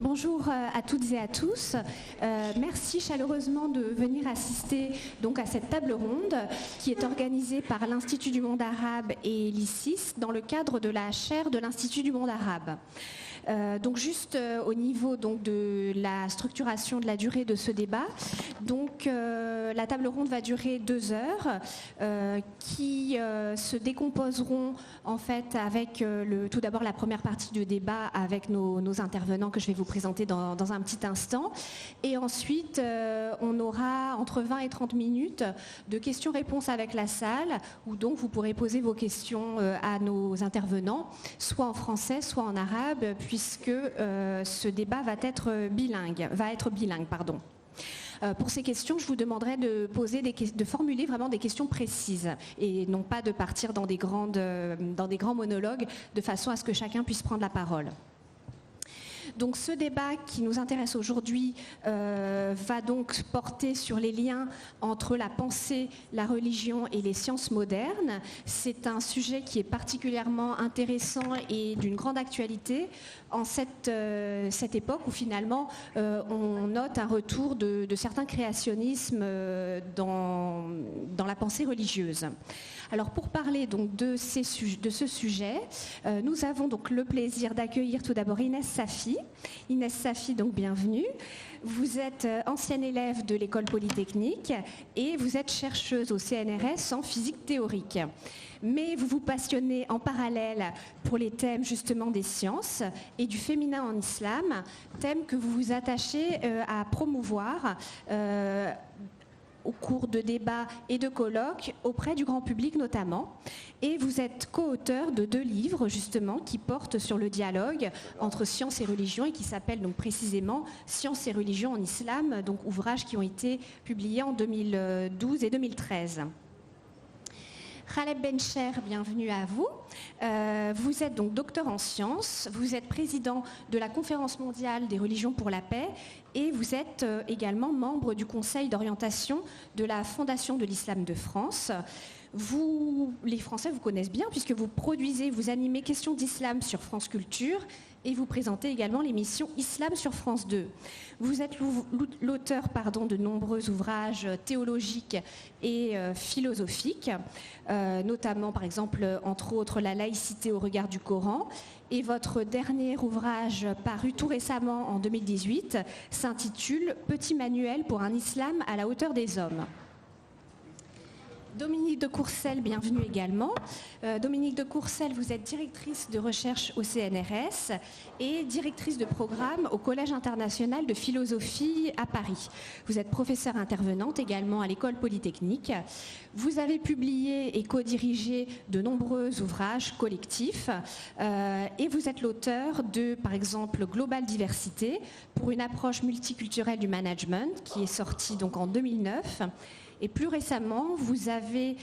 Bonjour à toutes et à tous. Merci chaleureusement de venir assister donc à cette table ronde qui est organisée par l'Institut du monde arabe et l'ICIS dans le cadre de la chaire de l'Institut du monde arabe. Donc juste au niveau donc, de la structuration de la durée de ce débat, donc la table ronde va durer 2 heures qui se décomposeront en fait avec tout d'abord la première partie du débat avec nos intervenants que je vais vous présenter dans un petit instant, et ensuite on aura entre 20 et 30 minutes de questions-réponses avec la salle où donc vous pourrez poser vos questions à nos intervenants, soit en français, soit en arabe, puisque ce débat va être bilingue. Pour ces questions, je vous demanderai de formuler vraiment des questions précises et non pas de partir dans des grands monologues de façon à ce que chacun puisse prendre la parole. Donc ce débat qui nous intéresse aujourd'hui va donc porter sur les liens entre la pensée, la religion et les sciences modernes. C'est un sujet qui est particulièrement intéressant et d'une grande actualité en cette époque où finalement on note un retour de certains créationnismes dans la pensée religieuse. Alors pour parler donc de ce sujet, nous avons donc le plaisir d'accueillir tout d'abord Inès Safi. Inès Safi, donc bienvenue. Vous êtes ancienne élève de l'école polytechnique et vous êtes chercheuse au CNRS en physique théorique. Mais vous vous passionnez en parallèle pour les thèmes justement des sciences et du féminin en islam, thème que vous vous attachez à promouvoir au cours de débats et de colloques auprès du grand public notamment. Et vous êtes co-auteur de 2 livres justement qui portent sur le dialogue entre science et religion et qui s'appellent donc précisément Science et religion en islam, donc ouvrages qui ont été publiés en 2012 et 2013. Khaleb Bencher, bienvenue à vous. Vous êtes donc docteur en sciences, vous êtes président de la Conférence mondiale des religions pour la paix et vous êtes également membre du conseil d'orientation de la Fondation de l'Islam de France. Les Français vous connaissent bien puisque vous animez Questions d'Islam sur France Culture et vous présentez également l'émission Islam sur France 2. Vous êtes l'auteur de nombreux ouvrages théologiques et philosophiques, notamment par exemple, entre autres, La laïcité au regard du Coran. Et votre dernier ouvrage paru tout récemment en 2018 s'intitule Petit manuel pour un islam à la hauteur des hommes. Dominique de Courcelles, bienvenue également. Dominique de Courcelles, vous êtes directrice de recherche au CNRS et directrice de programme au Collège international de philosophie à Paris. Vous êtes professeure intervenante également à l'école polytechnique. Vous avez publié et co-dirigé de nombreux ouvrages collectifs et vous êtes l'auteur de, par exemple, Global Diversité pour une approche multiculturelle du management qui est sorti donc en 2009. Et plus récemment, vous avez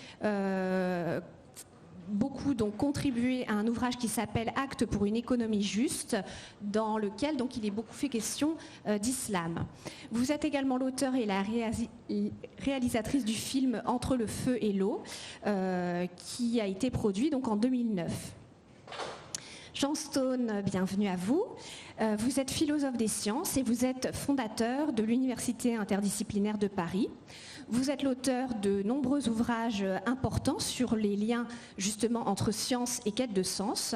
beaucoup donc contribué à un ouvrage qui s'appelle Actes pour une économie juste, dans lequel donc il est beaucoup fait question d'islam. Vous êtes également l'auteur et la réalisatrice du film Entre le feu et l'eau, qui a été produit donc en 2009. Jean Stone, bienvenue à vous. Vous êtes philosophe des sciences et vous êtes fondateur de l'Université interdisciplinaire de Paris. Vous êtes l'auteur de nombreux ouvrages importants sur les liens justement entre science et quête de sens.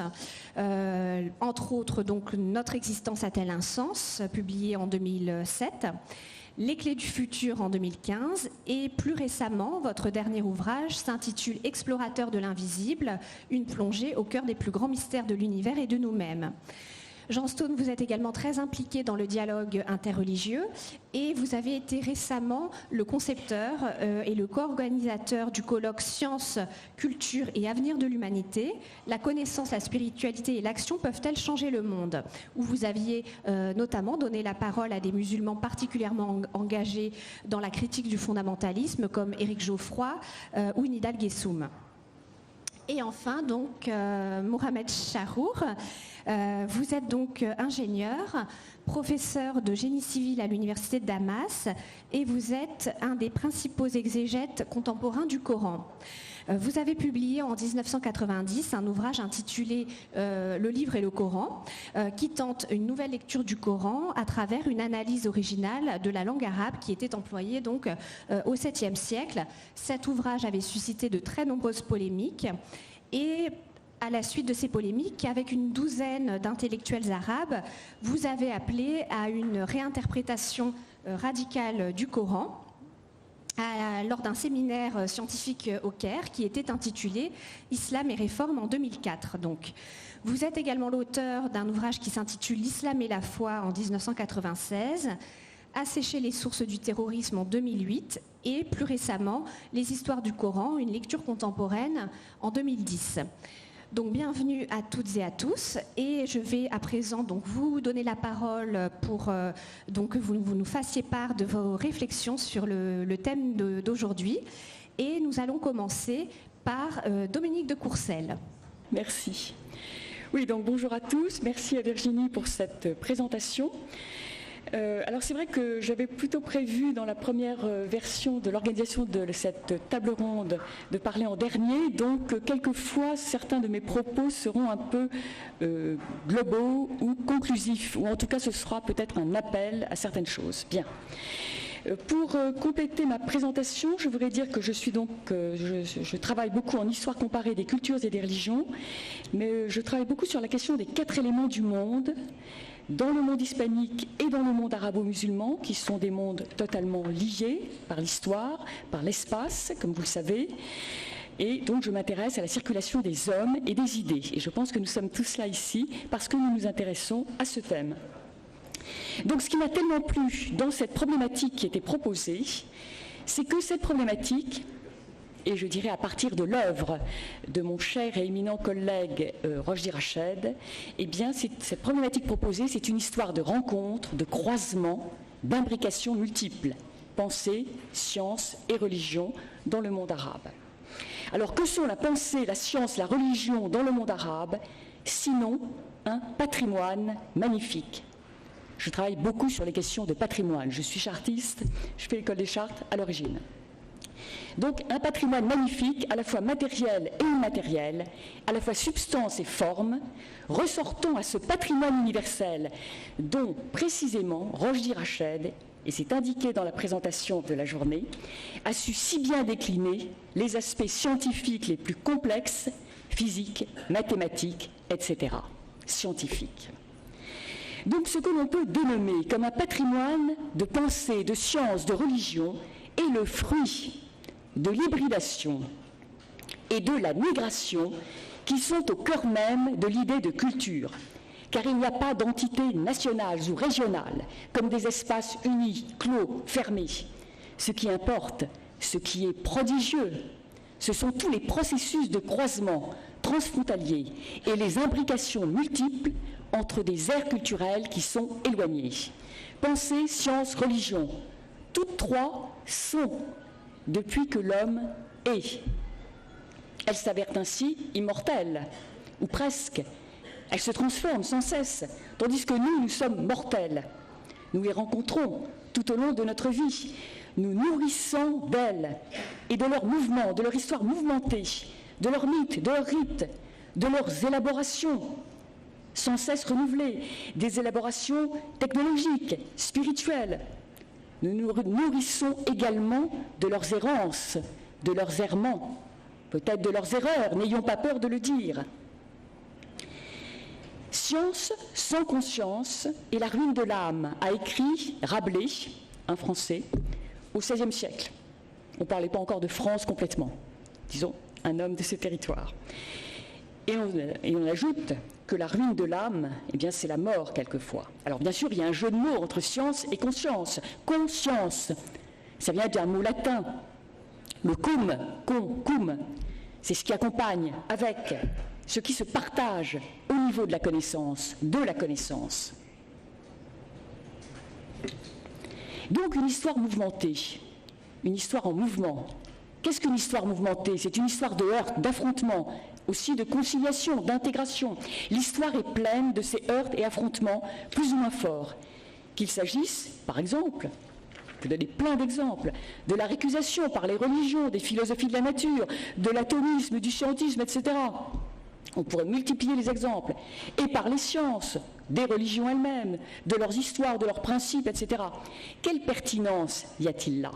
Entre autres, donc, Notre existence a-t-elle un sens, publié en 2007. Les clés du futur en 2015 et plus récemment, votre dernier ouvrage s'intitule Explorateur de l'invisible, une plongée au cœur des plus grands mystères de l'univers et de nous-mêmes. Jean Stone, vous êtes également très impliqué dans le dialogue interreligieux et vous avez été récemment le concepteur et le co-organisateur du colloque Science, Culture et Avenir de l'Humanité. La connaissance, la spiritualité et l'action peuvent-elles changer le monde ? Où vous aviez notamment donné la parole à des musulmans particulièrement engagés dans la critique du fondamentalisme comme Éric Geoffroy ou Nidal Guessoum. Et enfin, donc, Mohamed Charour, vous êtes donc ingénieur, professeur de génie civil à l'université de Damas et vous êtes un des principaux exégètes contemporains du Coran. Vous avez publié en 1990 un ouvrage intitulé Le livre et le Coran, qui tente une nouvelle lecture du Coran à travers une analyse originale de la langue arabe qui était employée donc au 7e siècle. Cet ouvrage avait suscité de très nombreuses polémiques et à la suite de ces polémiques, avec une douzaine d'intellectuels arabes, vous avez appelé à une réinterprétation radicale du Coran lors d'un séminaire scientifique au Caire qui était intitulé « Islam et réforme » en 2004. Donc, vous êtes également l'auteur d'un ouvrage qui s'intitule « L'islam et la foi » en 1996, « Assécher les sources du terrorisme » en 2008 et plus récemment « Les histoires du Coran, une lecture contemporaine » en 2010. Donc bienvenue à toutes et à tous et je vais à présent donc vous donner la parole pour donc que vous nous fassiez part de vos réflexions sur le thème d'aujourd'hui et nous allons commencer par Dominique de Courcelles. Merci. Oui, donc bonjour à tous, merci à Virginie pour cette présentation. Alors c'est vrai que j'avais plutôt prévu dans la première version de l'organisation de cette table ronde de parler en dernier, donc quelquefois certains de mes propos seront un peu globaux ou conclusifs, ou en tout cas ce sera peut-être un appel à certaines choses. Bien. Pour compléter ma présentation, je voudrais dire que je travaille beaucoup en histoire comparée des cultures et des religions, mais je travaille beaucoup sur la question des 4 éléments du monde, dans le monde hispanique et dans le monde arabo-musulman, qui sont des mondes totalement liés par l'histoire, par l'espace, comme vous le savez. Et donc je m'intéresse à la circulation des hommes et des idées. Et je pense que nous sommes tous là ici parce que nous nous intéressons à ce thème. Donc ce qui m'a tellement plu dans cette problématique qui était proposée, c'est que cette problématique, et je dirais à partir de l'œuvre de mon cher et éminent collègue Rojdi Rached, eh bien cette problématique proposée, c'est une histoire de rencontres, de croisements, d'imbrications multiples, pensée, science et religion dans le monde arabe. Alors que sont la pensée, la science, la religion dans le monde arabe, sinon un patrimoine magnifique? Je travaille beaucoup sur les questions de patrimoine. Je suis chartiste, je fais l'école des chartes à l'origine. Donc un patrimoine magnifique, à la fois matériel et immatériel, à la fois substance et forme, ressortons à ce patrimoine universel dont précisément Rojdi Rached, et c'est indiqué dans la présentation de la journée, a su si bien décliner les aspects scientifiques les plus complexes, physiques, mathématiques, etc. Scientifiques. Donc ce que l'on peut dénommer comme un patrimoine de pensée, de science, de religion, est le fruit de l'hybridation et de la migration qui sont au cœur même de l'idée de culture, car il n'y a pas d'entités nationales ou régionales comme des espaces unis, clos, fermés. Ce qui importe, ce qui est prodigieux, ce sont tous les processus de croisement transfrontaliers et les imbrications multiples entre des aires culturelles qui sont éloignées. Pensée, science, religion, toutes trois sont depuis que l'homme est. Elles s'avèrent ainsi immortelles, ou presque. Elles se transforment sans cesse, tandis que nous sommes mortels. Nous les rencontrons tout au long de notre vie. Nous nourrissons d'elles et de leurs mouvements, de leur histoire mouvementée, de leurs mythes, de leurs rites, de leurs élaborations, sans cesse renouvelées, des élaborations technologiques, spirituelles. Nous nous nourrissons également de leurs errances, de leurs errements, peut-être de leurs erreurs, n'ayons pas peur de le dire. Science sans conscience est la ruine de l'âme, a écrit Rabelais, un Français, au XVIe siècle. On ne parlait pas encore de France complètement, disons un homme de ce territoire. Et on ajoute que la ruine de l'âme, eh bien, c'est la mort quelquefois. Alors bien sûr, il y a un jeu de mots entre science et conscience. Conscience, ça vient d'un mot latin. Le cum, c'est ce qui accompagne avec, ce qui se partage au niveau de la connaissance, Donc une histoire mouvementée, une histoire en mouvement. Qu'est-ce qu'une histoire mouvementée? C'est une histoire de heurts, d'affrontements, aussi de conciliation, d'intégration. L'histoire est pleine de ces heurts et affrontements plus ou moins forts. Qu'il s'agisse, par exemple, peux donner plein d'exemples, de la récusation par les religions, des philosophies de la nature, de l'atomisme, du scientisme, etc. On pourrait multiplier les exemples. Et par les sciences, des religions elles-mêmes, de leurs histoires, de leurs principes, etc. Quelle pertinence y a-t-il là?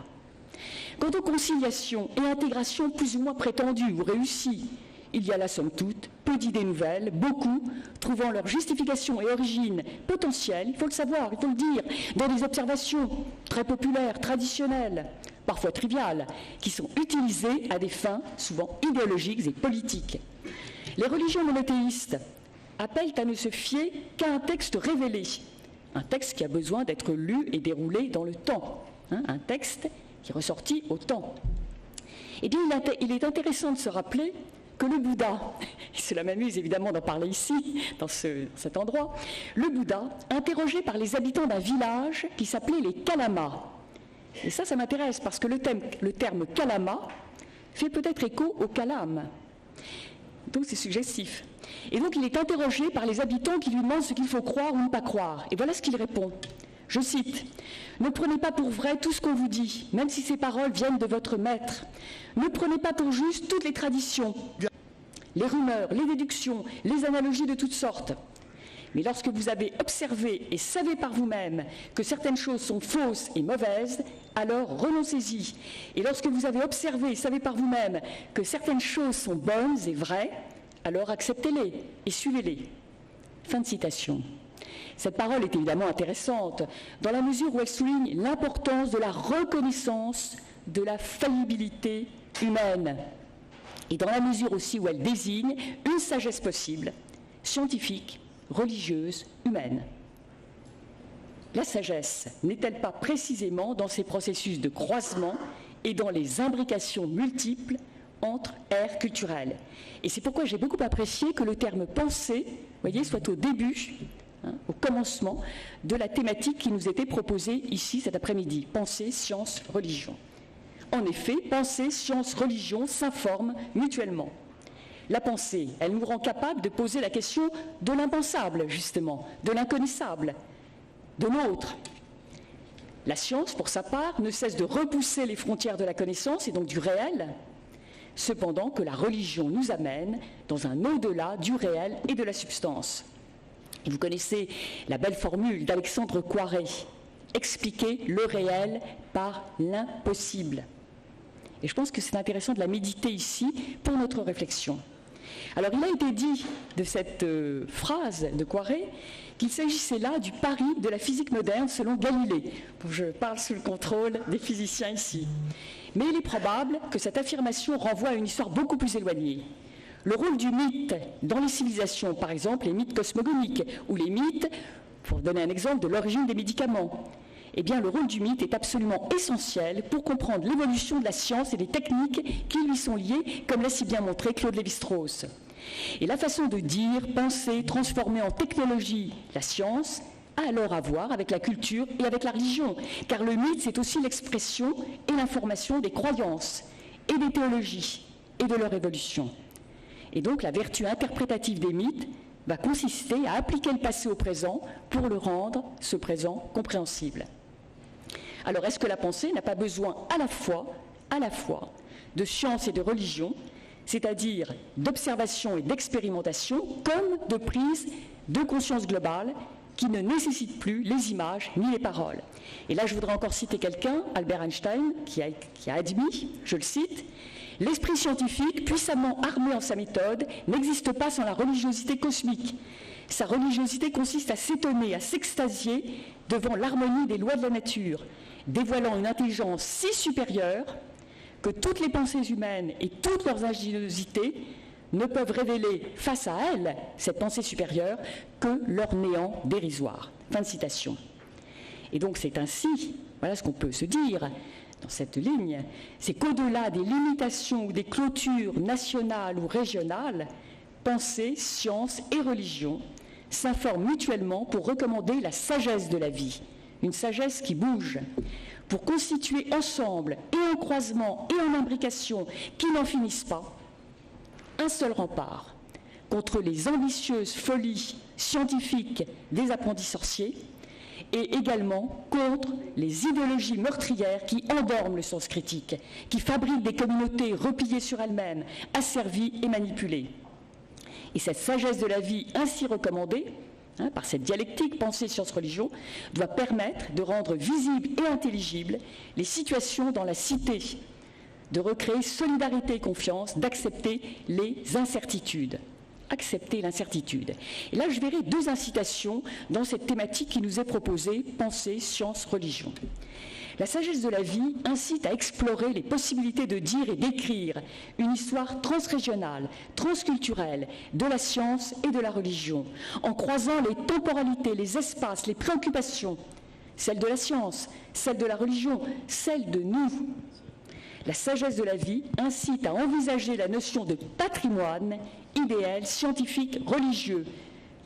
Quant aux conciliations et intégrations plus ou moins prétendues ou réussies, il y a là, somme toute, peu d'idées nouvelles, beaucoup trouvant leur justification et origine potentielle, il faut le savoir, il faut le dire, dans des observations très populaires, traditionnelles, parfois triviales, qui sont utilisées à des fins souvent idéologiques et politiques. Les religions monothéistes appellent à ne se fier qu'à un texte révélé, un texte qui a besoin d'être lu et déroulé dans le temps, un texte qui est ressorti au temps. Eh bien, il est intéressant de se rappeler que le Bouddha, et cela m'amuse évidemment d'en parler ici, dans cet endroit, le Bouddha, interrogé par les habitants d'un village qui s'appelait les Kalamas. Et ça m'intéresse parce que le terme Kalama fait peut-être écho au calame. Donc c'est suggestif. Et donc il est interrogé par les habitants qui lui demandent ce qu'il faut croire ou ne pas croire. Et voilà ce qu'il répond. Je cite, « Ne prenez pas pour vrai tout ce qu'on vous dit, même si ces paroles viennent de votre maître. Ne prenez pas pour juste toutes les traditions, les rumeurs, les déductions, les analogies de toutes sortes. Mais lorsque vous avez observé et savez par vous-même que certaines choses sont fausses et mauvaises, alors renoncez-y. Et lorsque vous avez observé et savez par vous-même que certaines choses sont bonnes et vraies, alors acceptez-les et suivez-les. » Fin de citation. Cette parole est évidemment intéressante dans la mesure où elle souligne l'importance de la reconnaissance de la faillibilité humaine et dans la mesure aussi où elle désigne une sagesse possible, scientifique, religieuse, humaine. La sagesse n'est-elle pas précisément dans ces processus de croisement et dans les imbrications multiples entre ères culturelles? Et c'est pourquoi j'ai beaucoup apprécié que le terme « pensée » voyez, soit au début, au commencement de la thématique qui nous était proposée ici cet après-midi, pensée, science, religion. En effet, pensée, science, religion s'informent mutuellement. La pensée, elle nous rend capables de poser la question de l'impensable, justement, de l'inconnaissable, de l'autre. La science, pour sa part, ne cesse de repousser les frontières de la connaissance et donc du réel, cependant que la religion nous amène dans un au-delà du réel et de la substance. Et vous connaissez la belle formule d'Alexandre Coiré, expliquer le réel par l'impossible. Et je pense que c'est intéressant de la méditer ici pour notre réflexion. Alors il a été dit de cette phrase de Coiré qu'il s'agissait là du pari de la physique moderne selon Galilée. Je parle sous le contrôle des physiciens ici. Mais il est probable que cette affirmation renvoie à une histoire beaucoup plus éloignée. Le rôle du mythe dans les civilisations, par exemple les mythes cosmogoniques, ou les mythes, pour donner un exemple, de l'origine des médicaments, eh bien le rôle du mythe est absolument essentiel pour comprendre l'évolution de la science et des techniques qui lui sont liées, comme l'a si bien montré Claude Lévi-Strauss. Et la façon de dire, penser, transformer en technologie la science a alors à voir avec la culture et avec la religion, car le mythe, c'est aussi l'expression et l'information des croyances et des théologies et de leur évolution. Et donc la vertu interprétative des mythes va consister à appliquer le passé au présent pour le rendre, ce présent, compréhensible. Alors est-ce que la pensée n'a pas besoin à la fois de science et de religion, c'est-à-dire d'observation et d'expérimentation, comme de prise de conscience globale qui ne nécessite plus les images ni les paroles? Et là je voudrais encore citer quelqu'un, Albert Einstein, qui a admis, je le cite, « L'esprit scientifique, puissamment armé en sa méthode, n'existe pas sans la religiosité cosmique. Sa religiosité consiste à s'étonner, à s'extasier devant l'harmonie des lois de la nature, dévoilant une intelligence si supérieure que toutes les pensées humaines et toutes leurs ingéniosités ne peuvent révéler face à elle, cette pensée supérieure, que leur néant dérisoire. » Fin de citation. Et donc c'est ainsi, voilà ce qu'on peut se dire dans cette ligne, c'est qu'au-delà des limitations ou des clôtures nationales ou régionales, pensée, science et religion s'informent mutuellement pour recommander la sagesse de la vie, une sagesse qui bouge, pour constituer ensemble et en croisement et en imbrication qui n'en finissent pas, un seul rempart contre les ambitieuses folies scientifiques des apprentis sorciers et également contre les idéologies meurtrières qui endorment le sens critique, qui fabriquent des communautés repliées sur elles-mêmes, asservies et manipulées. Et cette sagesse de la vie ainsi recommandée, par cette dialectique pensée sciences religion, doit permettre de rendre visibles et intelligibles les situations dans la cité, de recréer solidarité et confiance, d'accepter les incertitudes. Accepter l'incertitude. Et là, je verrai deux incitations dans cette thématique qui nous est proposée, pensée, sciences, religion. La sagesse de la vie incite à explorer les possibilités de dire et d'écrire une histoire transrégionale, transculturelle de la science et de la religion, en croisant les temporalités, les espaces, les préoccupations, celles de la science, celles de la religion, celles de nous. La sagesse de la vie incite à envisager la notion de patrimoine idéal, scientifique, religieux,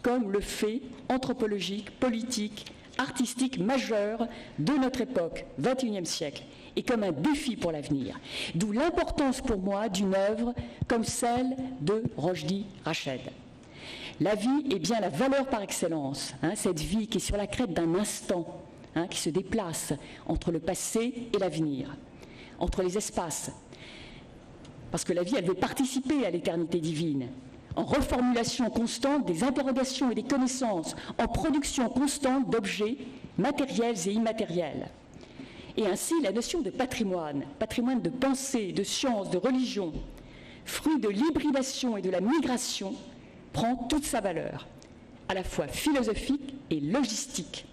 comme le fait anthropologique, politique, artistique majeur de notre époque, XXIe siècle, et comme un défi pour l'avenir. D'où l'importance pour moi d'une œuvre comme celle de Rojdie Rached. La vie est bien la valeur par excellence, cette vie qui est sur la crête d'un instant, qui se déplace entre le passé et l'avenir, entre les espaces. Parce que la vie, elle veut participer à l'éternité divine, en reformulation constante des interrogations et des connaissances, en production constante d'objets matériels et immatériels. Et ainsi, la notion de patrimoine, patrimoine de pensée, de science, de religion, fruit de l'hybridation et de la migration, prend toute sa valeur, à la fois philosophique et logistique.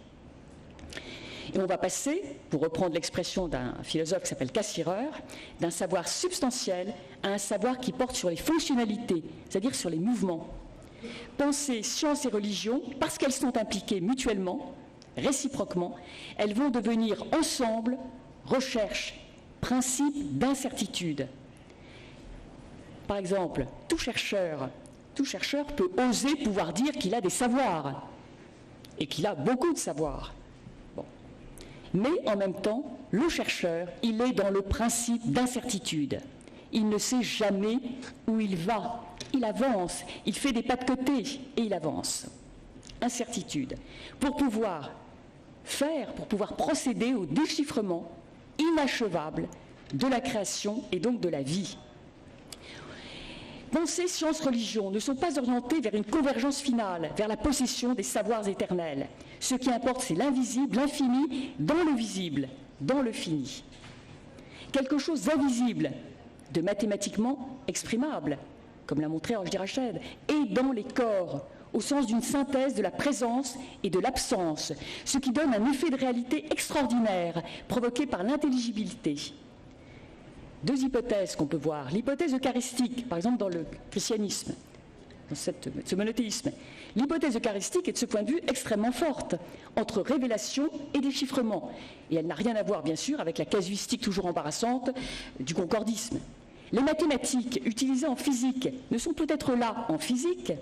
Et on va passer, pour reprendre l'expression d'un philosophe qui s'appelle Cassirer, d'un savoir substantiel à un savoir qui porte sur les fonctionnalités, c'est-à-dire sur les mouvements. Pensée, science et religion, parce qu'elles sont impliquées mutuellement, réciproquement, elles vont devenir ensemble recherche, principe d'incertitude. Par exemple, tout chercheur peut oser pouvoir dire qu'il a des savoirs et qu'il a beaucoup de savoirs. Mais en même temps, le chercheur, il est dans le principe d'incertitude. Il ne sait jamais où il va. Il avance, il fait des pas de côté et il avance. Incertitude. Pour pouvoir procéder au déchiffrement inachevable de la création et donc de la vie. Pensée, science, religion ne sont pas orientées vers une convergence finale, vers la possession des savoirs éternels. Ce qui importe, c'est l'invisible, l'infini, dans le visible, dans le fini. Quelque chose d'invisible, de mathématiquement exprimable, comme l'a montré Rojdie Rached, et dans les corps, au sens d'une synthèse de la présence et de l'absence, ce qui donne un effet de réalité extraordinaire, provoqué par l'intelligibilité. Deux hypothèses qu'on peut voir. L'hypothèse eucharistique, par exemple dans le christianisme, dans ce monothéisme. L'hypothèse eucharistique est de ce point de vue extrêmement forte, entre révélation et déchiffrement. Et elle n'a rien à voir, bien sûr, avec la casuistique toujours embarrassante du concordisme. Les mathématiques utilisées en physique ne sont peut-être là en physique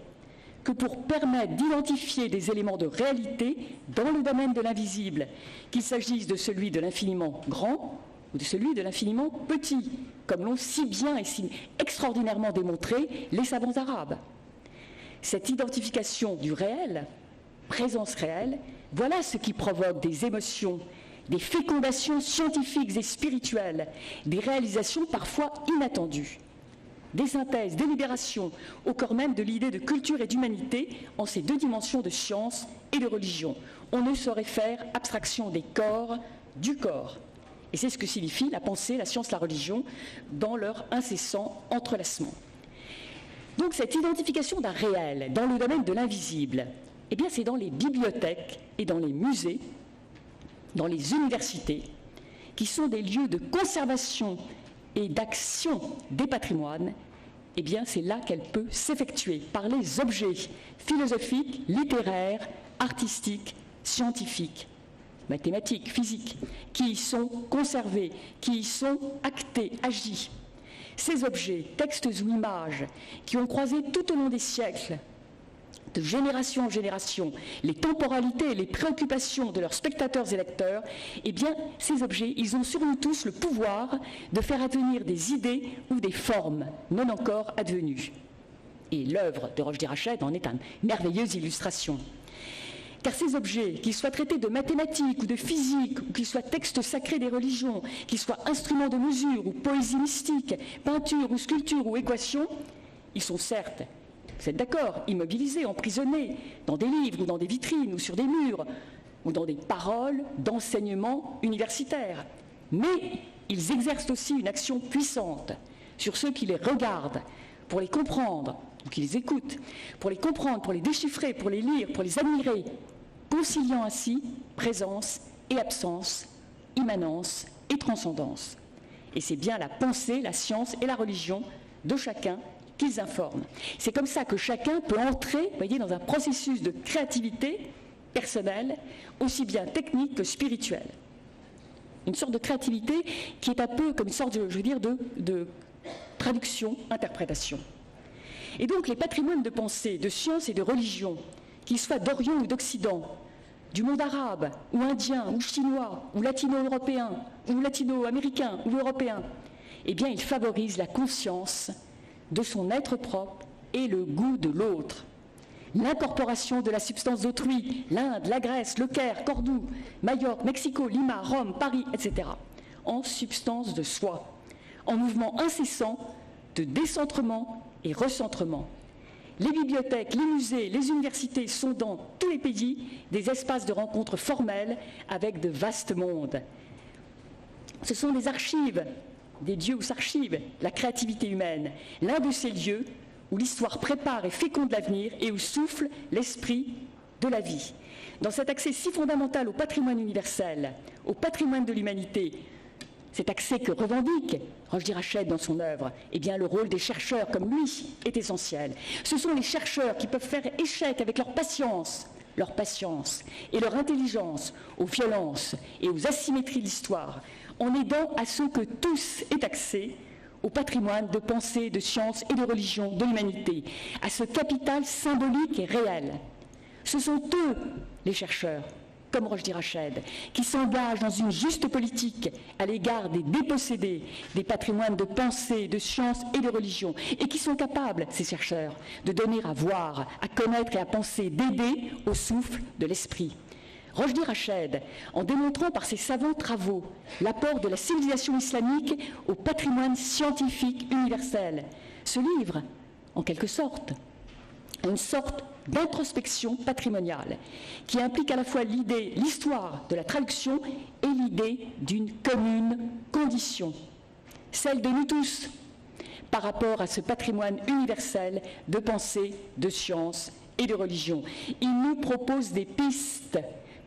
que pour permettre d'identifier des éléments de réalité dans le domaine de l'invisible, qu'il s'agisse de celui de l'infiniment grand ou de celui de l'infiniment petit, comme l'ont si bien et si extraordinairement démontré les savants arabes. Cette identification du réel, présence réelle, voilà ce qui provoque des émotions, des fécondations scientifiques et spirituelles, des réalisations parfois inattendues, des synthèses, des libérations au corps même de l'idée de culture et d'humanité en ces deux dimensions de science et de religion. On ne saurait faire abstraction des corps, du corps. Et c'est ce que signifie la pensée, la science, la religion dans leur incessant entrelacement. Donc cette identification d'un réel dans le domaine de l'invisible, eh bien c'est dans les bibliothèques et dans les musées, dans les universités, qui sont des lieux de conservation et d'action des patrimoines, eh bien c'est là qu'elle peut s'effectuer par les objets philosophiques, littéraires, artistiques, scientifiques, mathématiques, physiques, qui y sont conservés, qui y sont actés, agis. Ces objets, textes ou images, qui ont croisé tout au long des siècles, de génération en génération, les temporalités et les préoccupations de leurs spectateurs et lecteurs, eh bien, ces objets, ils ont sur nous tous le pouvoir de faire advenir des idées ou des formes non encore advenues. Et l'œuvre de Rojdie Rached en est une merveilleuse illustration. car ces objets, qu'ils soient traités de mathématiques ou de physique, ou qu'ils soient textes sacrés des religions, qu'ils soient instruments de mesure ou poésie mystique, peinture ou sculpture ou équation, ils sont certes, vous êtes d'accord, immobilisés, emprisonnés, dans des livres ou dans des vitrines ou sur des murs, ou dans des paroles d'enseignement universitaire. Mais ils exercent aussi une action puissante sur ceux qui les regardent, pour les comprendre, ou qui les écoutent, pour les comprendre, pour les déchiffrer, pour les lire, pour les admirer, conciliant ainsi présence et absence, immanence et transcendance. Et c'est bien la pensée, la science et la religion de chacun qu'ils informent. C'est comme ça que chacun peut entrer, voyez, dans un processus de créativité personnelle, aussi bien technique que spirituelle. Une sorte de créativité qui est un peu comme une sorte, je veux dire, de traduction, interprétation. Et donc les patrimoines de pensée, de science et de religion, qu'ils soient d'Orient ou d'Occident, du monde arabe, ou indien, ou chinois, ou latino-européen, ou latino-américain, ou européen, eh bien ils favorisent la conscience de son être propre et le goût de l'autre. L'incorporation de la substance d'autrui, l'Inde, la Grèce, le Caire, Cordoue, Majorque, Mexico, Lima, Rome, Paris, etc., en substance de soi, en mouvement incessant de décentrement et recentrement. Les bibliothèques, les musées, les universités sont dans tous les pays des espaces de rencontres formelles avec de vastes mondes. Ce sont des archives, des dieux où s'archive la créativité humaine, l'un de ces lieux où l'histoire prépare et féconde l'avenir et où souffle l'esprit de la vie. Dans cet accès si fondamental au patrimoine universel, au patrimoine de l'humanité, cet accès que revendique Rochdy Rached dans son œuvre, eh bien le rôle des chercheurs comme lui est essentiel. Ce sont les chercheurs qui peuvent faire échec avec leur patience et leur intelligence aux violences et aux asymétries de l'histoire, en aidant à ce que tous aient accès au patrimoine de pensée, de science et de religion de l'humanité, à ce capital symbolique et réel. Ce sont eux, les chercheurs, comme Rochdy Rached, qui s'engagent dans une juste politique à l'égard des dépossédés des patrimoines de pensée, de science et de religion, et qui sont capables, ces chercheurs, de donner à voir, à connaître et à penser, d'aider au souffle de l'esprit. Rochdy Rached, en démontrant par ses savants travaux l'apport de la civilisation islamique au patrimoine scientifique universel, se livre, en quelque sorte, à une sorte d'introspection patrimoniale qui implique à la fois l'histoire de la traduction et l'idée d'une commune condition, celle de nous tous, par rapport à ce patrimoine universel de pensée, de science et de religion. Il nous propose des pistes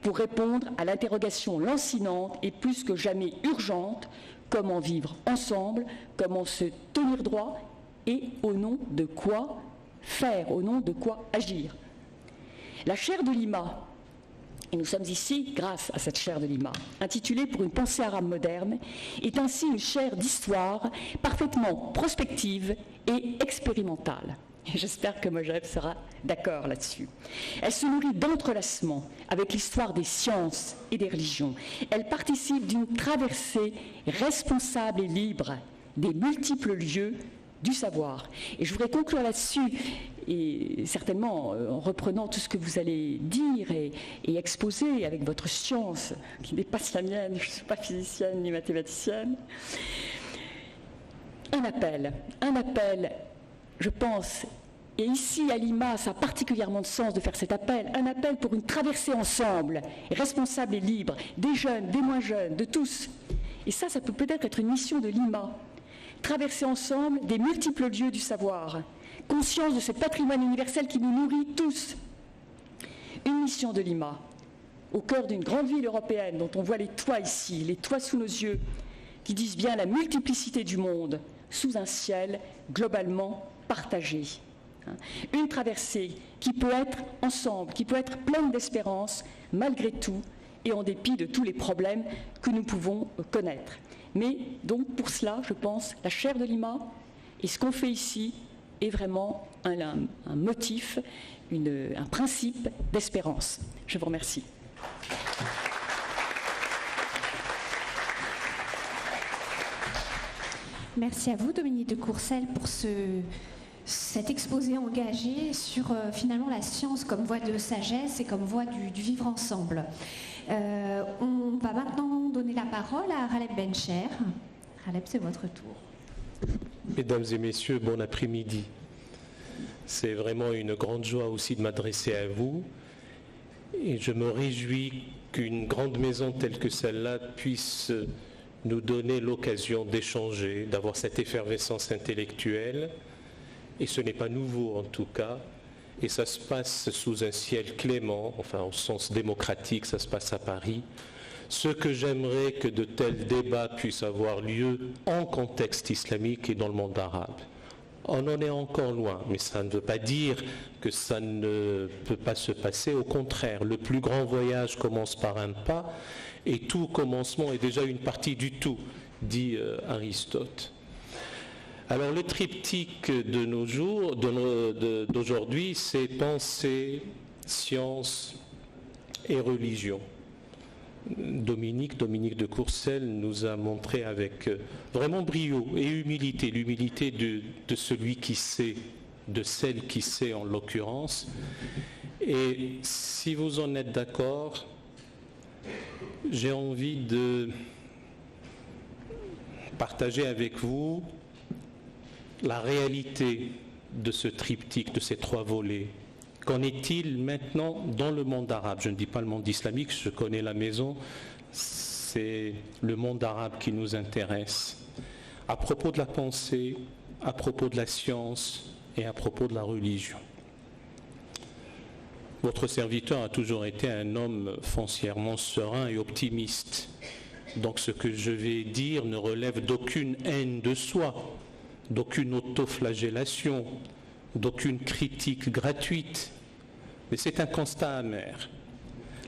pour répondre à l'interrogation lancinante et plus que jamais urgente: comment vivre ensemble, comment se tenir droit et au nom de quoi faire, au nom de quoi agir. La chaire de Lima, et nous sommes ici grâce à cette chaire de Lima, intitulée Pour une pensée arabe moderne, est ainsi une chaire d'histoire parfaitement prospective et expérimentale. Et j'espère que Mojave sera d'accord là-dessus. Elle se nourrit d'entrelacements avec l'histoire des sciences et des religions. Elle participe d'une traversée responsable et libre des multiples lieux du savoir. Et je voudrais conclure là-dessus, et certainement en reprenant tout ce que vous allez dire et exposer avec votre science, qui dépasse la mienne, je ne suis pas physicienne ni mathématicienne. Un appel, je pense, et ici à Lima, ça a particulièrement de sens de faire cet appel, un appel pour une traversée ensemble, responsable et libre, des jeunes, des moins jeunes, de tous. Et ça peut peut-être être une mission de Lima. Traverser ensemble des multiples lieux du savoir, conscience de ce patrimoine universel qui nous nourrit tous. Une mission de Lima, au cœur d'une grande ville européenne dont on voit les toits ici, les toits sous nos yeux, qui disent bien la multiplicité du monde sous un ciel globalement partagé. Une traversée qui peut être ensemble, qui peut être pleine d'espérance malgré tout et en dépit de tous les problèmes que nous pouvons connaître. Mais donc pour cela, je pense, la chaire de Lima et ce qu'on fait ici est vraiment un motif, un principe d'espérance. Je vous remercie. Merci à vous, Dominique de Courcelles, pour ce cet exposé engagé sur finalement la science comme voie de sagesse et comme voie du vivre ensemble. On va maintenant donner la parole à Khaled Bencher. Khaled, c'est votre tour. Mesdames et messieurs, bon après-midi. C'est vraiment une grande joie aussi de m'adresser à vous. Et je me réjouis qu'une grande maison telle que celle-là puisse nous donner l'occasion d'échanger, d'avoir cette effervescence intellectuelle. Et ce n'est pas nouveau en tout cas. Et ça se passe sous un ciel clément, enfin au sens démocratique, ça se passe à Paris. Ce que j'aimerais que de tels débats puissent avoir lieu en contexte islamique et dans le monde arabe. On en est encore loin, mais ça ne veut pas dire que ça ne peut pas se passer. Au contraire, le plus grand voyage commence par un pas, et tout commencement est déjà une partie du tout, dit Aristote. Alors le triptyque de nos jours, d'aujourd'hui, c'est pensée, science et religion. Dominique de Courcelles nous a montré avec vraiment brio et humilité, l'humilité de celui qui sait, de celle qui sait en l'occurrence. Et si vous en êtes d'accord, j'ai envie de partager avec vous la réalité de ce triptyque, de ces trois volets. Qu'en est-il maintenant dans le monde arabe? Je ne dis pas le monde islamique, je connais la maison, c'est le monde arabe qui nous intéresse. À propos de la pensée, à propos de la science et à propos de la religion. Votre serviteur a toujours été un homme foncièrement serein et optimiste. Donc ce que je vais dire ne relève d'aucune haine de soi, d'aucune autoflagellation, d'aucune critique gratuite, mais c'est un constat amer.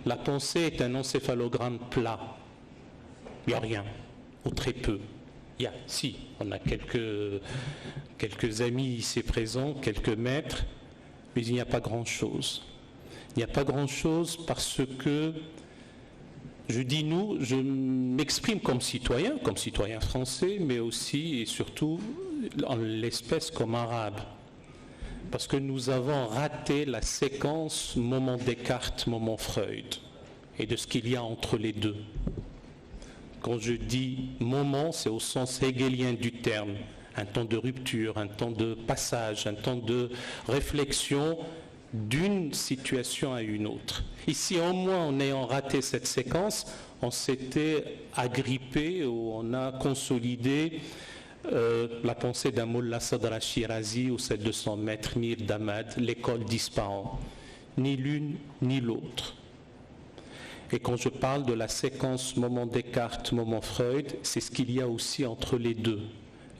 La pensée est un encéphalogramme plat. Il n'y a rien, ou très peu. On a quelques amis ici présents, quelques maîtres, mais il n'y a pas grand-chose. Il n'y a pas grand-chose parce que, je dis nous, je m'exprime comme citoyen français, mais aussi et surtout en l'espèce comme arabe. Parce que nous avons raté la séquence moment Descartes, moment Freud, et de ce qu'il y a entre les deux. Quand je dis moment, c'est au sens hegelien du terme, un temps de rupture, un temps de passage, un temps de réflexion d'une situation à une autre. Ici, au moins, en ayant raté cette séquence, on s'était agrippé ou on a consolidé la pensée d'un Mullah Sadr al-Shirazi ou celle de son maître Mir Damad, l'école disparant, ni l'une ni l'autre. Et quand je parle de la séquence moment Descartes, moment Freud, c'est ce qu'il y a aussi entre les deux.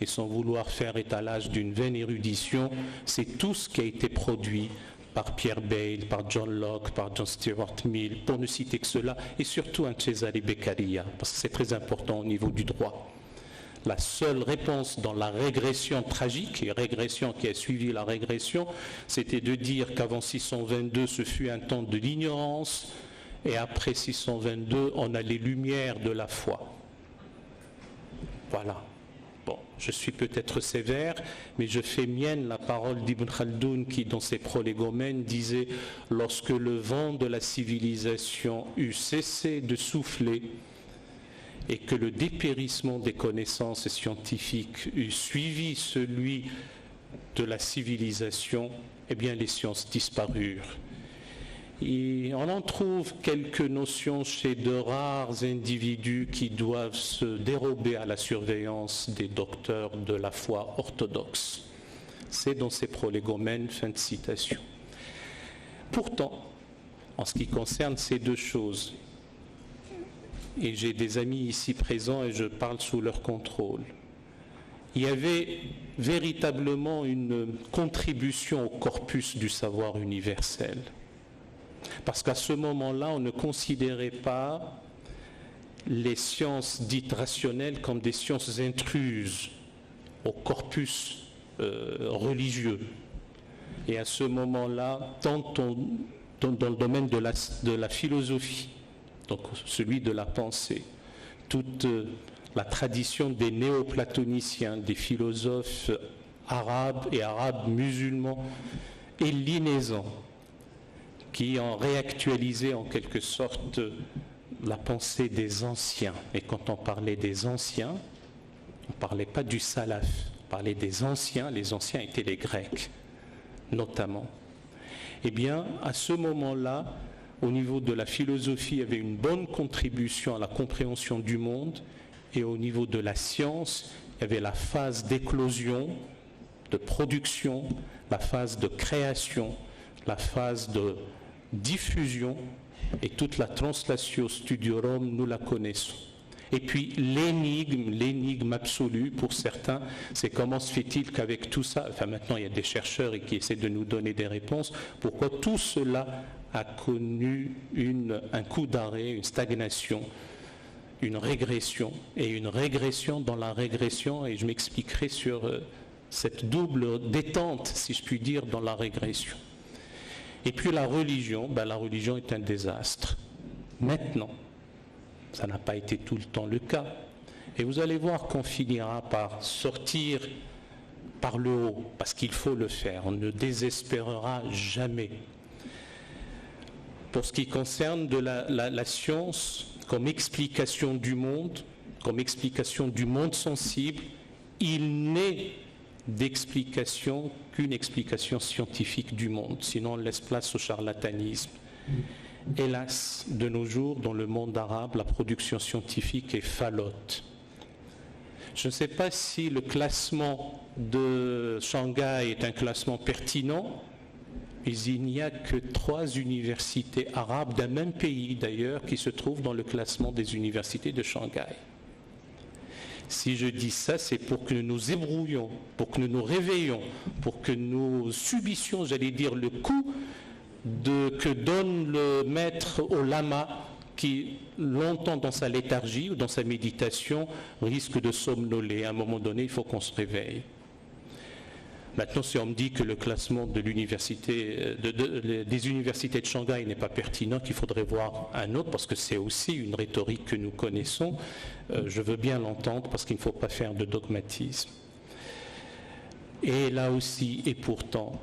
Et sans vouloir faire étalage d'une vaine érudition, c'est tout ce qui a été produit par Pierre Bayle, par John Locke, par John Stuart Mill, pour ne citer que cela, et surtout un Cesare Beccaria, parce que c'est très important au niveau du droit. La seule réponse dans la régression tragique, et régression qui a suivi la régression, c'était de dire qu'avant 622, ce fut un temps de l'ignorance, et après 622, on a les lumières de la foi. Voilà. Bon, je suis peut-être sévère, mais je fais mienne la parole d'Ibn Khaldoun qui, dans ses Prolégomènes, disait « Lorsque le vent de la civilisation eut cessé de souffler, et que le dépérissement des connaissances scientifiques eut suivi celui de la civilisation, eh bien les sciences disparurent. » Et on en trouve quelques notions chez de rares individus qui doivent se dérober à la surveillance des docteurs de la foi orthodoxe. C'est dans ces prolégomènes, fin de citation. Pourtant, en ce qui concerne ces deux choses, et j'ai des amis ici présents et je parle sous leur contrôle, il y avait véritablement une contribution au corpus du savoir universel. Parce qu'à ce moment-là, on ne considérait pas les sciences dites rationnelles comme des sciences intruses au corpus religieux. Et à ce moment-là, tant dans le domaine de la philosophie, donc celui de la pensée, toute la tradition des néoplatoniciens, des philosophes arabes et arabes musulmans et linézans qui ont réactualisé en quelque sorte la pensée des anciens. Et quand on parlait des anciens, on ne parlait pas du salaf, on parlait des anciens. Les anciens étaient les Grecs, notamment. Eh bien, à ce moment-là, au niveau de la philosophie, il y avait une bonne contribution à la compréhension du monde, et au niveau de la science, il y avait la phase d'éclosion, de production, la phase de création, la phase de diffusion, et toute la translatio studiorum, nous la connaissons. Et puis l'énigme absolue pour certains, c'est comment se fait-il qu'avec tout ça, enfin maintenant il y a des chercheurs qui essaient de nous donner des réponses, pourquoi tout cela a connu un coup d'arrêt, une stagnation, une régression, et une régression dans la régression, et je m'expliquerai sur cette double détente, si je puis dire, dans la régression. Et puis la religion est un désastre. Maintenant, ça n'a pas été tout le temps le cas. Et vous allez voir qu'on finira par sortir par le haut, parce qu'il faut le faire. On ne désespérera jamais. Pour ce qui concerne de la science, comme explication du monde sensible, il n'est d'explication qu'une explication scientifique du monde. Sinon, on laisse place au charlatanisme. Hélas, de nos jours, dans le monde arabe, la production scientifique est falote. Je ne sais pas si le classement de Shanghai est un classement pertinent, mais il n'y a que 3 universités arabes d'un même pays d'ailleurs qui se trouvent dans le classement des universités de Shanghai. Si je dis ça, c'est pour que nous nous ébrouillions, pour que nous nous réveillions, pour que nous subissions, j'allais dire, le coup que donne le maître au lama qui, longtemps dans sa léthargie ou dans sa méditation, risque de somnoler. À un moment donné, il faut qu'on se réveille. Maintenant, si on me dit que le classement de l'université, des universités de Shanghai n'est pas pertinent, qu'il faudrait voir un autre, parce que c'est aussi une rhétorique que nous connaissons, je veux bien l'entendre, parce qu'il ne faut pas faire de dogmatisme. Et là aussi, et pourtant,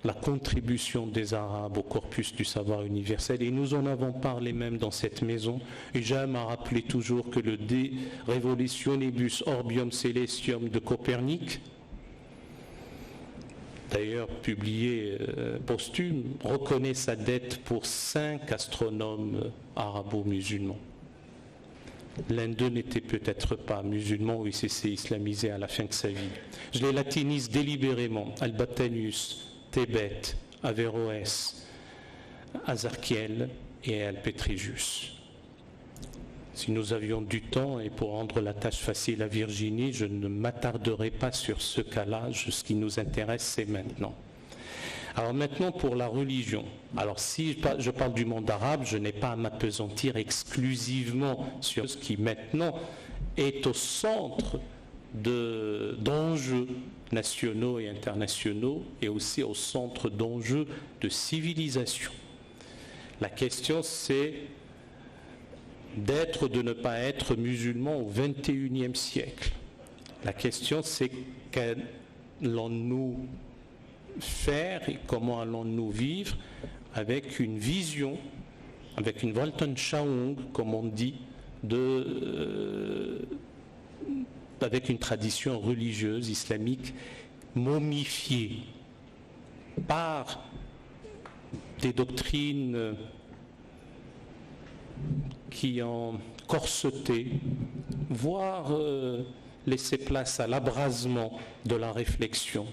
la contribution des Arabes au corpus du savoir universel, et nous en avons parlé même dans cette maison, et j'aime à rappeler toujours que le De Revolutionibus Orbium Celestium de Copernic, d'ailleurs publié posthume, reconnaît sa dette pour 5 astronomes arabo-musulmans. L'un d'eux n'était peut-être pas musulman ou il s'est islamisé à la fin de sa vie. Je les latinise délibérément: Albatanius, Tébet, Averroès, Azarchiel et Alpetrigius. Si nous avions du temps, et pour rendre la tâche facile à Virginie, je ne m'attarderai pas sur ce cas-là. Ce qui nous intéresse, c'est maintenant. Alors maintenant, pour la religion. Alors si je parle du monde arabe, je n'ai pas à m'appesantir exclusivement sur ce qui maintenant est au centre d'enjeux nationaux et internationaux, et aussi au centre d'enjeux de civilisation. La question, c'est d'être ou de ne pas être musulman au XXIe siècle. La question, c'est qu'allons-nous faire et comment allons-nous vivre avec une vision, avec une Weltanschauung, comme on dit, avec une tradition religieuse islamique momifiée par des doctrines qui ont corseté, voire laissé place à l'abrasement de la réflexion,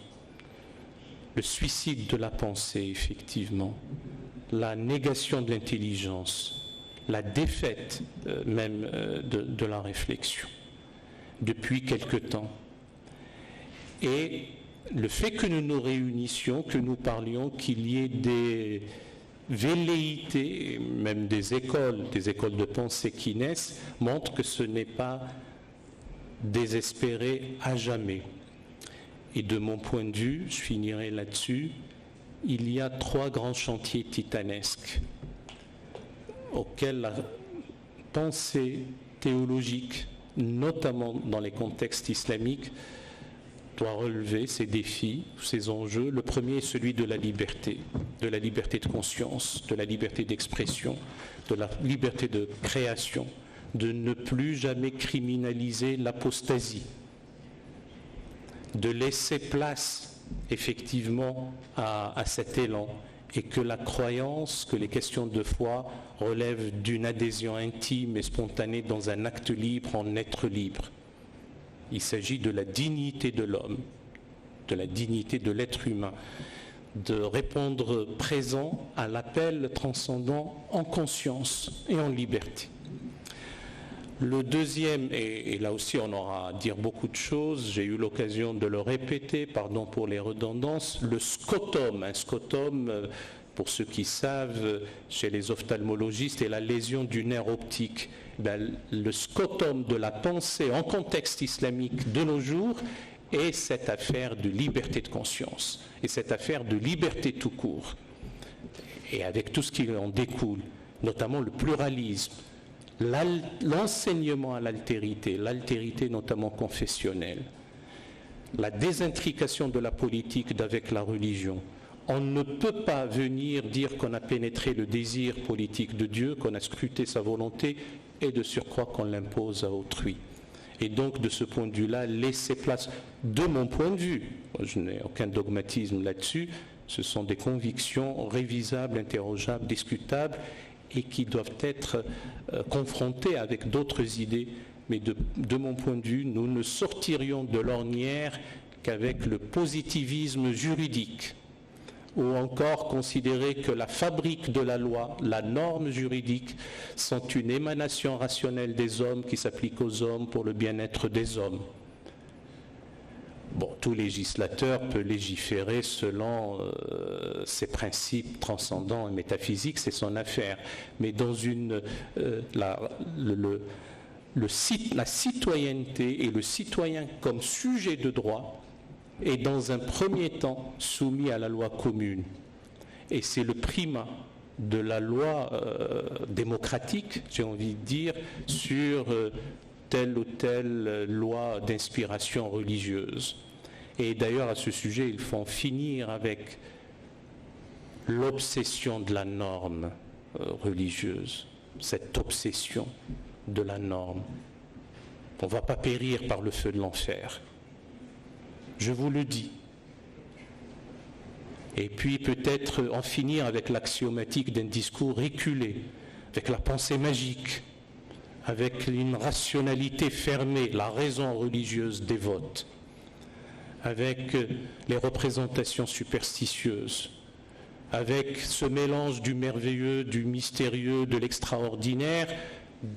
le suicide de la pensée, effectivement, la négation de l'intelligence, la défaite même de la réflexion, depuis quelque temps. Et le fait que nous nous réunissions, que nous parlions, qu'il y ait des velléités, même des écoles de pensée qui naissent, montre que ce n'est pas désespéré à jamais. Et de mon point de vue, je finirai là-dessus, il y a 3 grands chantiers titanesques auxquels la pensée théologique, notamment dans les contextes islamiques, doit relever ces défis, ces enjeux. Le premier est celui de la liberté de conscience, de la liberté d'expression, de la liberté de création, de ne plus jamais criminaliser l'apostasie, de laisser place effectivement à cet élan, et que la croyance, que les questions de foi relèvent d'une adhésion intime et spontanée dans un acte libre en être libre. Il s'agit de la dignité de l'homme, de la dignité de l'être humain, de répondre présent à l'appel transcendant en conscience et en liberté. Le deuxième, et là aussi on aura à dire beaucoup de choses, j'ai eu l'occasion de le répéter, pardon pour les redondances, le scotome. Un scotome, pour ceux qui savent, chez les ophtalmologistes, est la lésion du nerf optique. Le scotome de la pensée en contexte islamique de nos jours est cette affaire de liberté de conscience, et cette affaire de liberté tout court, et avec tout ce qui en découle, notamment le pluralisme, l'enseignement à l'altérité notamment confessionnelle, la désintrication de la politique d'avec la religion. On ne peut pas venir dire qu'on a pénétré le désir politique de Dieu, qu'on a scruté sa volonté et de surcroît qu'on l'impose à autrui. Et donc de ce point de vue-là, laisser place, de mon point de vue, je n'ai aucun dogmatisme là-dessus, ce sont des convictions révisables, interrogeables, discutables, et qui doivent être confrontés avec d'autres idées. Mais de mon point de vue, nous ne sortirions de l'ornière qu'avec le positivisme juridique, ou encore considérer que la fabrique de la loi, la norme juridique, sont une émanation rationnelle des hommes qui s'applique aux hommes pour le bien-être des hommes. Bon, tout législateur peut légiférer selon ses principes transcendants et métaphysiques, c'est son affaire. Mais dans la citoyenneté et le citoyen comme sujet de droit est dans un premier temps soumis à la loi commune. Et c'est le primat de la loi démocratique, j'ai envie de dire, sur telle ou telle loi d'inspiration religieuse. Et d'ailleurs, à ce sujet, il faut en finir avec l'obsession de la norme religieuse, cette obsession de la norme. On ne va pas périr par le feu de l'enfer. Je vous le dis. Et puis peut-être en finir avec l'axiomatique d'un discours reculé, avec la pensée magique, avec une rationalité fermée, la raison religieuse dévote, avec les représentations superstitieuses, avec ce mélange du merveilleux, du mystérieux, de l'extraordinaire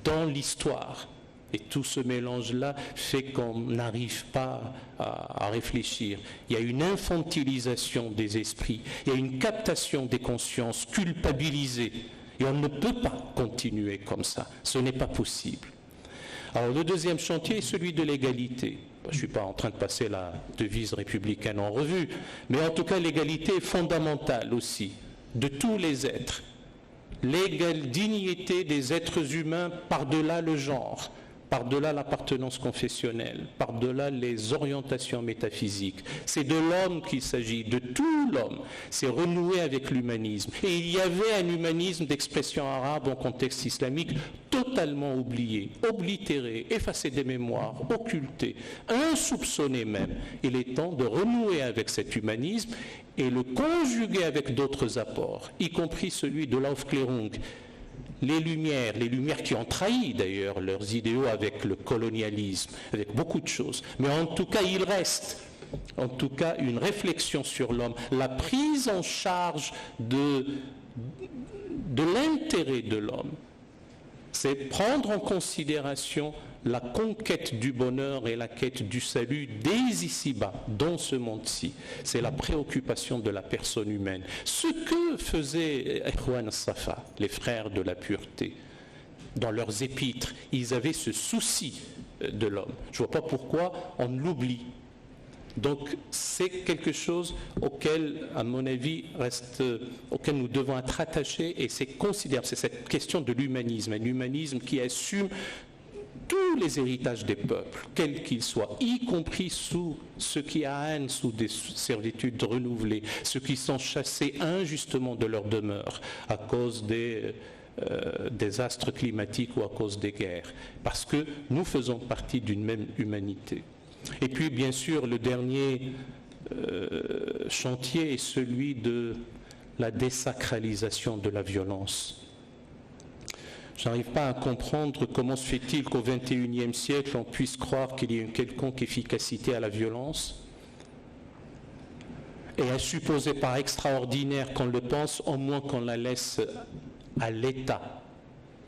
dans l'histoire. Et tout ce mélange-là fait qu'on n'arrive pas à réfléchir. Il y a une infantilisation des esprits, il y a une captation des consciences culpabilisées. Et on ne peut pas continuer comme ça. Ce n'est pas possible. Alors le deuxième chantier est celui de l'égalité. Je ne suis pas en train de passer la devise républicaine en revue, mais en tout cas l'égalité est fondamentale aussi, de tous les êtres. L'égale dignité des êtres humains par-delà le genre, par-delà l'appartenance confessionnelle, par-delà les orientations métaphysiques. C'est de l'homme qu'il s'agit, de tout l'homme. C'est renouer avec l'humanisme. Et il y avait un humanisme d'expression arabe en contexte islamique totalement oublié, oblitéré, effacé des mémoires, occulté, insoupçonné même. Il est temps de renouer avec cet humanisme et le conjuguer avec d'autres apports, y compris celui de l'Aufklärung. Les Lumières qui ont trahi d'ailleurs leurs idéaux avec le colonialisme, avec beaucoup de choses. Mais en tout cas, il reste en tout cas une réflexion sur l'homme, la prise en charge de l'intérêt de l'homme. C'est prendre en considération la conquête du bonheur et la quête du salut dès ici-bas, dans ce monde-ci. C'est la préoccupation de la personne humaine. Ce que faisaient Ikhwan Safa, les frères de la pureté, dans leurs épîtres, ils avaient ce souci de l'homme. Je ne vois pas pourquoi on l'oublie. Donc c'est quelque chose auquel, à mon avis, auquel nous devons être attachés, et c'est considérable. C'est cette question de l'humanisme, un humanisme qui assume tous les héritages des peuples, quels qu'ils soient, y compris sous ceux qui haine sous des servitudes renouvelées, ceux qui sont chassés injustement de leur demeure à cause des désastres climatiques ou à cause des guerres, parce que nous faisons partie d'une même humanité. Et puis, bien sûr, le dernier chantier est celui de la désacralisation de la violence. Je n'arrive pas à comprendre comment se fait-il qu'au XXIe siècle, on puisse croire qu'il y ait une quelconque efficacité à la violence et à supposer par extraordinaire qu'on le pense, au moins qu'on la laisse à l'État.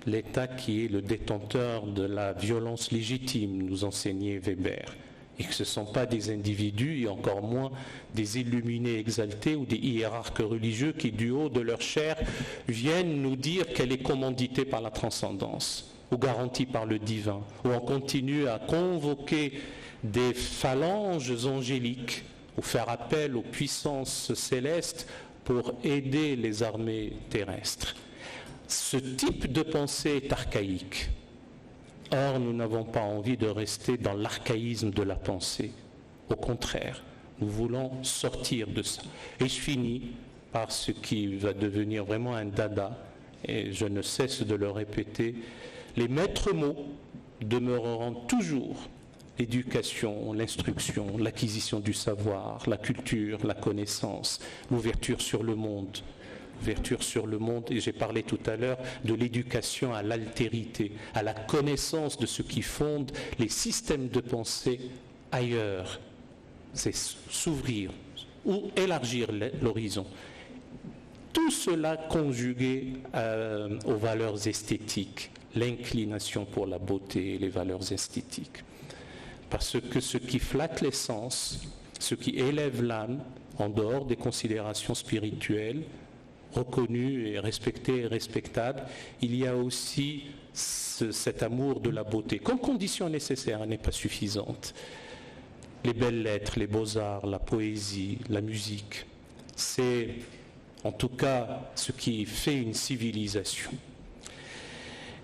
L'État qui est le détenteur de la violence légitime, nous enseignait Weber. Et que ce ne sont pas des individus, et encore moins des illuminés exaltés ou des hiérarques religieux qui, du haut de leur chair, viennent nous dire qu'elle est commanditée par la transcendance, ou garantie par le divin, ou on continue à convoquer des phalanges angéliques, ou faire appel aux puissances célestes pour aider les armées terrestres. Ce type de pensée est archaïque. Or, nous n'avons pas envie de rester dans l'archaïsme de la pensée. Au contraire, nous voulons sortir de ça. Et je finis par ce qui va devenir vraiment un dada, et je ne cesse de le répéter. Les maîtres mots demeureront toujours l'éducation, l'instruction, l'acquisition du savoir, la culture, la connaissance, l'ouverture sur le monde. Ouverture sur le monde, et j'ai parlé tout à l'heure de l'éducation à l'altérité, à la connaissance de ce qui fonde les systèmes de pensée ailleurs. C'est s'ouvrir ou élargir l'horizon. Tout cela conjugué aux valeurs esthétiques, l'inclination pour la beauté et les valeurs esthétiques. Parce que ce qui flatte les sens, ce qui élève l'âme, en dehors des considérations spirituelles, reconnu et respecté et respectable, il y a aussi cet amour de la beauté. Comme condition nécessaire, elle n'est pas suffisante. Les belles lettres, les beaux-arts, la poésie, la musique, c'est en tout cas ce qui fait une civilisation.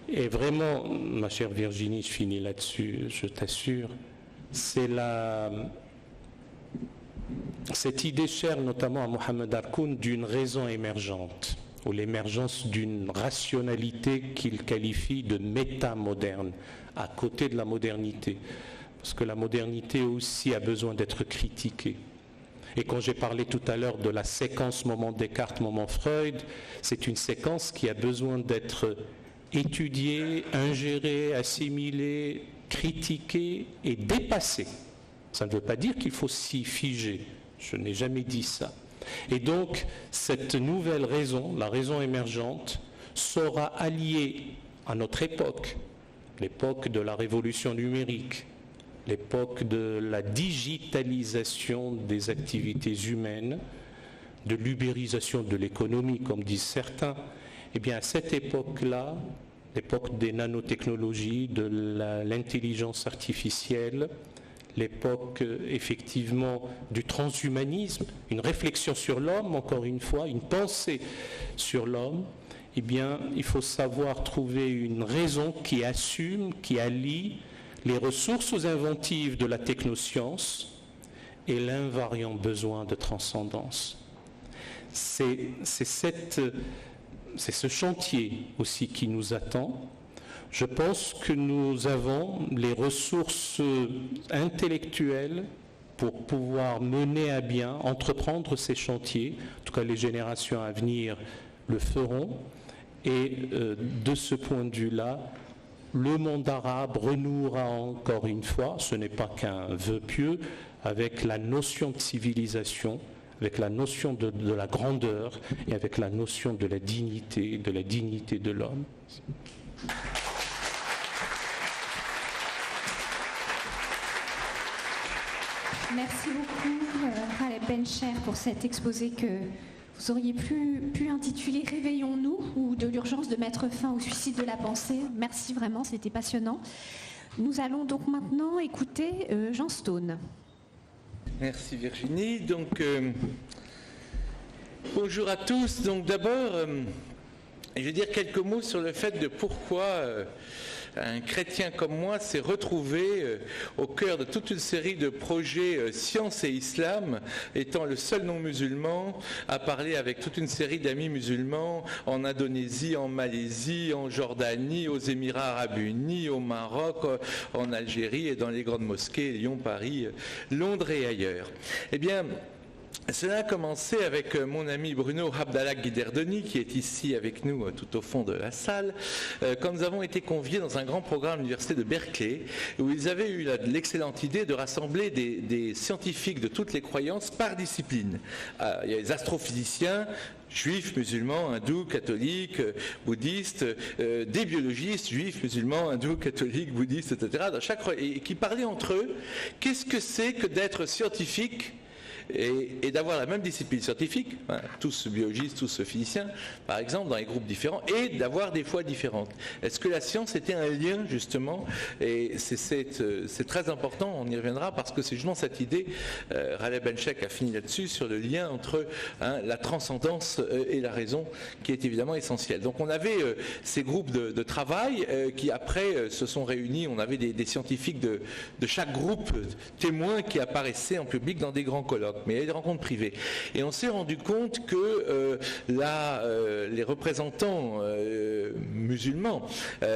Et vraiment, ma chère Virginie, je finis là-dessus, je t'assure, c'est cette idée chère notamment à Mohamed Harkoun d'une raison émergente, ou l'émergence d'une rationalité qu'il qualifie de métamoderne, à côté de la modernité. Parce que la modernité aussi a besoin d'être critiquée. Et quand j'ai parlé tout à l'heure de la séquence moment Descartes, moment Freud, c'est une séquence qui a besoin d'être étudiée, ingérée, assimilée, critiquée et dépassée. Ça ne veut pas dire qu'il faut s'y figer. Je n'ai jamais dit ça. Et donc, cette nouvelle raison, la raison émergente, sera alliée à notre époque, l'époque de la révolution numérique, l'époque de la digitalisation des activités humaines, de l'ubérisation de l'économie, comme disent certains. Eh bien, à cette époque-là, l'époque des nanotechnologies, de l'intelligence artificielle, l'époque effectivement du transhumanisme, une réflexion sur l'homme, encore une fois, une pensée sur l'homme, eh bien, il faut savoir trouver une raison qui assume, qui allie les ressources inventives de la technoscience et l'invariant besoin de transcendance. C'est ce chantier aussi qui nous attend. Je pense que nous avons les ressources intellectuelles pour pouvoir mener à bien, entreprendre ces chantiers. En tout cas, les générations à venir le feront. Et de ce point de vue-là, le monde arabe renouera encore une fois, ce n'est pas qu'un vœu pieux, avec la notion de civilisation, avec la notion de la grandeur et avec la notion de la dignité de l'homme. Merci beaucoup, Khaled Bencher, pour cet exposé que vous auriez pu intituler « Réveillons-nous » ou « De l'urgence de mettre fin au suicide de la pensée ». Merci vraiment, c'était passionnant. Nous allons donc maintenant écouter Jean Stone. Merci Virginie. Donc, bonjour à tous. Donc d'abord, Et je vais dire quelques mots sur le fait de pourquoi un chrétien comme moi s'est retrouvé au cœur de toute une série de projets science et islam, étant le seul non-musulman à parler avec toute une série d'amis musulmans en Indonésie, en Malaisie, en Jordanie, aux Émirats arabes unis, au Maroc, en Algérie et dans les grandes mosquées, Lyon, Paris, Londres et ailleurs. Eh bien, cela a commencé avec mon ami Bruno Abdallah Guiderdoni, qui est ici avec nous tout au fond de la salle, quand nous avons été conviés dans un grand programme à l'université de Berkeley, où ils avaient eu l'excellente idée de rassembler des scientifiques de toutes les croyances par discipline. Il y a les astrophysiciens, juifs, musulmans, hindous, catholiques, bouddhistes, des biologistes, juifs, musulmans, hindous, catholiques, bouddhistes, etc., et qui parlaient entre eux. Qu'est-ce que c'est que d'être scientifique et d'avoir la même discipline scientifique, tous biologistes, tous physiciens, par exemple, dans les groupes différents, et d'avoir des foi différentes. Est-ce que la science était un lien, justement? Et c'est très important, on y reviendra, parce que c'est justement cette idée, Raleigh Benchek a fini là-dessus, sur le lien entre la transcendance et la raison, qui est évidemment essentielle. Donc on avait ces groupes de travail qui, après, se sont réunis, on avait des scientifiques de chaque groupe témoins qui apparaissaient en public dans des grands colloques. Mais il y a des rencontres privées. Et on s'est rendu compte que les représentants musulmans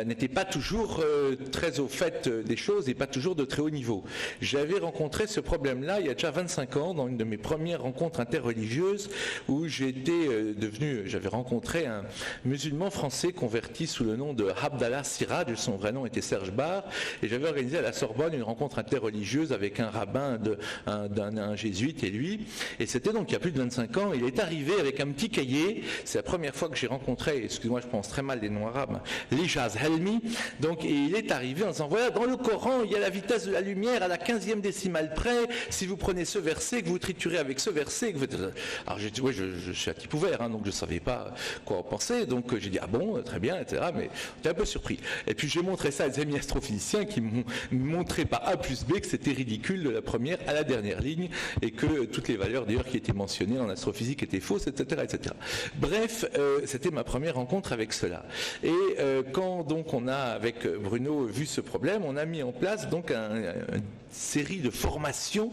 n'étaient pas toujours très au fait des choses et pas toujours de très haut niveau. J'avais rencontré ce problème-là il y a déjà 25 ans, dans une de mes premières rencontres interreligieuses, où j'avais rencontré un musulman français converti sous le nom de Abdallah Siraj, son vrai nom était Serge Barre, et j'avais organisé à la Sorbonne une rencontre interreligieuse avec un rabbin, un jésuite et lui, et c'était donc il y a plus de 25 ans. Il est arrivé avec un petit cahier, c'est la première fois que j'ai rencontré, excusez-moi je prononce très mal les noms arabes, l'Ijaz Helmi, donc, et il est arrivé en disant voilà, dans le Coran il y a la vitesse de la lumière à la 15e décimale près, si vous prenez ce verset, que vous triturez avec ce verset, que vous... Alors j'ai dit ouais, je suis à type ouvert, donc je ne savais pas quoi en penser, donc j'ai dit ah bon, très bien, etc., mais j'étais un peu surpris. Et puis j'ai montré ça à des amis astrophysiciens qui m'ont montré par A plus B que c'était ridicule de la première à la dernière ligne, et que toutes les valeurs d'ailleurs qui étaient mentionnées en astrophysique étaient fausses, etc., etc. Bref, c'était ma première rencontre avec cela. Et quand donc on a avec Bruno vu ce problème, on a mis en place donc une série de formations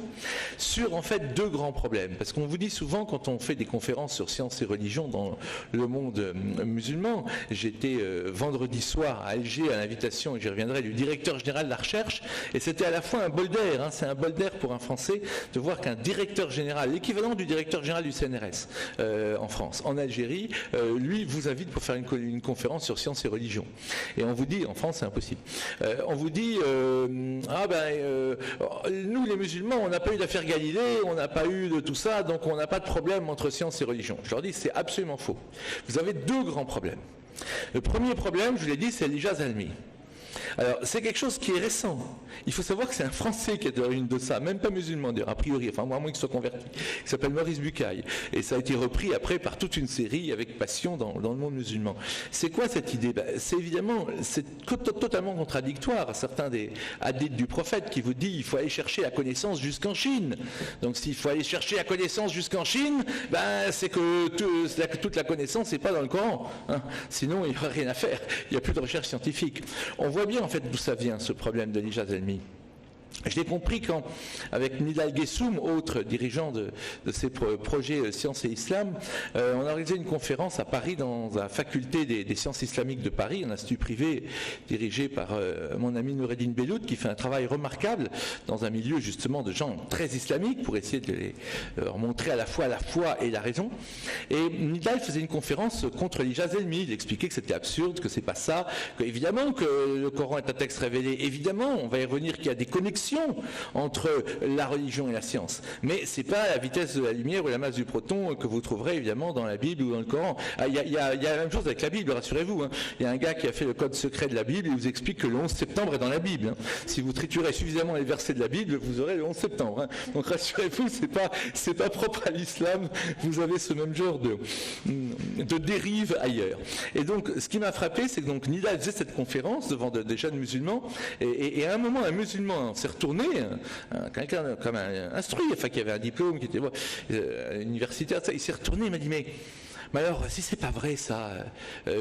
sur en fait deux grands problèmes. Parce qu'on vous dit souvent quand on fait des conférences sur sciences et religion dans le monde musulman, j'étais vendredi soir à Alger à l'invitation, et j'y reviendrai, du directeur général de la recherche, et c'était à la fois un bol d'air, c'est un bol d'air pour un Français de voir qu'un directeur général, l'équivalent du directeur général du CNRS en France, en Algérie, lui vous invite pour faire une conférence sur sciences et religion. Et on vous dit, en France c'est impossible, on vous dit nous les musulmans on n'a pas eu d'affaire Galilée, on n'a pas eu de tout ça, donc on n'a pas de problème entre science et religion. Je leur dis c'est absolument faux. Vous avez deux grands problèmes. Le premier problème, je vous l'ai dit, c'est l'Ijaz Helmi. Alors, c'est quelque chose qui est récent. Il faut savoir que c'est un Français qui est à l'origine de ça, même pas musulman d'ailleurs, a priori, enfin, à moins qu'il soit converti, qui s'appelle Maurice Bucaille. Et ça a été repris après par toute une série avec passion dans le monde musulman. C'est quoi cette idée? C'est évidemment, c'est totalement contradictoire à certains des hadiths du prophète qui vous dit il faut aller chercher la connaissance jusqu'en Chine. Donc, s'il faut aller chercher la connaissance jusqu'en Chine, c'est que toute la connaissance n'est pas dans le Coran. Sinon, il n'y aura rien à faire. Il n'y a plus de recherche scientifique. On voit bien en fait d'où ça vient ce problème de l'Ijaz Helmi. Je l'ai compris quand, avec Nidal Gessoum, autre dirigeant de ces projets Sciences et Islam, on a organisé une conférence à Paris dans la faculté des sciences islamiques de Paris, un institut privé dirigé par mon ami Noureddin Bellout, qui fait un travail remarquable dans un milieu justement de gens très islamiques pour essayer de leur montrer à la fois la foi et la raison. Et Nidal faisait une conférence contre l'Ijaz Helmi. Il expliquait que c'était absurde, que c'est pas ça, que évidemment que le Coran est un texte révélé, évidemment, on va y revenir qu'il y a des connexions entre la religion et la science. Mais c'est pas la vitesse de la lumière ou la masse du proton que vous trouverez évidemment dans la Bible ou dans le Coran. Il y a la même chose avec la Bible, rassurez-vous. Il y a un gars qui a fait le code secret de la Bible et il vous explique que le 11 septembre est dans la Bible. Si vous triturez suffisamment les versets de la Bible, vous aurez le 11 septembre. Donc rassurez-vous, c'est pas propre à l'islam. Vous avez ce même genre de dérive ailleurs. Et donc, ce qui m'a frappé, c'est que donc Nidal faisait cette conférence devant des jeunes musulmans et à un moment, un musulman s'est retourné, quelqu'un comme un instruit, enfin qui avait un diplôme, qui était universitaire, il s'est retourné, il m'a dit mais Mais alors, si c'est pas vrai ça,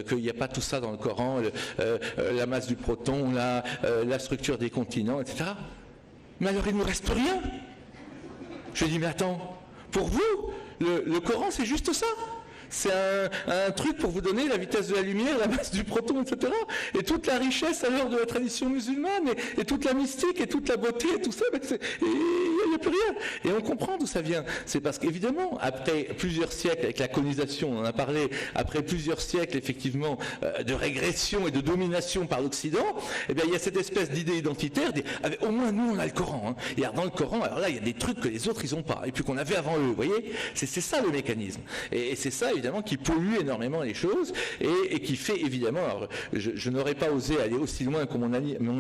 qu'il n'y a pas tout ça dans le Coran, la masse du proton, la structure des continents, etc., mais alors il ne nous reste plus rien. Je dis, mais attends, pour vous, le Coran c'est juste ça. C'est un truc pour vous donner la vitesse de la lumière, la masse du proton, etc. Et toute la richesse alors de la tradition musulmane, et toute la mystique, et toute la beauté, et tout ça, il n'y a plus rien. Et on comprend d'où ça vient. C'est parce qu'évidemment, après plusieurs siècles, avec la colonisation, on en a parlé, après plusieurs siècles, effectivement, de régression et de domination par l'Occident, eh bien, il y a cette espèce d'idée identitaire, au moins nous, on a le Coran. Hein. Et alors, dans le Coran, alors là, il y a des trucs que les autres, ils n'ont pas, et puis qu'on avait avant eux, vous voyez. C'est ça le mécanisme. Et c'est ça, évidemment, qui pollue énormément les choses et qui fait évidemment, alors, je n'aurais pas osé aller aussi loin que mon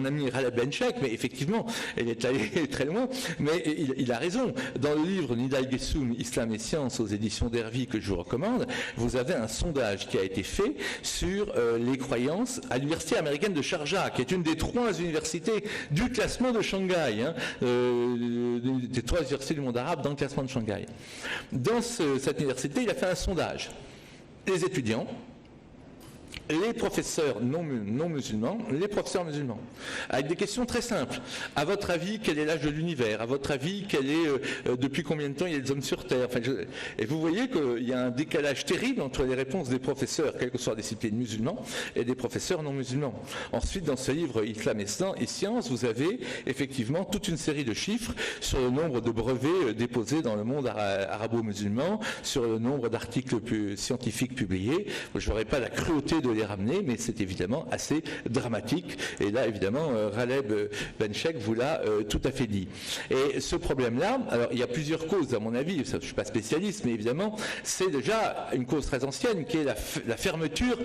ami Ghaleb Benchek, mais effectivement, elle est allée très loin, mais il a raison. Dans le livre Nidal Gessoum, Islam et Sciences aux éditions d'Hervy que je vous recommande, vous avez un sondage qui a été fait sur les croyances à l'université américaine de Sharjah, qui est une des 3 universités du classement de Shanghai, hein, des 3 universités du monde arabe dans le classement de Shanghai. Dans cette université, il a fait un sondage. Les étudiants, les professeurs non musulmans, les professeurs musulmans, avec des questions très simples. À votre avis, quel est l'âge de l'univers? À votre avis, depuis combien de temps il y a des hommes sur Terre? Et vous voyez qu'il y a un décalage terrible entre les réponses des professeurs, quelle que soit la discipline musulmane, et des professeurs non musulmans. Ensuite, dans ce livre Islam et Sciences, vous avez effectivement toute une série de chiffres sur le nombre de brevets déposés dans le monde arabo-musulman, sur le nombre d'articles scientifiques publiés. Je n'aurai pas la cruauté de les ramener, mais c'est évidemment assez dramatique. Et là, évidemment, Ghaleb Benchek vous l'a tout à fait dit. Et ce problème-là, alors il y a plusieurs causes, à mon avis, je ne suis pas spécialiste, mais évidemment, c'est déjà une cause très ancienne, qui est la fermeture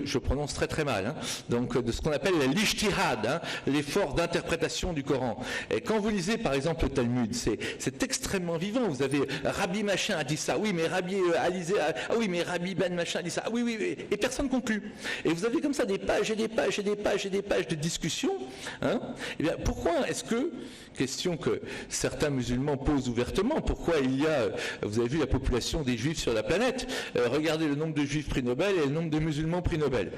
je prononce très très mal, hein, donc de ce qu'on appelle l'ijtihad, hein, l'effort d'interprétation du Coran. Et quand vous lisez, par exemple, le Talmud, c'est extrêmement vivant. Vous avez Rabbi machin a dit ça, oui, mais Rabbi Alizé, oui, mais Rabbi Ben machin a dit ça, oui, et personne ne conclut. Et vous avez comme ça des pages et des pages et des pages et des pages de discussion. Hein. Eh bien, pourquoi est-ce que, question que certains musulmans posent ouvertement, pourquoi il y a, vous avez vu la population des juifs sur la planète, regardez le nombre de juifs prix Nobel et le nombre de musulmans prix Nobel.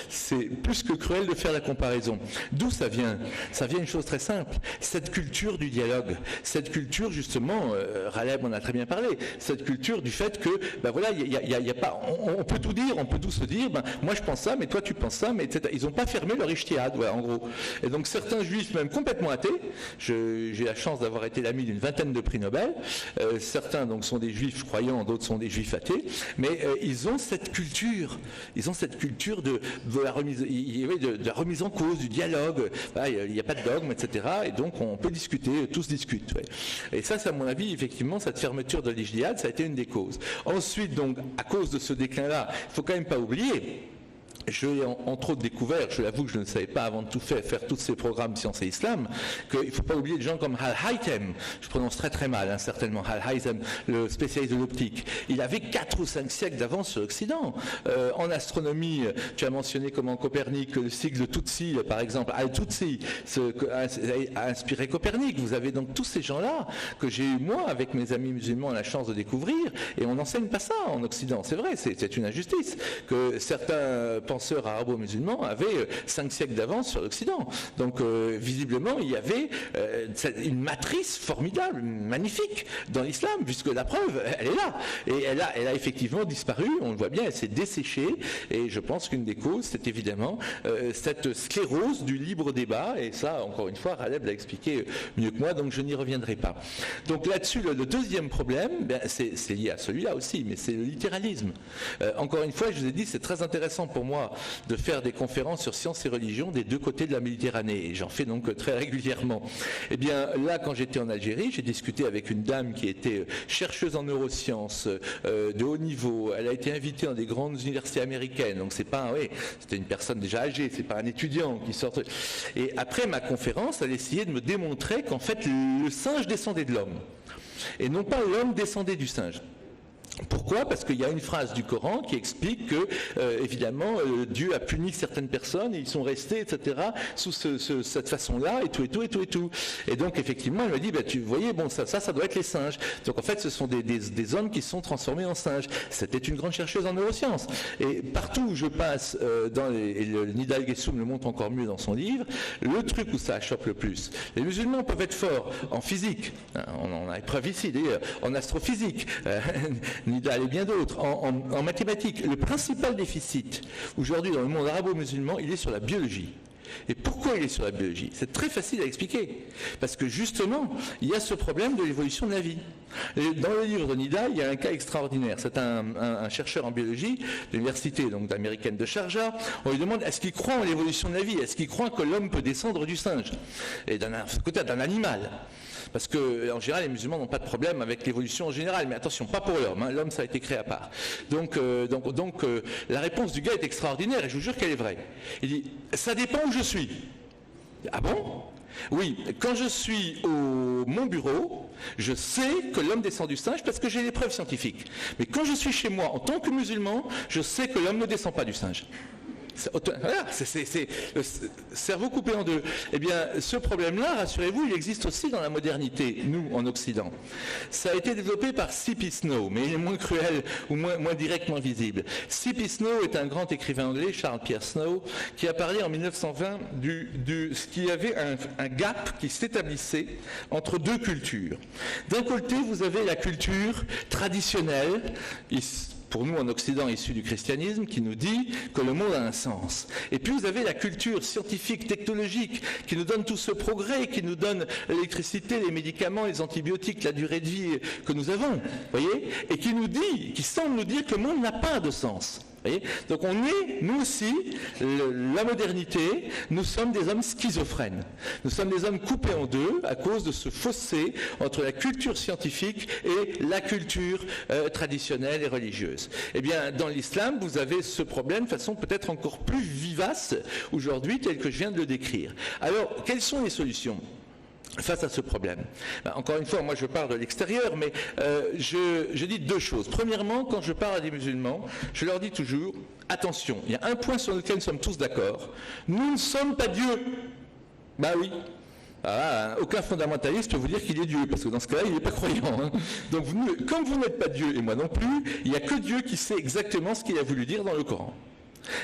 C'est plus que cruel de faire la comparaison. D'où ça vient? Ça vient une chose très simple, cette culture du dialogue, cette culture justement, Ghaleb en a très bien parlé, cette culture du fait que, ben voilà, il y a pas, on peut tout dire, on peut tout se dire, ben, moi je pense ça, mais toi tu penses ça, mais etc. Ils n'ont pas fermé leur ijtihad, voilà, en gros. Et donc certains juifs, même complètement athées, j'ai la chance d'avoir été l'ami d'une vingtaine de prix Nobel, certains donc sont des juifs croyants, d'autres sont des juifs athées, mais ils ont cette culture de la remise en cause, du dialogue, il n'y a pas de dogme, etc. Et donc on peut discuter, tous discutent. Ouais. Et ça, à mon avis, effectivement, cette fermeture de l'ijtihad, ça a été une des causes. Ensuite, donc, à cause de ce déclin-là, il ne faut quand même pas oublier, j'ai entre autres découvert, je l'avoue que je ne savais pas avant de tout faire tous ces programmes Sciences et Islam, qu'il ne faut pas oublier des gens comme Al-Haytham, je prononce très très mal, hein, certainement, Al-Haytham, le spécialiste de l'optique. Il avait 4 ou 5 siècles d'avance sur l'Occident. En astronomie, tu as mentionné comment Copernic, le cycle de Tutsi, par exemple, Al-Tutsi, a inspiré Copernic. Vous avez donc tous ces gens-là que j'ai eu, moi, avec mes amis musulmans, la chance de découvrir, et on n'enseigne pas ça en Occident. C'est vrai, c'est une injustice que certains penseurs arabo-musulmans avaient 5 siècles d'avance sur l'Occident. Donc visiblement il y avait une matrice formidable, magnifique dans l'islam, puisque la preuve, elle est là. Et elle a effectivement disparu, on le voit bien, elle s'est desséchée, et je pense qu'une des causes, c'est évidemment cette sclérose du libre débat, et ça, encore une fois, Ghaleb l'a expliqué mieux que moi, donc je n'y reviendrai pas. Donc là-dessus, le deuxième problème, c'est lié à celui-là aussi, mais c'est le littéralisme. Encore une fois, je vous ai dit, c'est très intéressant pour moi de faire des conférences sur sciences et religion des deux côtés de la Méditerranée, et j'en fais donc très régulièrement. Et bien là, quand j'étais en Algérie, j'ai discuté avec une dame qui était chercheuse en neurosciences de haut niveau. Elle a été invitée dans des grandes universités américaines, donc c'était une personne déjà âgée, c'est pas un étudiant qui sort. Et après ma conférence, elle essayait de me démontrer qu'en fait le singe descendait de l'homme et non pas l'homme descendait du singe. Pourquoi ? Parce qu'il y a une phrase du Coran qui explique que, évidemment, Dieu a puni certaines personnes et ils sont restés, etc., sous cette façon-là, et tout. Et donc, effectivement, elle me dit, vous voyez, bon, ça doit être les singes. Donc, en fait, ce sont des hommes qui se sont transformés en singes. C'était une grande chercheuse en neurosciences. Et partout où je passe, et le Nidal Guessoum le montre encore mieux dans son livre, le truc où ça choque le plus, les musulmans peuvent être forts en physique, hein, on en a preuve ici d'ailleurs, en astrophysique, Nidal et bien d'autres, en mathématiques. Le principal déficit aujourd'hui dans le monde arabo-musulman, il est sur la biologie. Et pourquoi il est sur la biologie ? C'est très facile à expliquer. Parce que justement, il y a ce problème de l'évolution de la vie. Et dans le livre de Nidal, il y a un cas extraordinaire. C'est un chercheur en biologie de l'université américaine de Sharjah. On lui demande est-ce qu'il croit en l'évolution de la vie ? Est-ce qu'il croit que l'homme peut descendre du singe ? Et d'un animal. Parce qu'en général, les musulmans n'ont pas de problème avec l'évolution en général, mais attention, pas pour l'homme. Hein. L'homme, ça a été créé à part. Donc, la réponse du gars est extraordinaire, et je vous jure qu'elle est vraie. Il dit, ça dépend où je suis. Ah bon ? Oui, quand je suis au mon bureau, je sais que l'homme descend du singe parce que j'ai les preuves scientifiques. Mais quand je suis chez moi, en tant que musulman, je sais que l'homme ne descend pas du singe. Voilà, c'est le cerveau coupé en deux. Eh bien, ce problème-là, rassurez-vous, il existe aussi dans la modernité, nous, en Occident. Ça a été développé par C.P. Snow, mais il est moins cruel ou moins directement visible. C.P. Snow est un grand écrivain anglais, Charles Pierre Snow, qui a parlé en 1920 qu'il y avait un gap qui s'établissait entre deux cultures. D'un côté, vous avez la culture traditionnelle, pour nous en Occident issu du christianisme, qui nous dit que le monde a un sens. Et puis vous avez la culture scientifique, technologique, qui nous donne tout ce progrès, qui nous donne l'électricité, les médicaments, les antibiotiques, la durée de vie que nous avons, voyez, et qui semble nous dire que le monde n'a pas de sens. Voyez, donc on est, nous aussi, la modernité, nous sommes des hommes schizophrènes. Nous sommes des hommes coupés en deux à cause de ce fossé entre la culture scientifique et la culture traditionnelle et religieuse. Eh bien, dans l'islam, vous avez ce problème de façon peut-être encore plus vivace aujourd'hui, tel que je viens de le décrire. Alors, quelles sont les solutions face à ce problème? Encore une fois, moi je parle de l'extérieur, mais je dis deux choses. Premièrement, quand je parle à des musulmans, je leur dis toujours, attention, il y a un point sur lequel nous sommes tous d'accord, nous ne sommes pas Dieu. Bah oui. Ah, aucun fondamentaliste peut vous dire qu'il est Dieu, parce que dans ce cas-là, il n'est pas croyant. Hein. Donc, comme vous n'êtes pas Dieu, et moi non plus, il n'y a que Dieu qui sait exactement ce qu'il a voulu dire dans le Coran.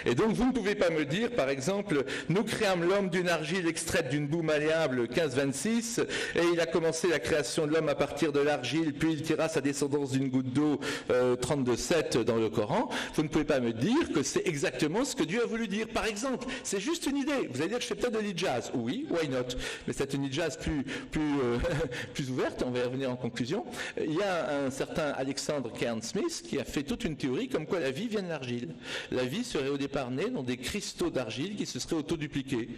Et donc vous ne pouvez pas me dire, par exemple, nous créâmes l'homme d'une argile extraite d'une boue malléable 15-26, et il a commencé la création de l'homme à partir de l'argile, puis il tira sa descendance d'une goutte d'eau 32-7 dans le Coran. Vous ne pouvez pas me dire que c'est exactement ce que Dieu a voulu dire. Par exemple, c'est juste une idée. Vous allez dire que je fais peut-être de l'hijaz. Oui, why not? Mais c'est une hijaz plus ouverte, on va y revenir en conclusion. Il y a un certain Alexander Cairns Smith qui a fait toute une théorie comme quoi la vie vient de l'argile. La vie serait au départ né dans des cristaux d'argile qui se seraient autodupliqués.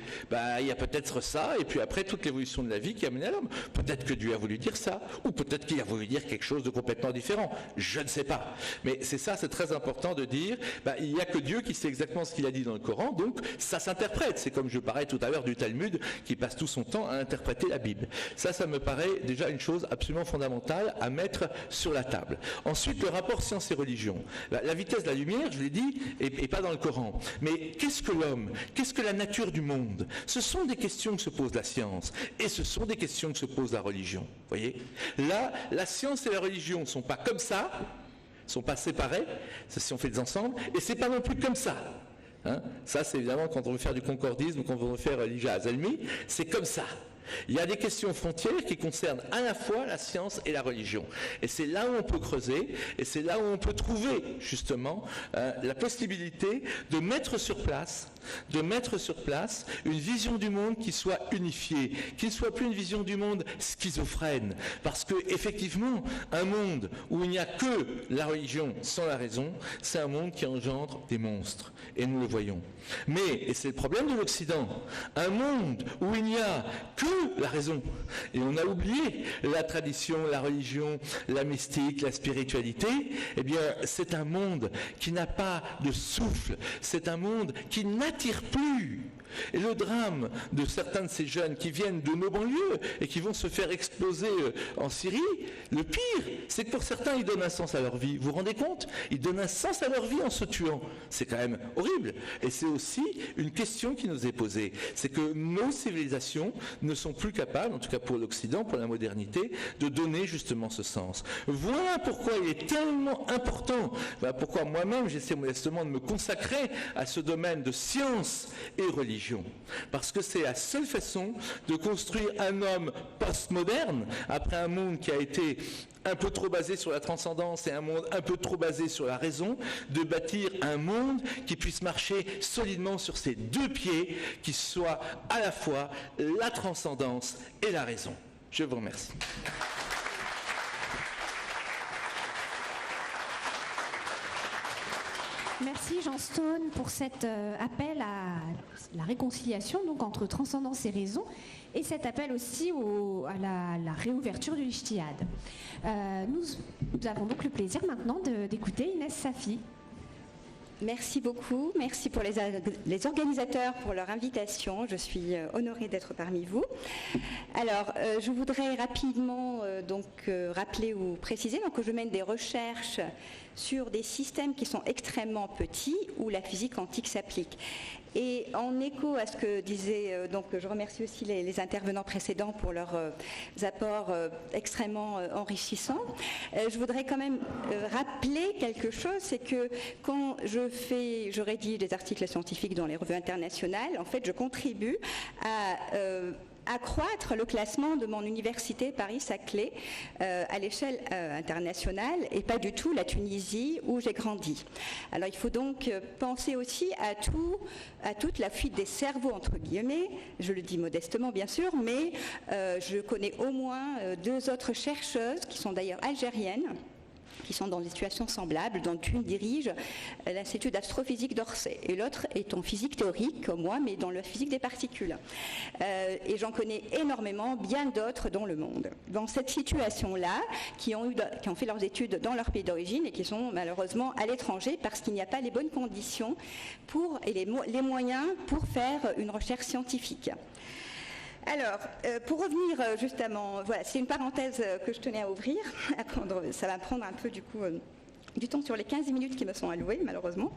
Il y a peut-être ça, et puis après toute l'évolution de la vie qui a mené à l'homme. Peut-être que Dieu a voulu dire ça, ou peut-être qu'il a voulu dire quelque chose de complètement différent. Je ne sais pas. Mais c'est très important de dire, il n'y a que Dieu qui sait exactement ce qu'il a dit dans le Coran, donc ça s'interprète. C'est comme je parlais tout à l'heure du Talmud, qui passe tout son temps à interpréter la Bible. Ça me paraît déjà une chose absolument fondamentale à mettre sur la table. Ensuite, le rapport science et religion. La vitesse de la lumière, je l'ai dit, et pas dans le Coran. Mais qu'est-ce que l'homme? Qu'est-ce que la nature du monde? Ce sont des questions que se pose la science, et ce sont des questions que se pose la religion. Voyez? Là, la science et la religion ne sont pas comme ça, ne sont pas séparées, si on fait des ensembles, et c'est pas non plus comme ça. Hein? Ça, c'est évidemment quand on veut faire du concordisme ou quand on veut faire l'ijaz almi, c'est comme ça. Il y a des questions frontières qui concernent à la fois la science et la religion. Et c'est là où on peut creuser, et c'est là où on peut trouver justement la possibilité de mettre sur place une vision du monde qui soit unifiée, qui ne soit plus une vision du monde schizophrène. Parce que effectivement, un monde où il n'y a que la religion sans la raison, c'est un monde qui engendre des monstres. Et nous le voyons. Mais, et c'est le problème de l'Occident, un monde où il n'y a que la raison, et on a oublié la tradition, la religion, la mystique, la spiritualité, eh bien c'est un monde qui n'a pas de souffle, c'est un monde qui n'attire plus Et le drame de certains de ces jeunes qui viennent de nos banlieues et qui vont se faire exploser en Syrie, le pire, c'est que pour certains, ils donnent un sens à leur vie. Vous vous rendez compte? Ils donnent un sens à leur vie en se tuant. C'est quand même horrible. Et c'est aussi une question qui nous est posée. C'est que nos civilisations ne sont plus capables, en tout cas pour l'Occident, pour la modernité, de donner justement ce sens. Voilà pourquoi il est tellement important, voilà pourquoi moi-même j'essaie modestement de me consacrer à ce domaine de science et religion. Parce que c'est la seule façon de construire un homme postmoderne, après un monde qui a été un peu trop basé sur la transcendance et un monde un peu trop basé sur la raison, de bâtir un monde qui puisse marcher solidement sur ses deux pieds, qui soit à la fois la transcendance et la raison. Je vous remercie. Merci Jean Stone pour cet appel à la réconciliation donc, entre transcendance et raison, et cet appel aussi à la réouverture du l'Ijtihad. Nous avons donc le plaisir maintenant d'écouter Inès Safi. Merci beaucoup, merci pour les organisateurs pour leur invitation. Je suis honorée d'être parmi vous. Alors, je voudrais rapidement rappeler ou préciser que je mène des recherches sur des systèmes qui sont extrêmement petits où la physique quantique s'applique. Et en écho à ce que disait, je remercie aussi les intervenants précédents pour leurs apports extrêmement enrichissants. Je voudrais quand même rappeler quelque chose, c'est que quand je rédige des articles scientifiques dans les revues internationales, en fait, je contribue à accroître le classement de mon université Paris-Saclay à l'échelle internationale et pas du tout la Tunisie où j'ai grandi. Alors il faut donc penser aussi à toute la fuite des cerveaux entre guillemets, je le dis modestement bien sûr, mais je connais au moins 2 autres chercheuses qui sont d'ailleurs algériennes, qui sont dans des situations semblables, dont une dirige l'Institut d'astrophysique d'Orsay et l'autre est en physique théorique comme moi, mais dans la physique des particules. Et j'en connais énormément, bien d'autres dans le monde. Dans cette situation-là, qui ont fait leurs études dans leur pays d'origine et qui sont malheureusement à l'étranger parce qu'il n'y a pas les bonnes conditions et les moyens pour faire une recherche scientifique. Alors, pour revenir justement, voilà, c'est une parenthèse que je tenais à ouvrir. Ça va prendre un peu du temps sur les 15 minutes qui me sont allouées, malheureusement.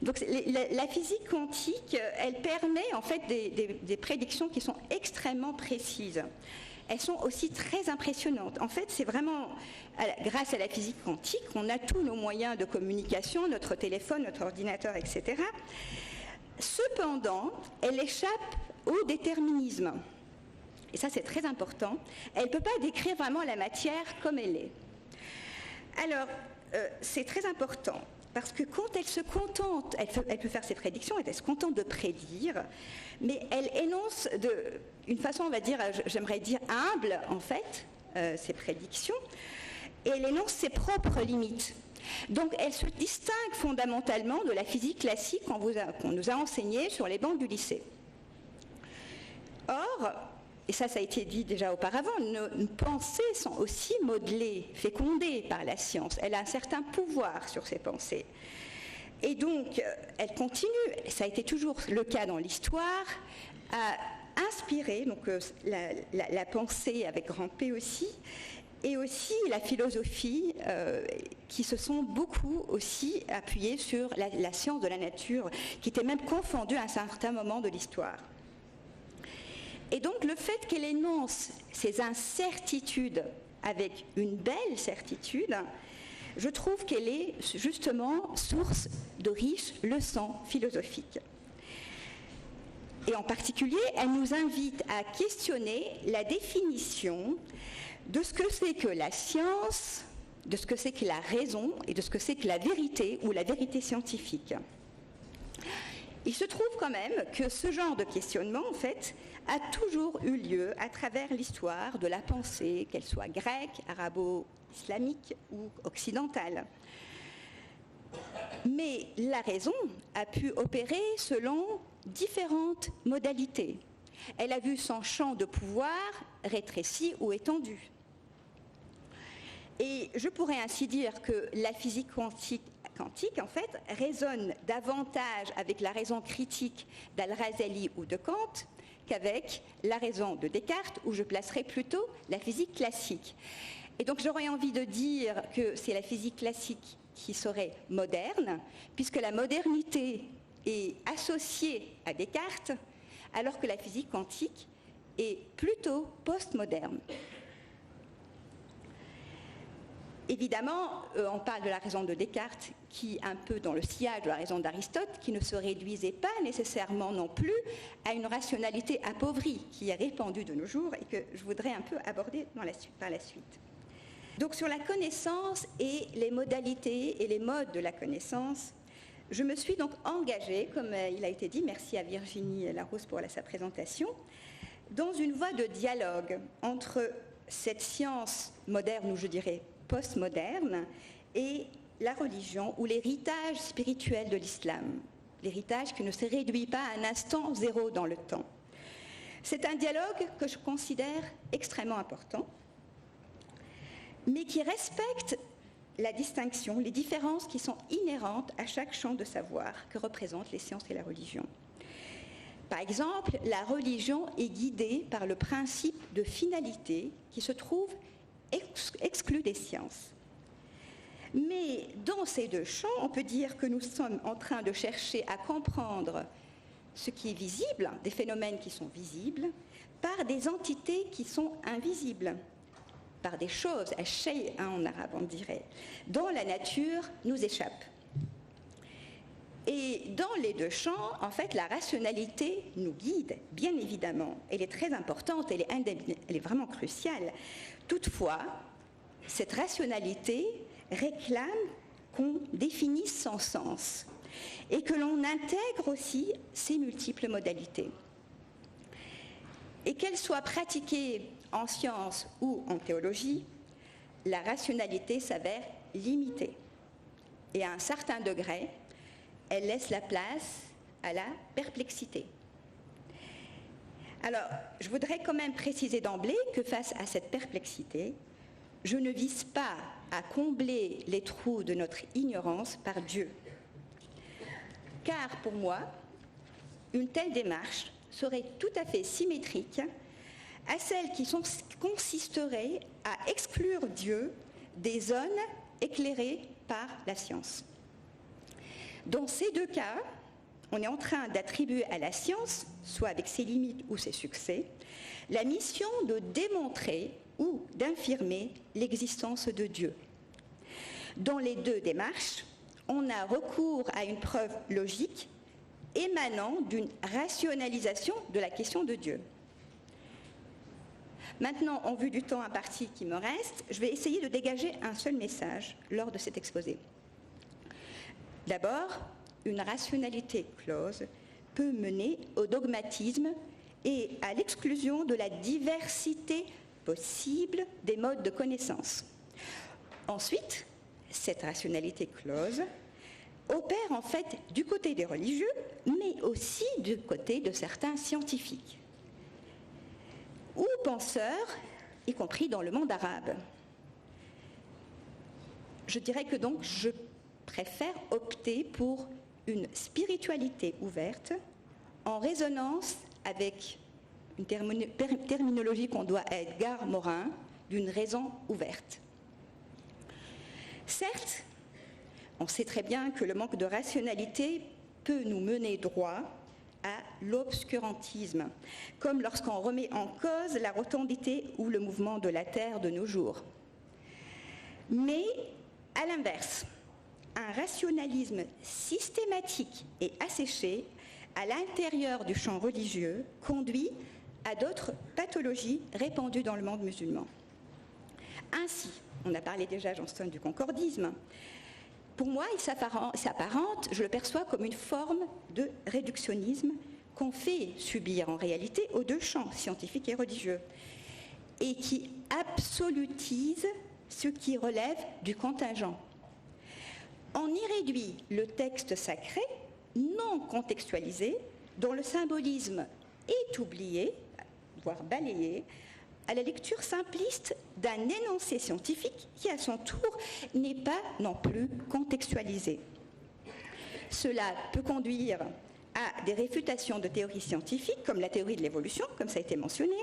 Donc, la physique quantique, elle permet en fait des prédictions qui sont extrêmement précises. Elles sont aussi très impressionnantes. En fait, c'est vraiment grâce à la physique quantique qu'on a tous nos moyens de communication, notre téléphone, notre ordinateur, etc. Cependant, elle échappe au déterminisme. Et ça, c'est très important. Elle ne peut pas décrire vraiment la matière comme elle est. Alors, c'est très important, parce que quand elle se contente, elle peut faire ses prédictions, elle se contente de prédire, mais elle énonce d'une façon, on va dire, j'aimerais dire humble, en fait, ses prédictions, et elle énonce ses propres limites. Donc, elle se distingue fondamentalement de la physique classique qu'on nous a enseignée sur les bancs du lycée. Or, et ça a été dit déjà auparavant, nos pensées sont aussi modelées, fécondées par la science. Elle a un certain pouvoir sur ses pensées. Et donc, elle continue, ça a été toujours le cas dans l'histoire, à inspirer donc, la pensée avec grand P aussi, et aussi la philosophie qui se sont beaucoup aussi appuyées sur la science de la nature, qui était même confondue à un certain moment de l'histoire. Et donc le fait qu'elle énonce ces incertitudes avec une belle certitude, je trouve qu'elle est justement source de riches leçons philosophiques. Et en particulier, elle nous invite à questionner la définition de ce que c'est que la science, de ce que c'est que la raison et de ce que c'est que la vérité ou la vérité scientifique. Il se trouve quand même que ce genre de questionnement, en fait, a toujours eu lieu à travers l'histoire de la pensée, qu'elle soit grecque, arabo-islamique ou occidentale. Mais la raison a pu opérer selon différentes modalités. Elle a vu son champ de pouvoir rétréci ou étendu. Et je pourrais ainsi dire que la physique quantique quantique, en fait, résonne davantage avec la raison critique d'Al-Razali ou de Kant qu'avec la raison de Descartes, où je placerai plutôt la physique classique. Et donc j'aurais envie de dire que c'est la physique classique qui serait moderne, puisque la modernité est associée à Descartes, alors que la physique quantique est plutôt postmoderne. Évidemment, on parle de la raison de Descartes qui, un peu dans le sillage de la raison d'Aristote, qui ne se réduisait pas nécessairement non plus à une rationalité appauvrie qui est répandue de nos jours et que je voudrais un peu aborder par la suite. Donc sur la connaissance et les modalités et les modes de la connaissance, je me suis donc engagée, comme il a été dit, merci à Virginie Larousse pour sa présentation, dans une voie de dialogue entre cette science moderne, ou je dirais postmoderne, et la religion ou l'héritage spirituel de l'islam, l'héritage qui ne se réduit pas à un instant zéro dans le temps. C'est un dialogue que je considère extrêmement important, mais qui respecte la distinction, les différences qui sont inhérentes à chaque champ de savoir que représentent les sciences et la religion. Par exemple, la religion est guidée par le principe de finalité qui se trouve exclu des sciences. Mais dans ces deux champs, on peut dire que nous sommes en train de chercher à comprendre ce qui est visible, des phénomènes qui sont visibles, par des entités qui sont invisibles, par des choses, al-shay' en arabe on dirait, dont la nature nous échappe. Et dans les deux champs, en fait, la rationalité nous guide, bien évidemment. Elle est très importante, elle est vraiment cruciale. Toutefois, cette rationalité réclame qu'on définisse son sens et que l'on intègre aussi ses multiples modalités. Et qu'elle soit pratiquée en science ou en théologie, la rationalité s'avère limitée. Et à un certain degré, elle laisse la place à la perplexité. Alors, je voudrais quand même préciser d'emblée que face à cette perplexité, je ne vise pas à combler les trous de notre ignorance par Dieu. Car pour moi, une telle démarche serait tout à fait symétrique à celle qui consisterait à exclure Dieu des zones éclairées par la science. Dans ces deux cas, on est en train d'attribuer à la science, soit avec ses limites ou ses succès, la mission de démontrer ou d'infirmer l'existence de Dieu. Dans les deux démarches, on a recours à une preuve logique émanant d'une rationalisation de la question de Dieu. Maintenant, en vue du temps imparti qui me reste, je vais essayer de dégager un seul message lors de cet exposé. D'abord, une rationalité close peut mener au dogmatisme et à l'exclusion de la diversité possible des modes de connaissance. Ensuite, cette rationalité close opère en fait du côté des religieux, mais aussi du côté de certains scientifiques ou penseurs, y compris dans le monde arabe. Je dirais que donc je préfère opter pour une spiritualité ouverte en résonance avec une terminologie qu'on doit à Edgar Morin, d'une raison ouverte. Certes, on sait très bien que le manque de rationalité peut nous mener droit à l'obscurantisme, comme lorsqu'on remet en cause la rotondité ou le mouvement de la Terre de nos jours. Mais, à l'inverse, un rationalisme systématique et asséché à l'intérieur du champ religieux conduit à d'autres pathologies répandues dans le monde musulman. Ainsi, on a parlé déjà, Johnston, du concordisme. Pour moi, il s'apparente, je le perçois comme une forme de réductionnisme qu'on fait subir en réalité aux deux champs, scientifiques et religieux, et qui absolutise ce qui relève du contingent. On y réduit le texte sacré, non contextualisé, dont le symbolisme est oublié, voire balayé, à la lecture simpliste d'un énoncé scientifique qui, à son tour, n'est pas non plus contextualisé. Cela peut conduire à des réfutations de théories scientifiques, comme la théorie de l'évolution, comme ça a été mentionné,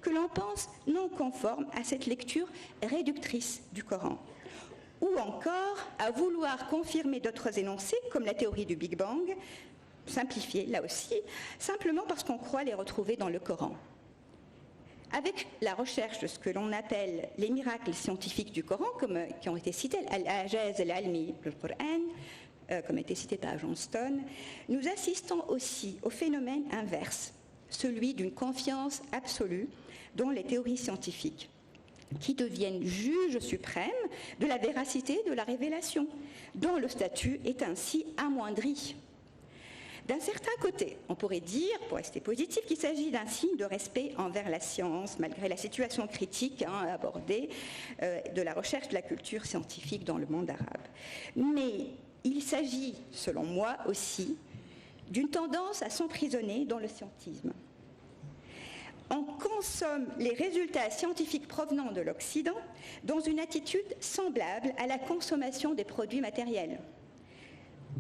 que l'on pense non conformes à cette lecture réductrice du Coran. Ou encore à vouloir confirmer d'autres énoncés, comme la théorie du Big Bang, simplifiée là aussi, simplement parce qu'on croit les retrouver dans le Coran. Avec la recherche de ce que l'on appelle les miracles scientifiques du Coran, qui ont été cités, Al-Ajaz al-Almi al-Qur'an, comme a été cité par Johnston, nous assistons aussi au phénomène inverse, celui d'une confiance absolue dans les théories scientifiques, qui deviennent juges suprêmes de la véracité de la révélation, dont le statut est ainsi amoindri. D'un certain côté, on pourrait dire, pour rester positif, qu'il s'agit d'un signe de respect envers la science, malgré la situation critique abordée de la recherche de la culture scientifique dans le monde arabe. Mais il s'agit, selon moi aussi, d'une tendance à s'emprisonner dans le scientisme. On consomme les résultats scientifiques provenant de l'Occident dans une attitude semblable à la consommation des produits matériels.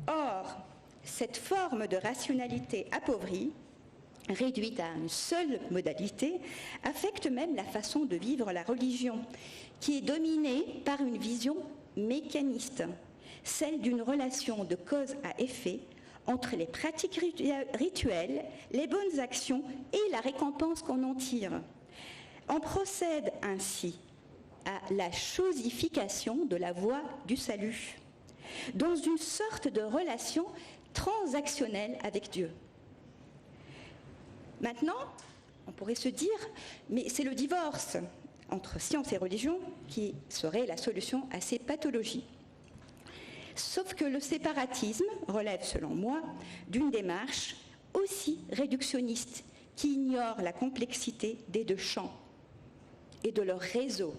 Or, cette forme de rationalité appauvrie, réduite à une seule modalité, affecte même la façon de vivre la religion, qui est dominée par une vision mécaniste, celle d'une relation de cause à effet entre les pratiques rituelles, les bonnes actions et la récompense qu'on en tire. On procède ainsi à la chosification de la voie du salut, dans une sorte de relation transactionnelle avec Dieu. Maintenant, on pourrait se dire, mais c'est le divorce entre science et religion qui serait la solution à ces pathologies. Sauf que le séparatisme relève, selon moi, d'une démarche aussi réductionniste qui ignore la complexité des deux champs et de leur réseau.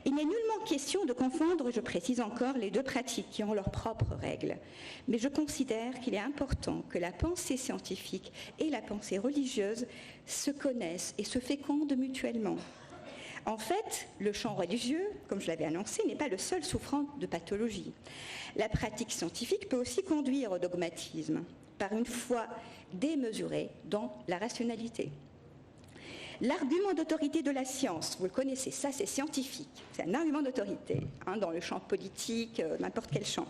Il n'est nullement question de confondre, je précise encore, les deux pratiques qui ont leurs propres règles. Mais je considère qu'il est important que la pensée scientifique et la pensée religieuse se connaissent et se fécondent mutuellement. En fait, le champ religieux, comme je l'avais annoncé, n'est pas le seul souffrant de pathologie. La pratique scientifique peut aussi conduire au dogmatisme, par une foi démesurée dans la rationalité. L'argument d'autorité de la science, vous le connaissez, ça c'est scientifique, c'est un argument d'autorité, dans le champ politique, n'importe quel champ.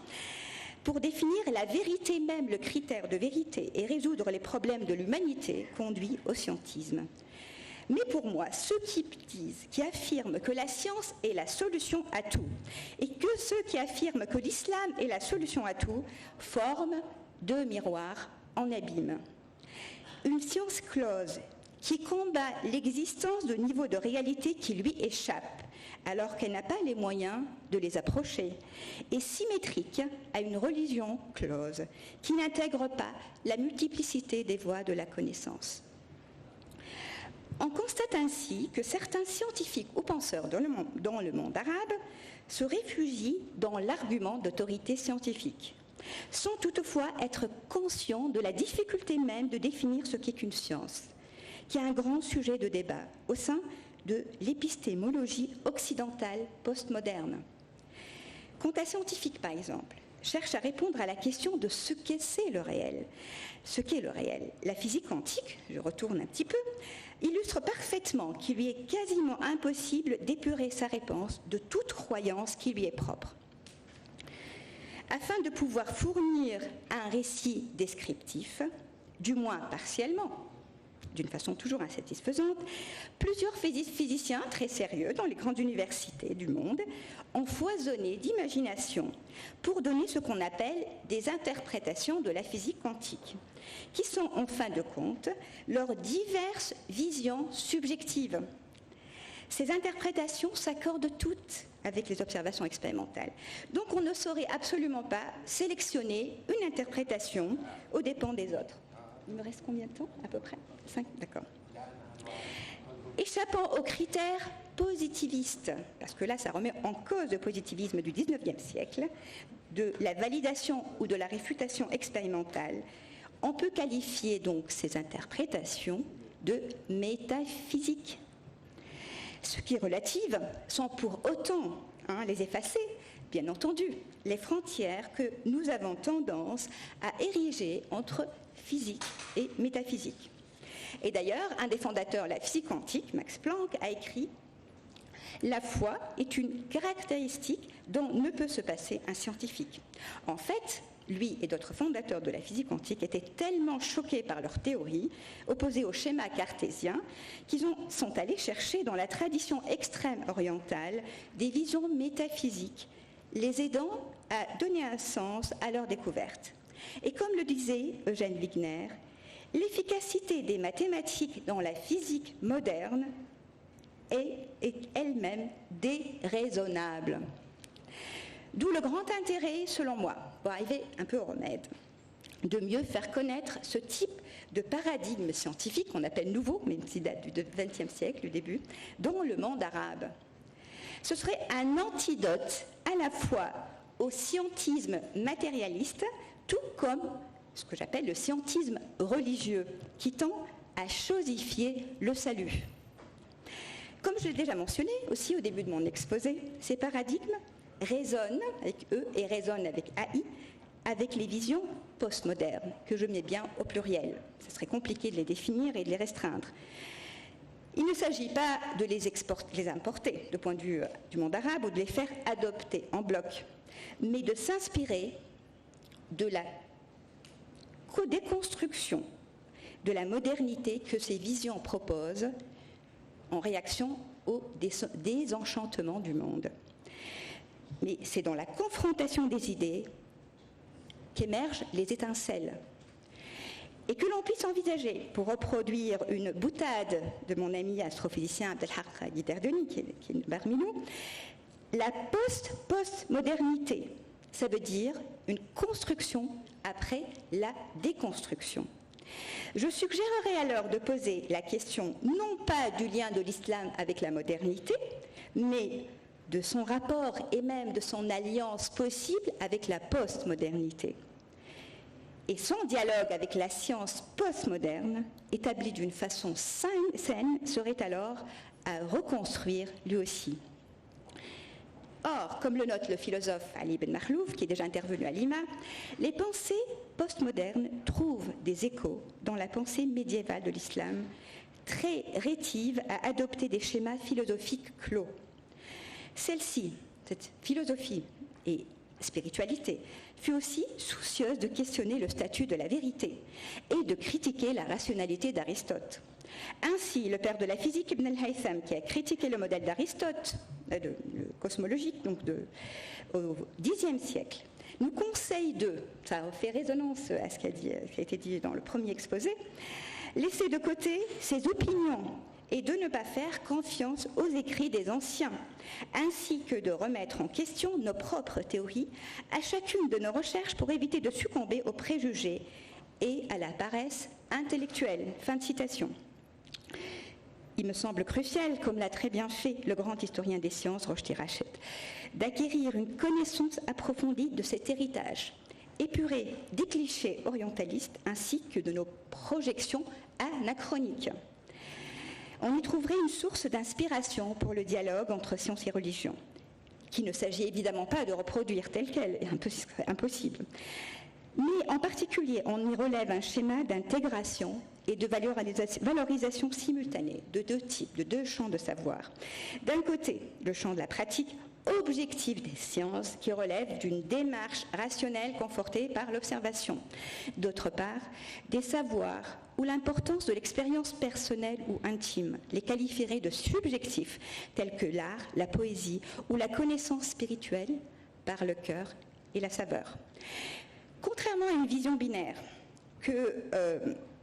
Pour définir la vérité même, le critère de vérité, et résoudre les problèmes de l'humanité, conduit au scientisme. Mais pour moi, ceux qui affirment que la science est la solution à tout, et que ceux qui affirment que l'islam est la solution à tout, forment deux miroirs en abîme. Une science close qui combat l'existence de niveaux de réalité qui lui échappent, alors qu'elle n'a pas les moyens de les approcher, est symétrique à une religion close, qui n'intègre pas la multiplicité des voies de la connaissance. On constate ainsi que certains scientifiques ou penseurs dans le monde arabe se réfugient dans l'argument d'autorité scientifique, sans toutefois être conscients de la difficulté même de définir ce qu'est qu'une science, qui est un grand sujet de débat au sein de l'épistémologie occidentale postmoderne. Quant à scientifique, par exemple, cherche à répondre à la question de ce qu'est le réel. Ce qu'est le réel. La physique quantique, je retourne un petit peu, illustre parfaitement qu'il lui est quasiment impossible d'épurer sa réponse de toute croyance qui lui est propre. Afin de pouvoir fournir un récit descriptif, du moins partiellement, d'une façon toujours insatisfaisante, plusieurs physiciens très sérieux dans les grandes universités du monde ont foisonné d'imagination pour donner ce qu'on appelle des interprétations de la physique quantique, qui sont en fin de compte leurs diverses visions subjectives. Ces interprétations s'accordent toutes avec les observations expérimentales. Donc on ne saurait absolument pas sélectionner une interprétation aux dépens des autres. Il me reste combien de temps à peu près 5, d'accord. Échappant aux critères positivistes, parce que là ça remet en cause le positivisme du XIXe siècle, de la validation ou de la réfutation expérimentale, on peut qualifier donc ces interprétations de métaphysiques. Ce qui est relative, sans pour autant les effacer, bien entendu, les frontières que nous avons tendance à ériger entre physique et métaphysique. Et d'ailleurs, un des fondateurs de la physique quantique, Max Planck, a écrit « La foi est une caractéristique dont ne peut se passer un scientifique. » En fait, lui et d'autres fondateurs de la physique quantique étaient tellement choqués par leur théorie, opposée au schéma cartésien, qu'ils sont allés chercher dans la tradition extrême orientale des visions métaphysiques, les aidant à donner un sens à leur découverte. Et comme le disait Eugène Wigner, l'efficacité des mathématiques dans la physique moderne est elle-même déraisonnable. D'où le grand intérêt, selon moi, pour arriver un peu au remède, de mieux faire connaître ce type de paradigme scientifique qu'on appelle nouveau, même s'il date du XXe siècle, du début, dans le monde arabe. Ce serait un antidote à la fois au scientisme matérialiste, tout comme ce que j'appelle le scientisme religieux, qui tend à chosifier le salut. Comme je l'ai déjà mentionné aussi au début de mon exposé, ces paradigmes résonnent avec E et résonnent avec AI, avec les visions postmodernes, que je mets bien au pluriel. Ce serait compliqué de les définir et de les restreindre. Il ne s'agit pas de les importer du point de vue du monde arabe ou de les faire adopter en bloc, mais de s'inspirer de la déconstruction de la modernité que ces visions proposent en réaction au désenchantement du monde. Mais c'est dans la confrontation des idées qu'émergent les étincelles. Et que l'on puisse envisager, pour reproduire une boutade de mon ami astrophysicien Abdelhak Guiterdeni, qui est parmi nous, la postmodernité, ça veut dire une construction après la déconstruction. Je suggérerais alors de poser la question non pas du lien de l'islam avec la modernité, mais de son rapport et même de son alliance possible avec la postmodernité. Et son dialogue avec la science postmoderne, établi d'une façon saine, serait alors à reconstruire lui aussi. Or, comme le note le philosophe Ali Ben Makhlouf, qui est déjà intervenu à Lima, les pensées postmodernes trouvent des échos dans la pensée médiévale de l'islam, très rétive à adopter des schémas philosophiques clos. Celle-ci, cette philosophie et spiritualité, fut aussi soucieuse de questionner le statut de la vérité et de critiquer la rationalité d'Aristote. Ainsi, le père de la physique, Ibn al-Haytham, qui a critiqué le modèle d'Aristote, le cosmologique, donc au Xe siècle, nous conseille ça fait résonance à ce qui a été dit dans le premier exposé, laisser de côté ses opinions et de ne pas faire confiance aux écrits des anciens, ainsi que de remettre en question nos propres théories à chacune de nos recherches pour éviter de succomber aux préjugés et à la paresse intellectuelle. Fin de citation. Il me semble crucial, comme l'a très bien fait le grand historien des sciences, Rochdi Rached, d'acquérir une connaissance approfondie de cet héritage, épuré des clichés orientalistes ainsi que de nos projections anachroniques. On y trouverait une source d'inspiration pour le dialogue entre science et religion, qu'il ne s'agit évidemment pas de reproduire tel quel, c'est impossible. Mais en particulier, on y relève un schéma d'intégration et de valorisation simultanée de deux types, de deux champs de savoir. D'un côté, le champ de la pratique objective des sciences qui relève d'une démarche rationnelle confortée par l'observation. D'autre part, des savoirs où l'importance de l'expérience personnelle ou intime les qualifierait de subjectifs, tels que l'art, la poésie ou la connaissance spirituelle par le cœur et la saveur. Contrairement à une vision binaire que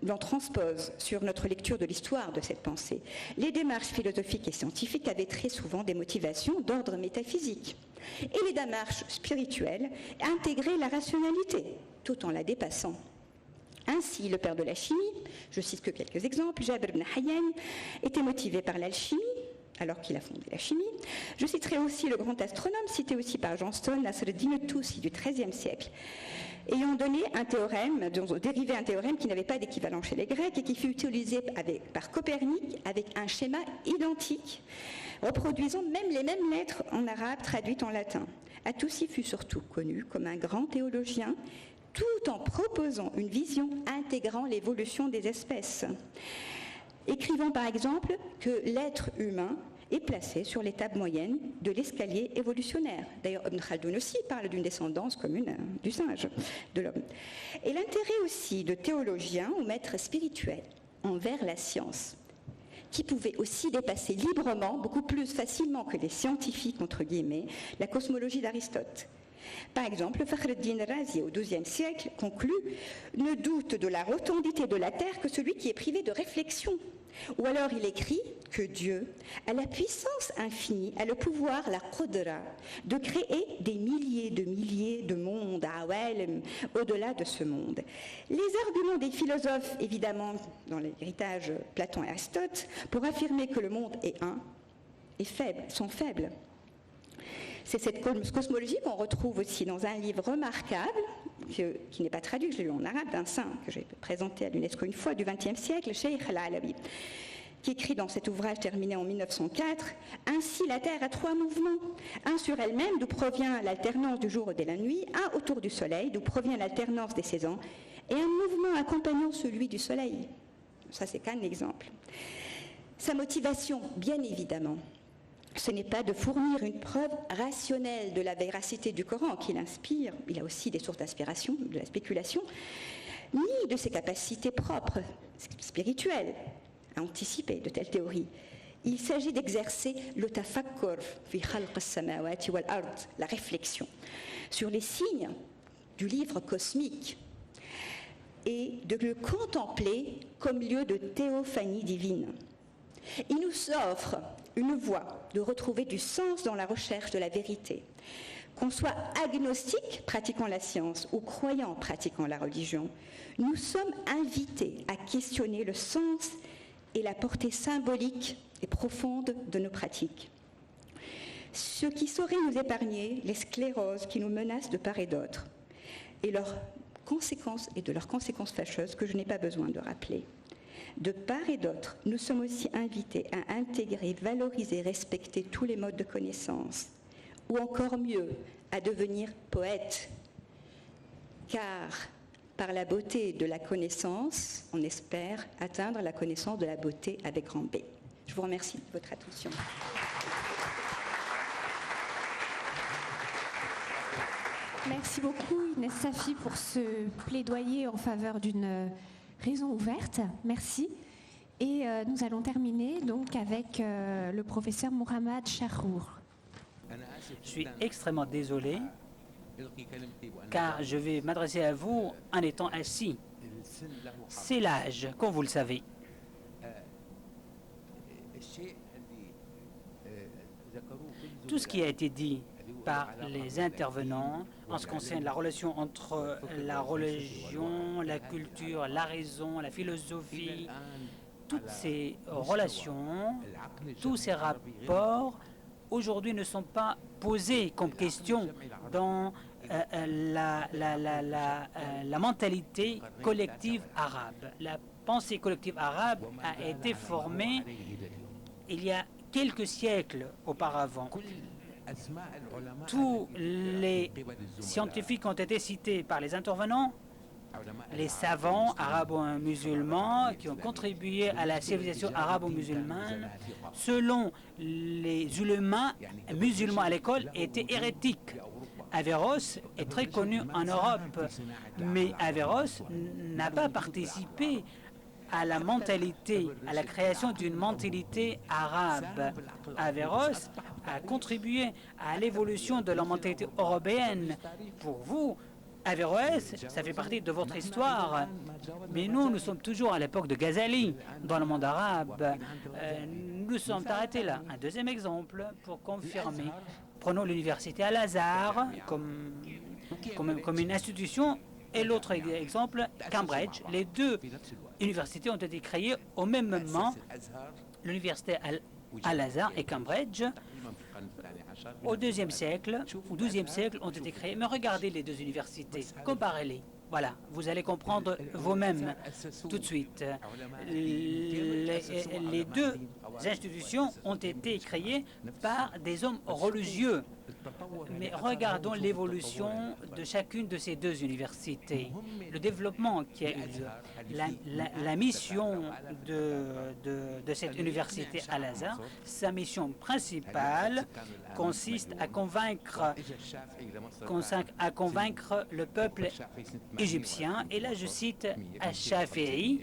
l'on transpose sur notre lecture de l'histoire de cette pensée, les démarches philosophiques et scientifiques avaient très souvent des motivations d'ordre métaphysique. Et les démarches spirituelles intégraient la rationalité, tout en la dépassant. Ainsi, le père de la chimie, je cite que quelques exemples, Jabr ibn Hayyan, était motivé par l'alchimie, alors qu'il a fondé la chimie. Je citerai aussi le grand astronome, cité aussi par Johnston, Nasreddin Tusi du XIIIe siècle, ayant donné un théorème, dérivé un théorème qui n'avait pas d'équivalent chez les Grecs et qui fut utilisé par Copernic avec un schéma identique, reproduisant même les mêmes lettres en arabe traduites en latin. Atoussi fut surtout connu comme un grand théologien, tout en proposant une vision intégrant l'évolution des espèces. Écrivant par exemple que l'être humain est placé sur l'étape moyenne de l'escalier évolutionnaire. D'ailleurs, Ibn Khaldoun aussi parle d'une descendance commune du singe, de l'homme. Et l'intérêt aussi de théologiens ou maîtres spirituels envers la science, qui pouvaient aussi dépasser librement, beaucoup plus facilement que les scientifiques, entre guillemets, la cosmologie d'Aristote. Par exemple, Fakhreddin Razi, au XIIe siècle, conclut « Ne doute de la rotondité de la Terre que celui qui est privé de réflexion ». Ou alors il écrit que Dieu a la puissance infinie, a le pouvoir, la qudra, de créer des milliers de mondes, au-delà de ce monde. Les arguments des philosophes, évidemment, dans l'héritage Platon et Aristote, pour affirmer que le monde est un, sont faibles. C'est cette cosmologie qu'on retrouve aussi dans un livre remarquable, qui n'est pas traduit, je l'ai lu en arabe, d'un saint que j'ai présenté à l'UNESCO une fois, du XXe siècle, Cheikh al-Alawi, qui écrit dans cet ouvrage terminé en 1904, « Ainsi la Terre a 3 mouvements, un sur elle-même, d'où provient l'alternance du jour et de la nuit, un autour du Soleil, d'où provient l'alternance des saisons, et un mouvement accompagnant celui du Soleil. » Ça, c'est qu'un exemple. Sa motivation, bien évidemment, ce n'est pas de fournir une preuve rationnelle de la véracité du Coran qui l'inspire, il a aussi des sources d'inspiration, de la spéculation, ni de ses capacités propres, spirituelles, à anticiper de telles théories. Il s'agit d'exercer le tafakkur fi khalq as-samawati wal ard, la réflexion, sur les signes du livre cosmique et de le contempler comme lieu de théophanie divine. Il nous offre une voie de retrouver du sens dans la recherche de la vérité. Qu'on soit agnostique pratiquant la science ou croyant pratiquant la religion, nous sommes invités à questionner le sens et la portée symbolique et profonde de nos pratiques. Ce qui saurait nous épargner les scléroses qui nous menacent de part et d'autre, et leurs conséquences et de leurs conséquences fâcheuses que je n'ai pas besoin de rappeler. De part et d'autre, nous sommes aussi invités à intégrer, valoriser, respecter tous les modes de connaissance, ou encore mieux, à devenir poète. Car par la beauté de la connaissance, on espère atteindre la connaissance de la beauté avec grand B. Je vous remercie de votre attention. Merci beaucoup Inès Safi pour ce plaidoyer en faveur d'une raison ouverte. Merci. Et nous allons terminer donc avec le professeur Mohamed Charour. Je suis extrêmement désolé car je vais m'adresser à vous en étant assis. C'est l'âge, comme vous le savez. Tout ce qui a été dit par les intervenants en ce qui concerne la relation entre la religion, la culture, la raison, la philosophie, toutes ces relations, tous ces rapports, aujourd'hui ne sont pas posés comme question dans la mentalité collective arabe. La pensée collective arabe a été formée il y a quelques siècles auparavant. Tous les scientifiques ont été cités par les intervenants, les savants arabo-musulmans qui ont contribué à la civilisation arabo-musulmane, selon les ulémas musulmans à l'école, étaient hérétiques. Averroès est très connu en Europe, mais Averroès n'a pas participé à la mentalité, à la création d'une mentalité arabe. Averroès a contribué à l'évolution de la mentalité européenne. Pour vous, Averroès, ça fait partie de votre histoire, mais nous sommes toujours à l'époque de Ghazali dans le monde arabe. Nous sommes arrêtés là. Un deuxième exemple pour confirmer. Prenons l'université Al-Azhar comme une institution et l'autre exemple, Cambridge. Les deux universités ont été créées au même moment, l'université Al-Azhar et Cambridge. Au XIIe siècle, au XIIe siècle ont été créées. Mais regardez les deux universités, comparez-les. Voilà, vous allez comprendre vous-même tout de suite. Les deux institutions ont été créées par des hommes religieux Mais regardons l'évolution de chacune de ces deux universités. Le développement qui a eu lieu, la mission de cette université Al-Azhar, sa mission principale consiste à convaincre le peuple égyptien. Et là, je cite Ash-Shafi'i,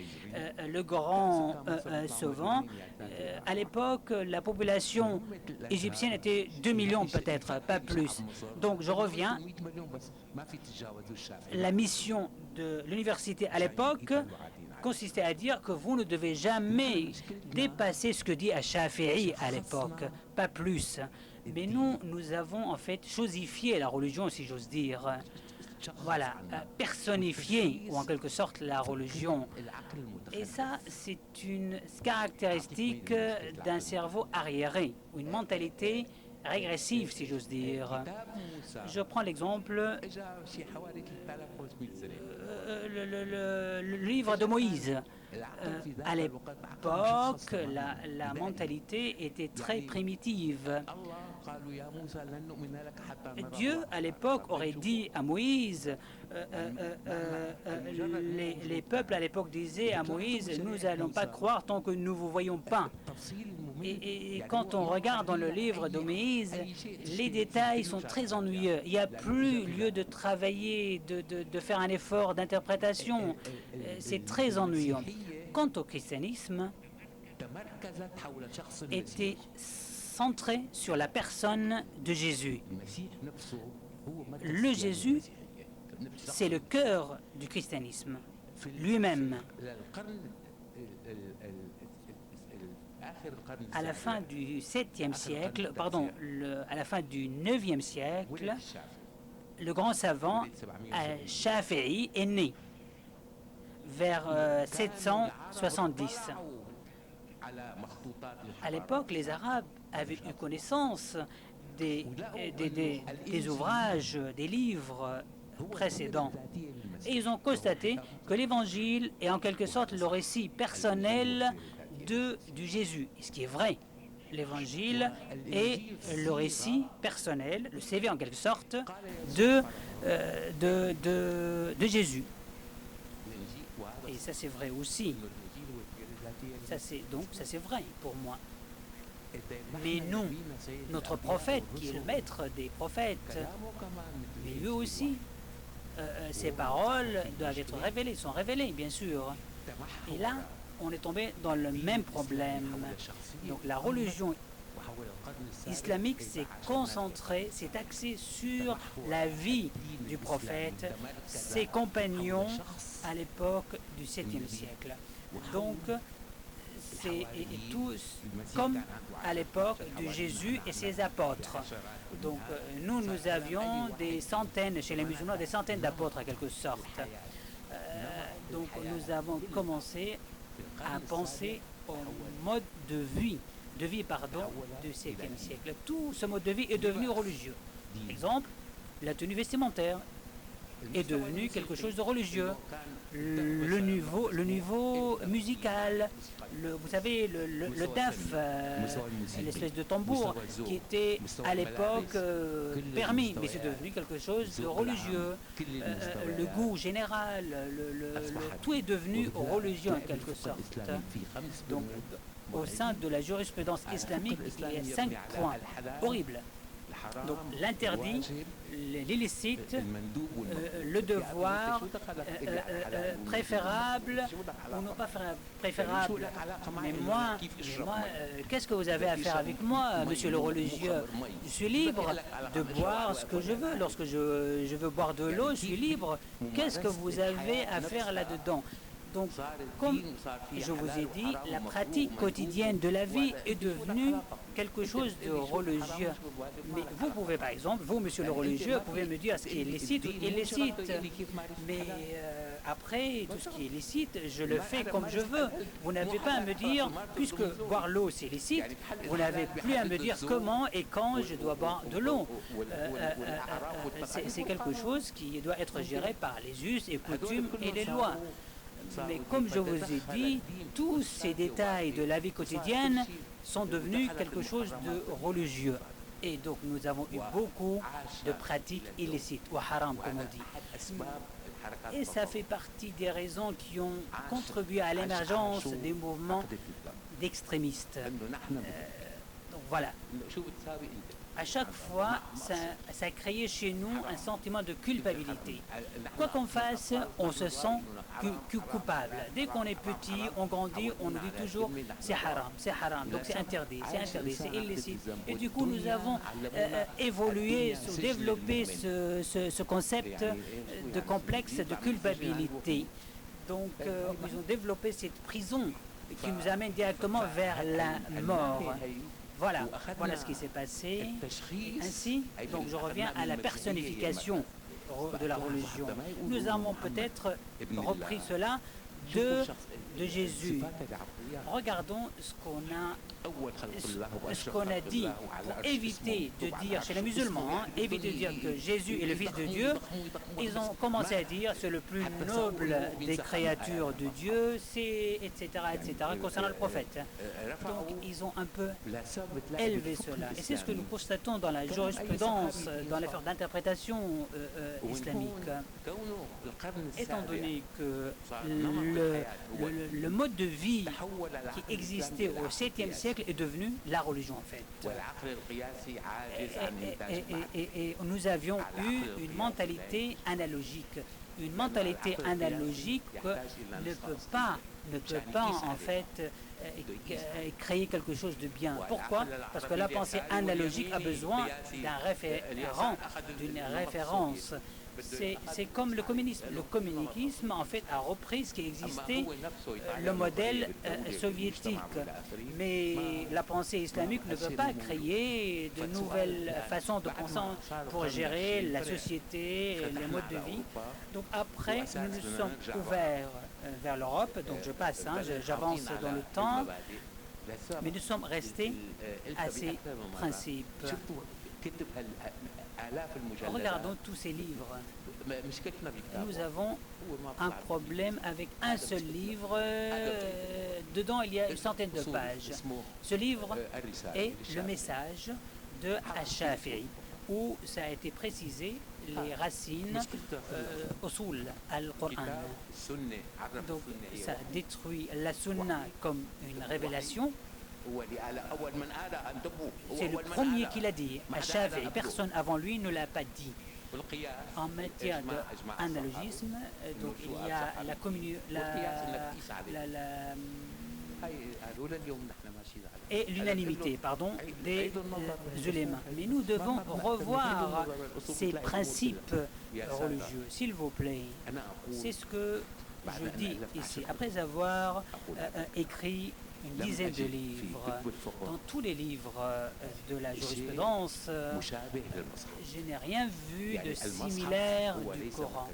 le grand savant. À l'époque, la population égyptienne était 2 millions peut-être, pas plus. Donc je reviens. La mission de l'université à l'époque consistait à dire que vous ne devez jamais dépasser ce que dit Ash-Shafi'i à l'époque, pas plus. Mais nous avons en fait chosifié la religion, si j'ose dire. Voilà, personnifié, ou en quelque sorte, la religion. Et ça, c'est une caractéristique d'un cerveau arriéré, ou une mentalité régressive, si j'ose dire. Je prends l'exemple, le livre de Moïse. À l'époque, la mentalité était très primitive. Dieu, à l'époque, aurait dit à Moïse, les peuples à l'époque disaient à Moïse, nous n'allons pas croire tant que nous ne vous voyons pas. Et quand on regarde dans le livre de Moïse, les détails sont très ennuyeux. Il n'y a plus lieu de travailler, de faire un effort d'interprétation. C'est très ennuyeux. Quant au christianisme, était centré sur la personne de Jésus. Le Jésus, c'est le cœur du christianisme, lui-même. À la fin du 7e siècle, pardon, à la fin du 9e siècle, le grand savant Shafi'i est né vers 770. À l'époque, les Arabes avaient eu connaissance des ouvrages, des livres précédents. Et ils ont constaté que l'Évangile est en quelque sorte le récit personnel du Jésus. Et ce qui est vrai, l'Évangile est le récit personnel, le CV en quelque sorte, de Jésus. Et ça c'est vrai aussi. Ça c'est vrai pour moi. Mais nous, notre prophète, qui est le maître des prophètes, mais lui aussi, ses paroles doivent être révélées, sont révélées, bien sûr. Et là, on est tombé dans le même problème. Donc la religion islamique s'est concentrée, s'est axée sur la vie du prophète, ses compagnons à l'époque du 7e siècle. Donc, c'est tous comme à l'époque de Jésus et ses apôtres. Donc nous avions des centaines, chez les musulmans, des centaines d'apôtres en quelque sorte. Donc nous avons commencé à penser au mode de vie du 7e siècle. Tout ce mode de vie est devenu religieux. Exemple, la tenue vestimentaire est devenue quelque chose de religieux. Le niveau musical, vous savez, le daf, l'espèce de tambour qui était à l'époque permis, mais c'est devenu quelque chose de religieux. Le goût général, tout est devenu religieux en quelque sorte. Donc, au sein de la jurisprudence islamique, il y a 5 points horribles. Donc l'interdit, l'illicite, le devoir, préférable ou non pas préférable. Mais moi, qu'est-ce que vous avez à faire avec moi, monsieur le religieux? Je suis libre de boire ce que je veux. Lorsque je veux boire de l'eau, je suis libre. Qu'est-ce que vous avez à faire là-dedans? Donc, comme je vous ai dit, la pratique quotidienne de la vie est devenue quelque chose de religieux. Mais vous pouvez, par exemple, vous, monsieur le religieux, pouvez me dire ce qui est licite ou illicite. Mais après, tout ce qui est licite, je le fais comme je veux. Vous n'avez pas à me dire, puisque boire l'eau, c'est licite, vous n'avez plus à me dire comment et quand je dois boire de l'eau. C'est quelque chose qui doit être géré par les us et coutumes et les lois. Mais comme je vous ai dit, tous ces détails de la vie quotidienne sont devenus quelque chose de religieux. Et donc nous avons eu beaucoup de pratiques illicites, ou haram comme on dit. Et ça fait partie des raisons qui ont contribué à l'émergence des mouvements d'extrémistes. Donc voilà. À chaque fois, ça a créé chez nous un sentiment de culpabilité. Quoi qu'on fasse, on se sent coupable. Dès qu'on est petit, on grandit, on nous dit toujours c'est haram, donc c'est interdit, c'est illicite. Et du coup, nous avons évolué, développé ce concept de complexe de culpabilité. Donc, nous avons développé cette prison qui nous amène directement vers la mort. Voilà ce qui s'est passé. Ainsi, donc je reviens à la personnification de la religion. Nous avons peut-être repris cela de Jésus. Regardons ce qu'on a dit pour éviter de dire chez les musulmans, éviter de dire que Jésus est le Fils de Dieu. Ils ont commencé à dire c'est le plus noble des créatures de Dieu, c'est etc. concernant le prophète. Donc ils ont un peu élevé cela. Et c'est ce que nous constatons dans la jurisprudence, dans l'effort d'interprétation islamique. Étant donné que le mode de vie qui existait au 7e siècle est devenu la religion en fait. Et nous avions eu une mentalité analogique. Une mentalité analogique ne peut pas en fait créer quelque chose de bien. Pourquoi? Parce que la pensée analogique a besoin d'un référent, d'une référence. C'est comme le communisme. Le communisme, en fait, a repris ce qui existait, le modèle soviétique. Mais la pensée islamique ne peut pas créer de nouvelles façons de penser pour gérer la société, les modes de vie. Donc après, nous nous sommes ouverts vers l'Europe. Donc je passe, j'avance dans le temps. Mais nous sommes restés à ces principes. Regardons tous ces livres. Nous avons un problème avec un seul livre. Dedans, il y a une centaine de pages. Ce livre est le message de Ash-Shafi'i, où ça a été précisé les racines usul al-Qur'an. Donc, ça détruit la sunna comme une révélation. C'est le premier qui l'a dit. Ash-Shafi'i, personne avant lui ne l'a pas dit. En matière d'analogisme, donc il y a et l'unanimité, des ulémas. Mais nous devons revoir ces principes religieux, s'il vous plaît. C'est ce que je dis ici. Après avoir écrit une dizaine de livres. Dans tous les livres de la jurisprudence, je n'ai rien vu de similaire du Coran.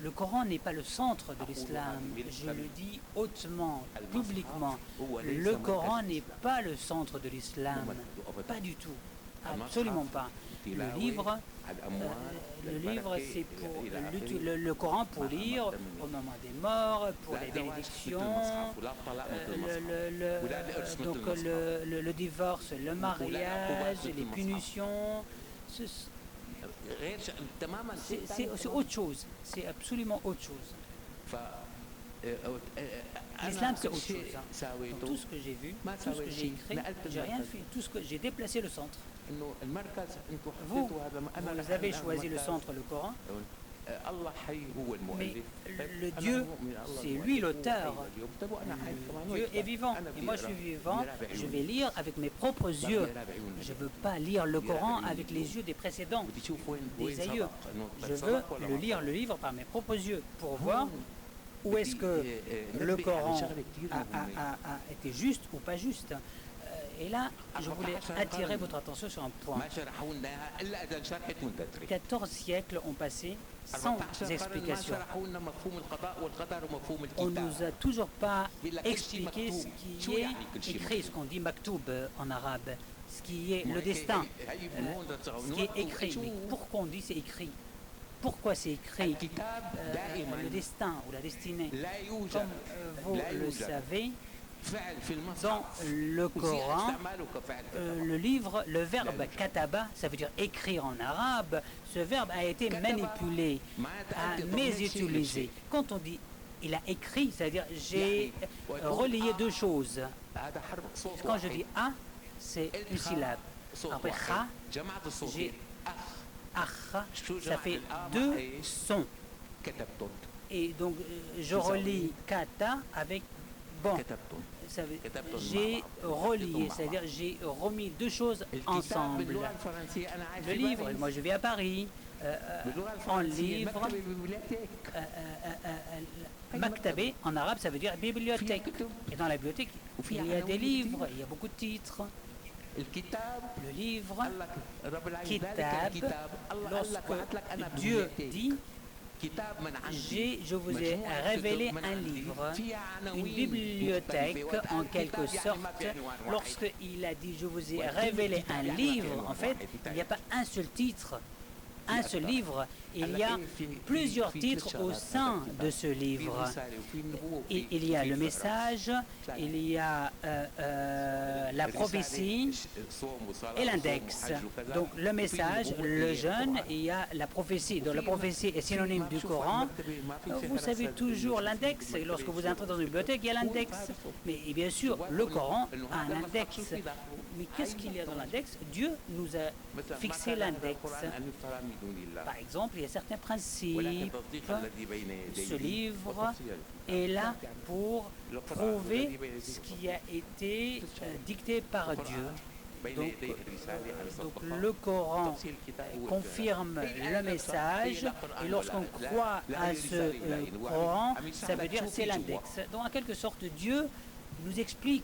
Le Coran n'est pas le centre de l'islam. Je le dis hautement, publiquement. Le Coran n'est pas le centre de l'islam. Pas du tout. Absolument pas. Le livre, c'est pour le Coran pour lire au moment des morts, pour les bénédictions, donc le divorce, le mariage, les punitions. C'est autre chose. C'est absolument autre chose. L'islam, c'est autre chose. Donc, tout ce que j'ai vu, tout ce que j'ai écrit, j'ai rien fait. Tout ce que j'ai déplacé le centre. Vous avez choisi le centre, le Coran. Mais le Dieu, c'est lui l'auteur. Dieu est vivant. Et moi, je suis vivant. Je vais lire avec mes propres yeux. Je ne veux pas lire le Coran avec les yeux des précédents, des aïeux. Je veux lire le livre par mes propres yeux pour voir où est-ce que le Coran a été juste ou pas juste. Et là, je voulais attirer votre attention sur un point. 14 siècles ont passé sans explication. On ne nous a toujours pas expliqué ce qui est écrit, ce qu'on dit maktoub en arabe, ce qui est le destin, ce qui est écrit. Mais pourquoi on dit c'est écrit? Pourquoi c'est écrit le destin ou la destinée? Comme vous le savez, Dans le Coran, le verbe kataba, ça veut dire écrire en arabe, ce verbe a été manipulé, mésusutilisé. Quand on dit il a écrit, c'est-à-dire j'ai relié deux choses. Quand je dis a, c'est une syllabe. Après kha, j'ai akha, ça fait deux sons. Et donc je relie kata avec bon. J'ai relié, c'est-à-dire j'ai remis deux choses ensemble. Le livre, moi je vis à Paris, en livre, maktabé en arabe ça veut dire bibliothèque. Et dans la bibliothèque, il y a des livres, il y a beaucoup de titres. Le livre, kitab, lorsque Dieu dit je vous ai révélé un livre, une bibliothèque en quelque sorte. Lorsqu'il a dit je vous ai révélé un livre, en fait, il n'y a pas un seul titre, un seul livre, il y a plusieurs titres au sein de ce livre. Il y a le message, il y a la prophétie et l'index. Donc le message, le jeûne, il y a la prophétie. Donc la prophétie est synonyme du Coran. Vous savez toujours l'index, lorsque vous entrez dans une bibliothèque, il y a l'index. Mais bien sûr, le Coran a un index. Mais qu'est-ce qu'il y a dans l'index? Dieu nous a fixé l'index. Par exemple, il y a certains principes. Ce livre est là pour prouver ce qui a été dicté par Dieu. Donc le Coran confirme le message et lorsqu'on croit à ce Coran, ça veut dire c'est l'index. Donc en quelque sorte, Dieu nous explique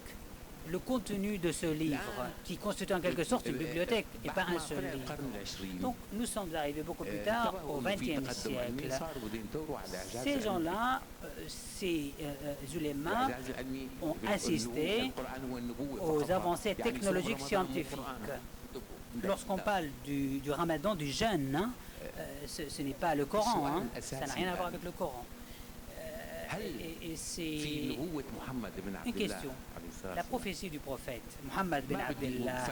le contenu de ce livre, qui constitue en quelque sorte une bibliothèque et pas un seul livre. Donc nous sommes arrivés beaucoup plus tard, au XXe siècle. Ces gens-là, ces ulémas, ont assisté aux avancées technologiques scientifiques. Lorsqu'on parle du ramadan, du jeûne, hein, ce n'est pas le Coran, hein, ça n'a rien à voir avec le Coran. Et c'est une question. La prophétie du prophète, Mohammed bin Abdullah,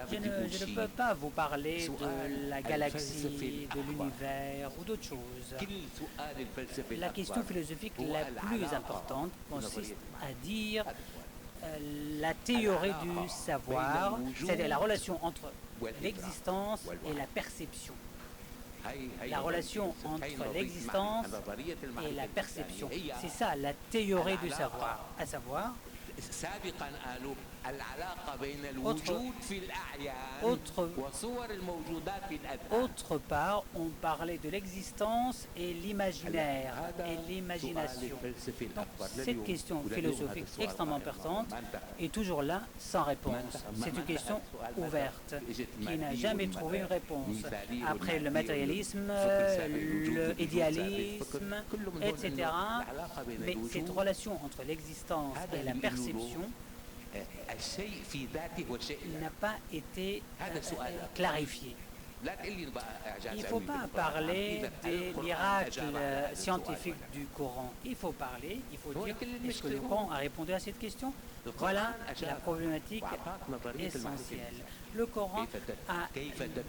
je ne peux pas vous parler de la galaxie, de l'univers ou d'autres choses. La question philosophique la plus importante consiste à dire la théorie du savoir, c'est-à-dire la relation entre l'existence et la perception. La relation entre l'existence et la perception. C'est ça la théorie du savoir, à savoir autre part, on parlait de l'existence et l'imaginaire et l'imagination. Donc, cette question philosophique extrêmement importante est toujours là sans réponse. C'est une question ouverte qui n'a jamais trouvé une réponse. Après le matérialisme, l'idéalisme, etc. Mais cette relation entre l'existence et la perception n'a pas été clarifiée. Il ne faut pas parler des miracles scientifiques du Coran. Il faut parler, il faut dire, est-ce que le Coran a répondu à cette question? Voilà la problématique essentielle. Le Coran a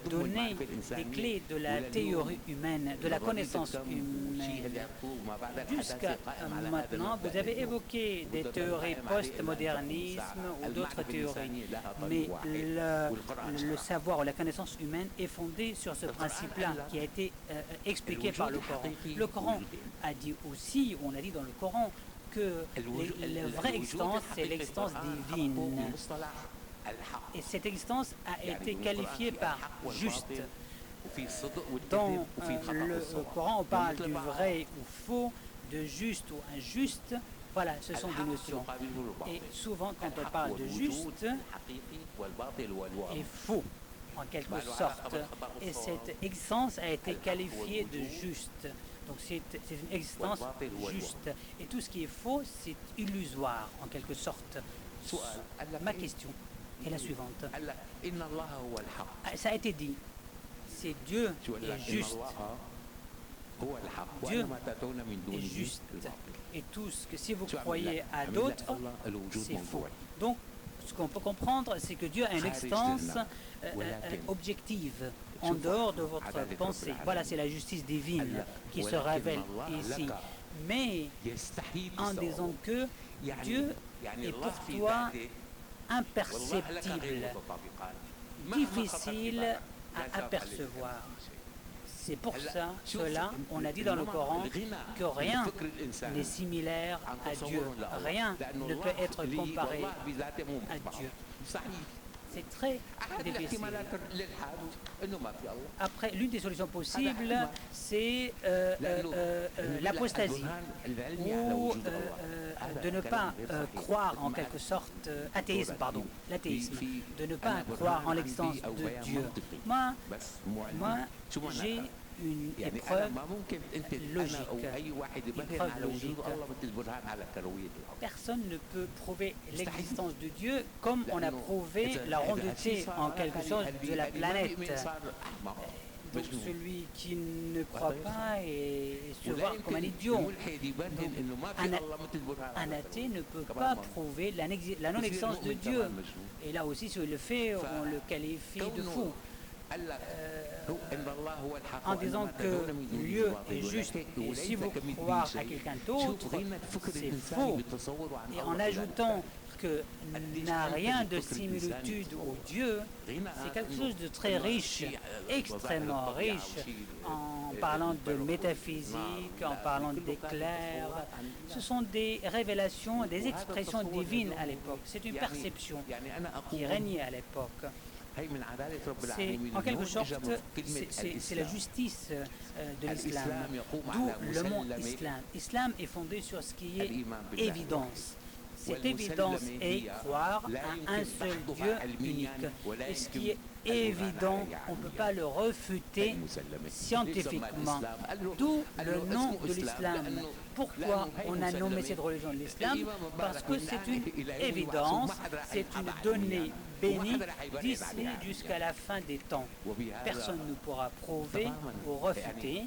donné des clés de la théorie humaine, de la connaissance humaine. Jusqu'à maintenant, vous avez évoqué des théories post-modernisme ou d'autres théories, mais le savoir ou la connaissance humaine est fondée sur ce principe-là qui a été expliqué par le Coran. Le Coran a dit aussi, on a dit dans le Coran, que la vraie existence, c'est l'existence divine. Et cette existence a été qualifiée par juste. Dans le Coran, on parle du vrai ou faux, de juste ou injuste. Voilà, ce sont des notions. Et souvent, quand on parle de juste et faux, en quelque sorte, et cette existence a été qualifiée de juste. Donc c'est une existence juste. Et tout ce qui est faux, c'est illusoire, en quelque sorte. Ma question est la suivante. Ça a été dit, c'est Dieu qui est juste. Dieu est juste. Et tout ce que si vous croyez à d'autres, c'est faux. Donc, ce qu'on peut comprendre, c'est que Dieu a une existence objective, en dehors de votre pensée. Voilà, c'est la justice divine qui se révèle ici. Mais en disant que Dieu est pour toi imperceptible, difficile à apercevoir. C'est pour cela, on a dit dans le Coran que rien n'est similaire à Dieu. Rien ne peut être comparé à Dieu. C'est très difficile. Après, l'une des solutions possibles, c'est l'apostasie, ou de ne pas croire en quelque sorte, l'athéisme, de ne pas croire en l'existence de Dieu. Moi j'ai une épreuve logique. Personne ne peut prouver l'existence de Dieu comme on a prouvé la rondité en quelque chose de la planète. Donc celui qui ne croit pas se voit comme un idiot. Un athée ne peut pas prouver la non-existence de Dieu. Et là aussi, si il le fait, on le qualifie de fou. En disant que Dieu est juste, et si vous croyez à quelqu'un d'autre, c'est faux. Et en ajoutant que n'a rien de similitude au Dieu, c'est quelque chose de très riche, extrêmement riche, en parlant de métaphysique, en parlant d'éclairs. Ce sont des révélations, des expressions divines à l'époque. C'est une perception qui régnait à l'époque. C'est en quelque sorte, c'est la justice de l'islam, d'où le mot islam. L'islam est fondé sur ce qui est évidence. Cette évidence est croire à un seul Dieu unique. Et ce qui est évident, on ne peut pas le refuter scientifiquement. D'où le nom de l'islam. Pourquoi on a nommé cette religion de l'islam? Parce que c'est une évidence, c'est une donnée bénie d'ici jusqu'à la fin des temps. Personne ne pourra prouver ou refuter.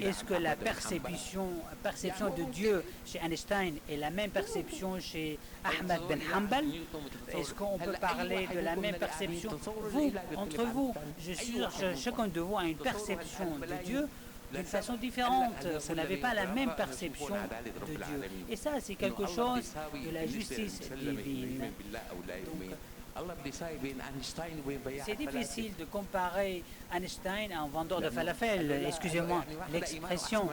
Est-ce que la perception de Dieu chez Einstein est la même perception chez Ahmad ben Hanbal? Est-ce qu'on peut parler de la même perception? Vous, entre vous, je suis sûr que chacun de vous a une perception de Dieu d'une façon différente. Vous n'avez pas la même perception de Dieu. Et ça, c'est quelque chose de la justice divine. C'est difficile de comparer Einstein à un vendeur de falafel, excusez-moi l'expression,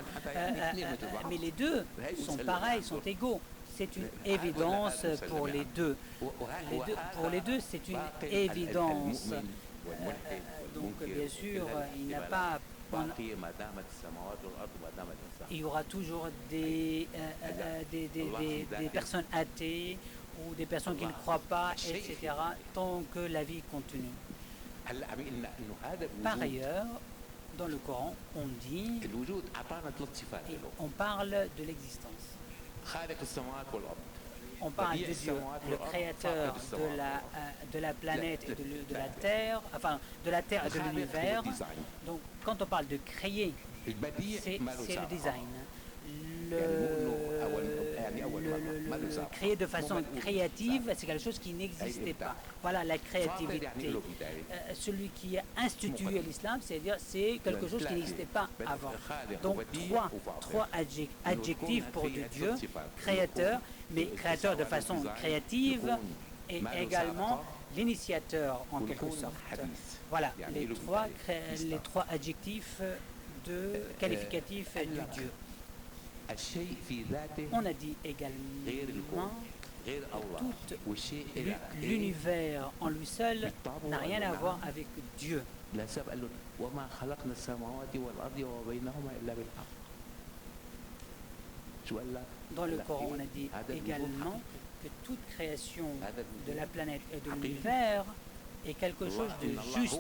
mais les deux sont pareils, sont égaux. C'est une évidence pour les deux. Pour les deux, c'est une évidence. Donc, bien sûr, il n'y a pas... Il y aura toujours des personnes athées ou des personnes qui ne croient pas, etc., tant que la vie continue. Par ailleurs, dans le Coran, on dit, et on parle de l'existence. On parle de Dieu, le créateur de la planète et de la Terre, enfin de la Terre et de l'univers. Donc quand on parle de créer, c'est le design. Créer de façon créative, c'est quelque chose qui n'existait pas. Voilà la créativité. Celui qui a institué l'islam, c'est-à-dire c'est quelque chose qui n'existait pas avant. Donc trois adjectifs pour Dieu, créateur, mais créateur de façon créative et également l'initiateur en quelque sorte. Voilà les trois adjectifs qualificatifs du Dieu. On a dit également que tout l'univers en lui seul n'a rien à voir avec Dieu. Dans le Coran, on a dit également que toute création de la planète et de l'univers est quelque chose de juste,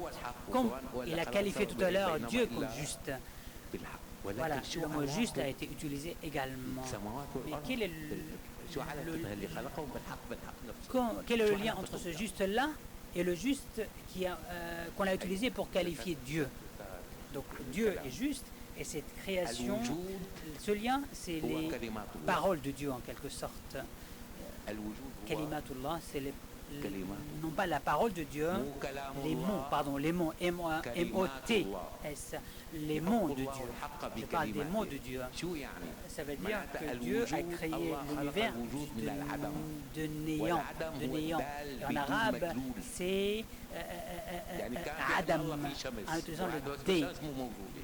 comme il a qualifié tout à l'heure Dieu comme juste. Voilà, le mot juste a été utilisé également. Mais quel est le lien entre ce juste-là et le juste qu'on a utilisé pour qualifier Dieu? Donc Dieu est juste et cette création, ce lien, c'est les paroles de Dieu en quelque sorte. Kalimatullah, c'est non pas la parole de Dieu, les mots, M-O-T-S, les mots de Dieu. Je parle des mots de Dieu. Ça veut dire que Dieu a créé l'univers de néant. En arabe, c'est Adam, en utilisant le D.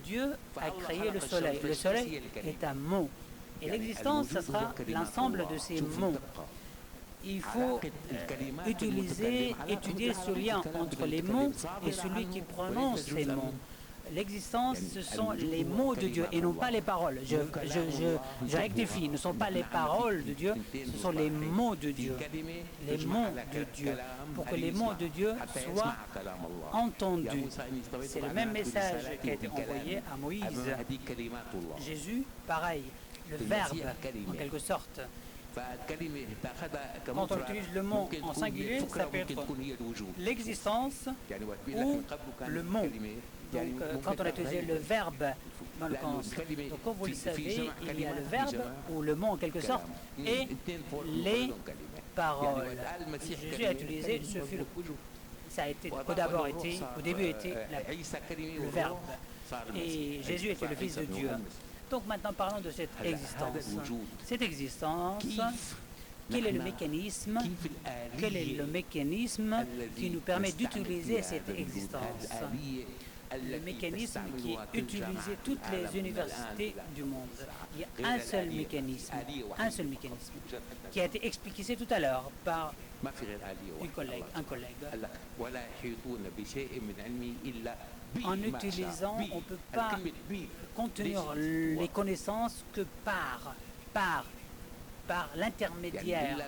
Dieu a créé le soleil. Le soleil est un mot. Et l'existence, ce sera l'ensemble de ces mots. Il faut étudier ce lien entre les mots et celui qui prononce ces mots. L'existence, ce sont les mots de Dieu et non pas les paroles. Je rectifie, ce ne sont pas les paroles de Dieu, ce sont les mots de Dieu. Les mots de Dieu. Pour que les mots de Dieu soient entendus. C'est le même message qui a été envoyé à Moïse. Jésus, pareil, le verbe, en quelque sorte. Quand on utilise le mot en singulier, ça peut être l'existence ou le mot. Donc, quand on a utilisé le verbe dans le sens, donc comme vous le savez, il y a le verbe ou le mot en quelque sorte et les paroles. Jésus a utilisé ce fut ça a été au début était le verbe et Jésus était le Fils de Dieu. Donc maintenant parlons de cette existence. Cette existence, quel est le mécanisme qui nous permet d'utiliser cette existence? Le mécanisme qui est utilisé toutes les universités du monde. Il y a un seul mécanisme qui a été expliqué tout à l'heure par un collègue. En utilisant, on ne peut pas contenir les connaissances que par l'intermédiaire,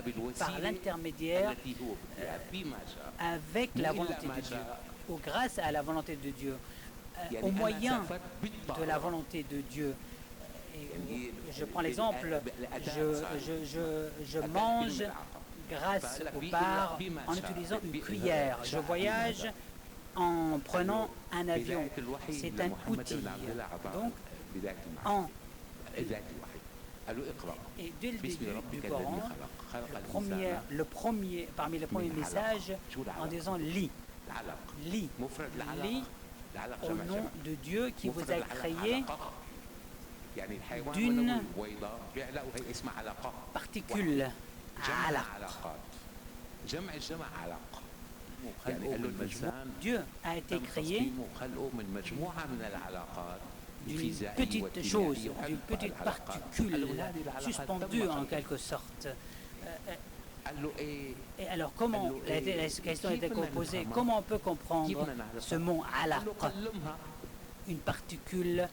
avec la volonté de Dieu, ou grâce à la volonté de Dieu, au moyen de la volonté de Dieu. Et je prends l'exemple, je mange grâce au bar en utilisant une cuillère. Je voyage en prenant un avion. C'est un outil. Donc, et dès le début du Coran, parmi les premiers messages, en disant lis au nom de Dieu qui vous a créé d'une particule Dieu a été créé d'une petite chose, d'une petite particule suspendue en quelque sorte. Et alors comment, la question a été posée, comment on peut comprendre ce mot alaq, une particule,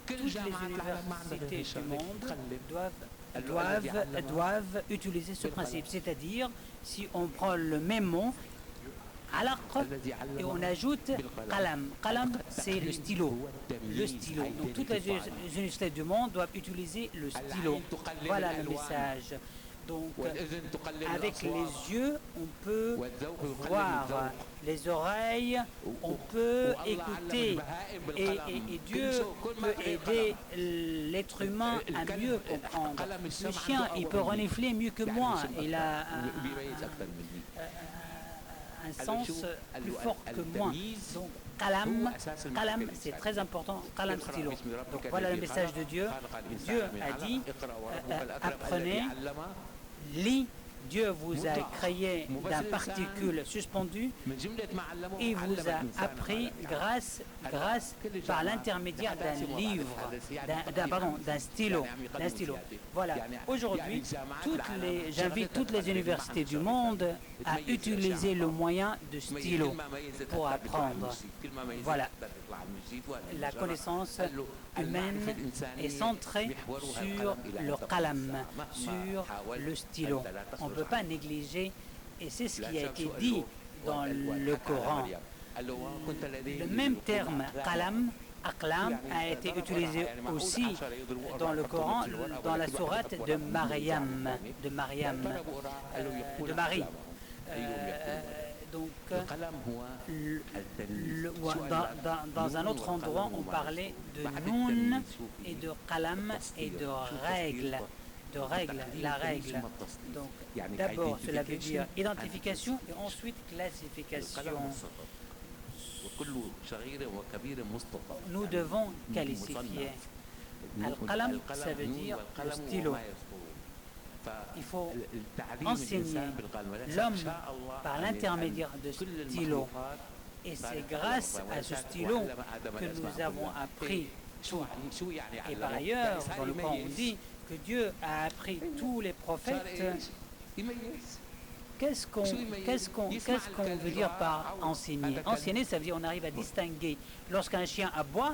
toutes les universités du monde doivent utiliser ce principe, c'est-à-dire si on prend le même mot, alaq, et on ajoute qalam. Qalam, c'est le stylo. Donc toutes les universités du monde doivent utiliser le stylo. Voilà le message. Donc, avec les yeux, on peut voir, les oreilles, on peut écouter. Et Dieu peut aider l'être humain à mieux comprendre. Le chien, il peut renifler mieux que moi. Il a un sens plus fort que moi. Donc, qalam, c'est très important, qalam stylo. Donc voilà le message de Dieu. Dieu a dit, apprenez, lis, Dieu vous a créé d'un particule suspendu et vous a appris grâce par l'intermédiaire d'un livre, d'un stylo. Voilà. Aujourd'hui, j'invite toutes les universités du monde à utiliser le moyen de stylo pour apprendre. Voilà. La connaissance humaine est centrée sur le qalam, sur le stylo. On ne peut pas négliger, et c'est ce qui a été dit dans le Coran. Le même terme qalam, aqlam, a été utilisé aussi dans le Coran, dans la sourate de Marie. Donc, dans un autre endroit, on parlait de noun et de qalam et de règle. La règle. Donc, d'abord, cela veut dire identification et ensuite classification. Nous devons qualifier. Al-qalam, ça veut dire le stylo. Il faut enseigner l'homme par l'intermédiaire de stylo. Et c'est grâce à ce stylo que nous avons appris tout. Et par ailleurs, dans le Coran, on dit que Dieu a appris tous les prophètes. Qu'est-ce qu'on veut dire par enseigner? Enseigner, ça veut dire on arrive à distinguer. Lorsqu'un chien aboie,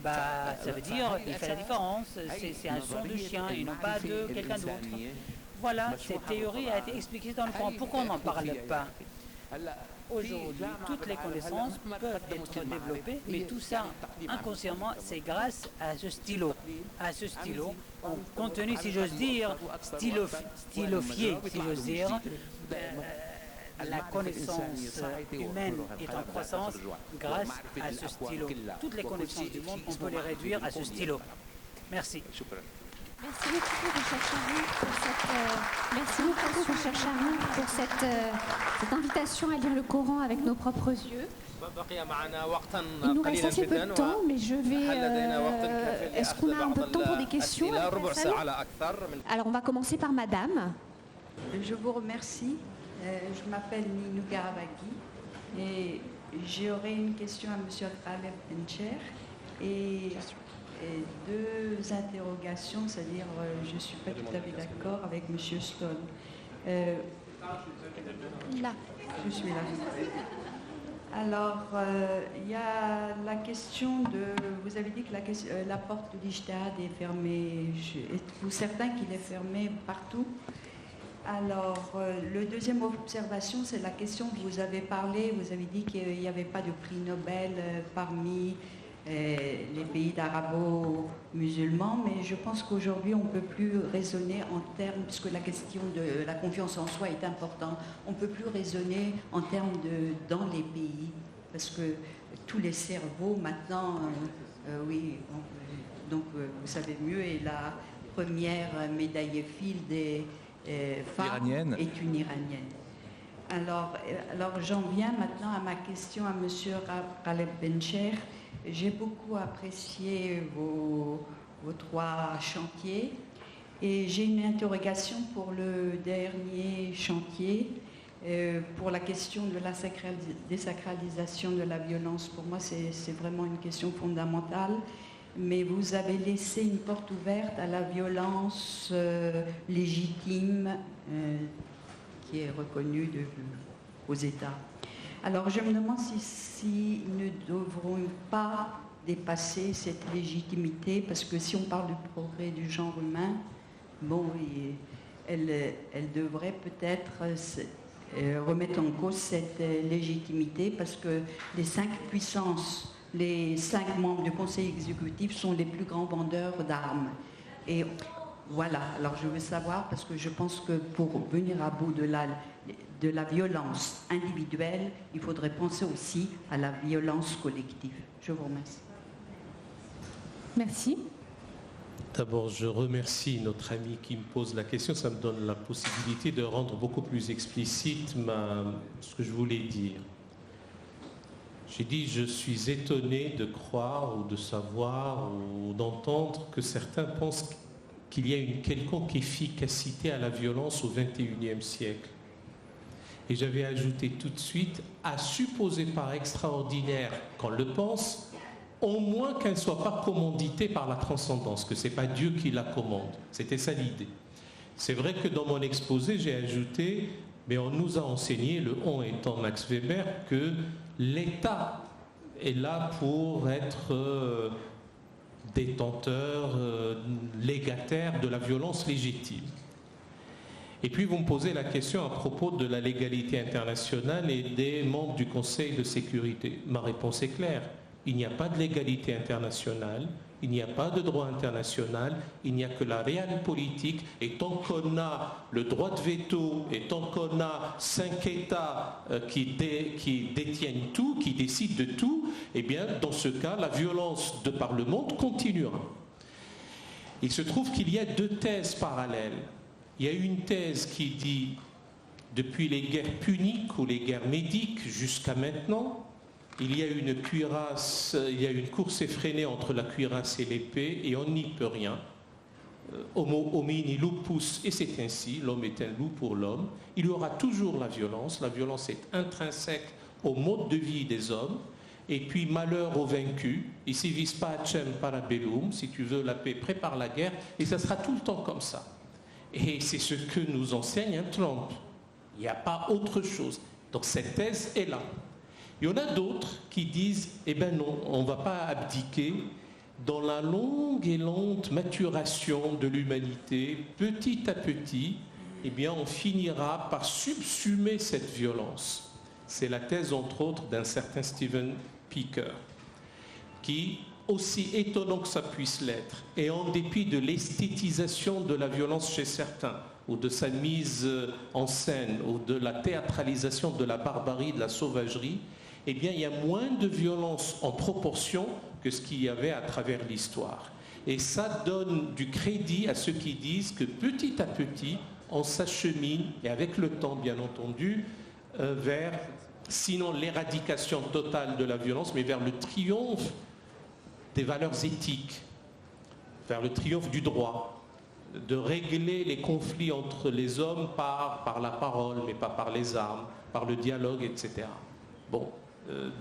ça veut dire qu'il fait la différence. C'est un son de chien et non pas de quelqu'un d'autre. Voilà, cette théorie a été expliquée dans le Coran. Pourquoi on n'en parle pas? Aujourd'hui, toutes les connaissances peuvent être développées, mais tout ça, inconsciemment, c'est grâce à ce stylo. À ce stylo, en contenu, si j'ose dire, stylofié, si j'ose dire. La connaissance humaine est en croissance grâce à ce stylo. Toutes les connaissances du monde, on peut les réduire à ce stylo. Merci. Merci beaucoup, Richard Charron, pour cette invitation à lire le Coran avec nos propres yeux. Il nous reste assez peu de temps, mais je vais... Est-ce qu'on a un peu de temps pour des questions? Alors, on va commencer par Madame. Je vous remercie. Je m'appelle Ninou Garabagui et j'aurais une question à M. Khaled Bencher et deux interrogations, c'est-à-dire je ne suis pas tout à fait d'accord avec M. Stone. Là. Je suis là. Alors, il y a la question de... Vous avez dit que la porte de l'Ijtihad est fermée. Êtes-vous certain qu'il est fermé partout? Alors, le deuxième observation, c'est la question que vous avez parlé. Vous avez dit qu'il n'y avait pas de prix Nobel parmi les pays d'arabo-musulmans, mais je pense qu'aujourd'hui, on ne peut plus raisonner en termes, puisque la question de la confiance en soi est importante, on ne peut plus raisonner en termes de dans les pays, parce que tous les cerveaux, maintenant, donc vous savez mieux, et la première médaille file des femme est une Iranienne. Alors j'en viens maintenant à ma question à M. Khaled Bencher. J'ai beaucoup apprécié vos trois chantiers et j'ai une interrogation pour le dernier chantier, pour la question de la désacralisation de la violence. Pour moi, c'est vraiment une question fondamentale. Mais vous avez laissé une porte ouverte à la violence légitime qui est reconnue aux États. Alors je me demande si nous ne devrons pas dépasser cette légitimité, parce que si on parle du progrès du genre humain, bon, elle devrait peut-être remettre en cause cette légitimité, parce que les 5 puissances, les 5 membres du Conseil exécutif sont les plus grands vendeurs d'armes. Et voilà, alors je veux savoir, parce que je pense que pour venir à bout de la violence individuelle, il faudrait penser aussi à la violence collective. Je vous remercie. Merci. D'abord, je remercie notre ami qui me pose la question. Ça me donne la possibilité de rendre beaucoup plus explicite ce que je voulais dire. J'ai dit, je suis étonné de croire ou de savoir ou d'entendre que certains pensent qu'il y a une quelconque efficacité à la violence au XXIe siècle. Et j'avais ajouté tout de suite, à supposer par extraordinaire qu'on le pense, au moins qu'elle ne soit pas commanditée par la transcendance, que ce n'est pas Dieu qui la commande. C'était ça l'idée. C'est vrai que dans mon exposé, j'ai ajouté, mais on nous a enseigné, le on étant Max Weber, que l'État est là pour être détenteur, légataire de la violence légitime. Et puis vous me posez la question à propos de la légalité internationale et des membres du Conseil de sécurité. Ma réponse est claire. il n'y a pas de légalité internationale, il n'y a pas de droit international, il n'y a que la réelle politique. Et tant qu'on a le droit de veto, et tant qu'on a 5 États qui détiennent tout, qui décident de tout, eh bien, dans ce cas, la violence de par le monde continuera. Il se trouve qu'il y a 2 thèses parallèles. Il y a une thèse qui dit, depuis les guerres puniques ou les guerres médiques jusqu'à maintenant, il y a une cuirasse, il y a une course effrénée entre la cuirasse et l'épée, et on n'y peut rien. Homo homini lupus, et c'est ainsi, l'homme est un loup pour l'homme. Il y aura toujours la violence est intrinsèque au mode de vie des hommes, et puis malheur aux vaincus, ici vis pacem parabellum, si tu veux la paix, prépare la guerre, et ça sera tout le temps comme ça. Et c'est ce que nous enseigne Trump. Il n'y a pas autre chose. Donc cette thèse est là. Il y en a d'autres qui disent, eh bien non, on ne va pas abdiquer. Dans la longue et lente maturation de l'humanité, petit à petit, eh bien on finira par subsumer cette violence. C'est la thèse, entre autres, d'un certain Stephen Pinker, qui, aussi étonnant que ça puisse l'être, et en dépit de l'esthétisation de la violence chez certains, ou de sa mise en scène, ou de la théâtralisation de la barbarie, de la sauvagerie, eh bien, il y a moins de violence en proportion que ce qu'il y avait à travers l'histoire. Et ça donne du crédit à ceux qui disent que petit à petit, on s'achemine, et avec le temps, bien entendu, vers, sinon l'éradication totale de la violence, mais vers le triomphe des valeurs éthiques, vers le triomphe du droit, de régler les conflits entre les hommes par la parole, mais pas par les armes, par le dialogue, etc. Bon,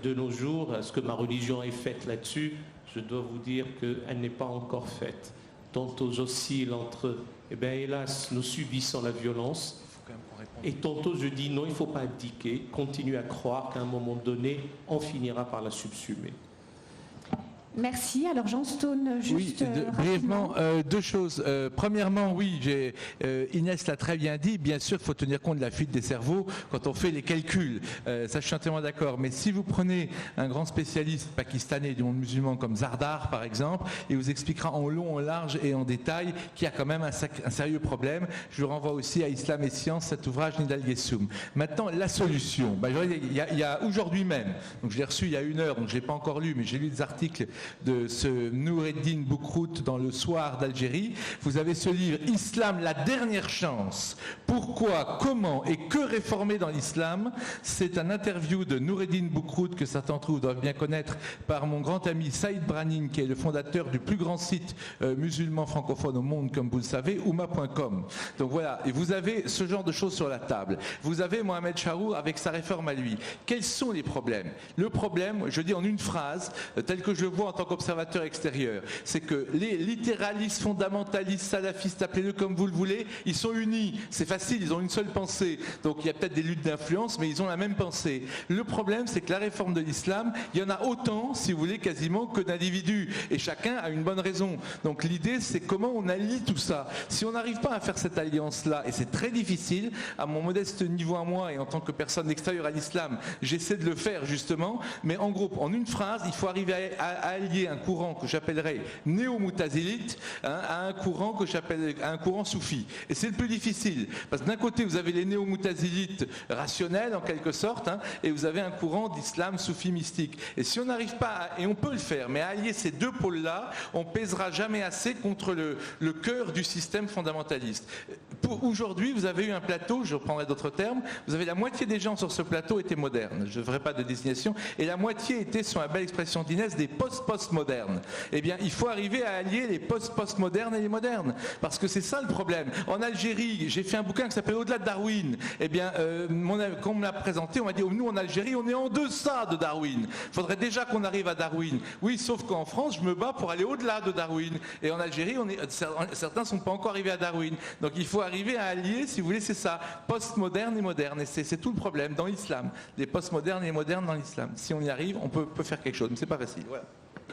de nos jours, est-ce que ma religion est faite là-dessus? Je dois vous dire qu'elle n'est pas encore faite. Tantôt j'oscille entre, eh bien hélas, nous subissons la violence, et tantôt je dis non, il ne faut pas abdiquer, continuer à croire qu'à un moment donné, on finira par la subsumer. Merci. Alors Jean Stone, juste brièvement, 2 choses. Premièrement, oui, Inès l'a très bien dit, bien sûr, il faut tenir compte de la fuite des cerveaux quand on fait les calculs. Ça, je suis entièrement d'accord. Mais si vous prenez un grand spécialiste pakistanais du monde musulman comme Zardar, par exemple, il vous expliquera en long, en large et en détail qu'il y a quand même un sérieux problème. Je vous renvoie aussi à Islam et Science, cet ouvrage Nidal Yessoum. Maintenant, la solution. Il y a aujourd'hui même, donc je l'ai reçu il y a 1 heure, donc je ne l'ai pas encore lu, mais j'ai lu des articles de ce Noureddin Boukrout dans le Soir d'Algérie. Vous avez ce livre « Islam, la dernière chance. Pourquoi, comment et que réformer dans l'islam ?» C'est un interview de Noureddin Boukrout que certains d'entre vous doivent bien connaître par mon grand ami Saïd Branin, qui est le fondateur du plus grand site musulman francophone au monde, comme vous le savez, Oumma.com. Donc voilà, et vous avez ce genre de choses sur la table. Vous avez Mohamed Charour avec sa réforme à lui. Quels sont les problèmes? Le problème, je dis en une phrase, tel que je le vois en tant qu'observateur extérieur, c'est que les littéralistes, fondamentalistes, salafistes, appelez-le comme vous le voulez, ils sont unis. C'est facile, ils ont une seule pensée. Donc il y a peut-être des luttes d'influence, mais ils ont la même pensée. Le problème, c'est que la réforme de l'islam, il y en a autant, si vous voulez, quasiment que d'individus. Et chacun a une bonne raison. Donc l'idée, c'est comment on allie tout ça. Si on n'arrive pas à faire cette alliance-là, et c'est très difficile, à mon modeste niveau à moi, et en tant que personne extérieure à l'islam, j'essaie de le faire justement, mais en gros, en une phrase, il faut arriver à allier un courant que j'appellerais néo-moutazilite à un courant que j'appelle un courant soufi. Et c'est le plus difficile, parce que d'un côté vous avez les néo-moutazilites rationnels en quelque sorte, et vous avez un courant d'islam soufi mystique. Et si on n'arrive pas, et on peut le faire, mais à allier ces 2 pôles-là, on pèsera jamais assez contre le cœur du système fondamentaliste. Aujourd'hui, vous avez eu un plateau, je reprendrai d'autres termes, vous avez la moitié des gens sur ce plateau étaient modernes, je ne ferai pas de désignation, et la moitié étaient, sur la belle expression d'Inès, des post-postmodernes. Eh bien, il faut arriver à allier les post-postmodernes et les modernes, parce que c'est ça le problème. En Algérie, j'ai fait un bouquin qui s'appelle Au-delà de Darwin. Eh bien, quand on me l'a présenté, on m'a dit, nous en Algérie, on est en deçà de Darwin. Il faudrait déjà qu'on arrive à Darwin. Oui, sauf qu'en France, je me bats pour aller au-delà de Darwin. Et en Algérie, certains ne sont pas encore arrivés à Darwin. Donc il faut arriver à allier, si vous voulez, c'est ça, post-moderne et moderne. Et c'est tout le problème dans l'islam. Les post-modernes et les modernes dans l'islam. Si on y arrive, on peut faire quelque chose, mais c'est pas facile. Voilà.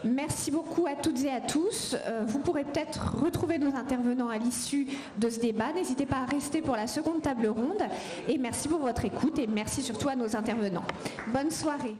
Merci beaucoup à toutes et à tous. Vous pourrez peut-être retrouver nos intervenants à l'issue de ce débat. N'hésitez pas à rester pour la seconde table ronde. Et merci pour votre écoute et merci surtout à nos intervenants. Bonne soirée.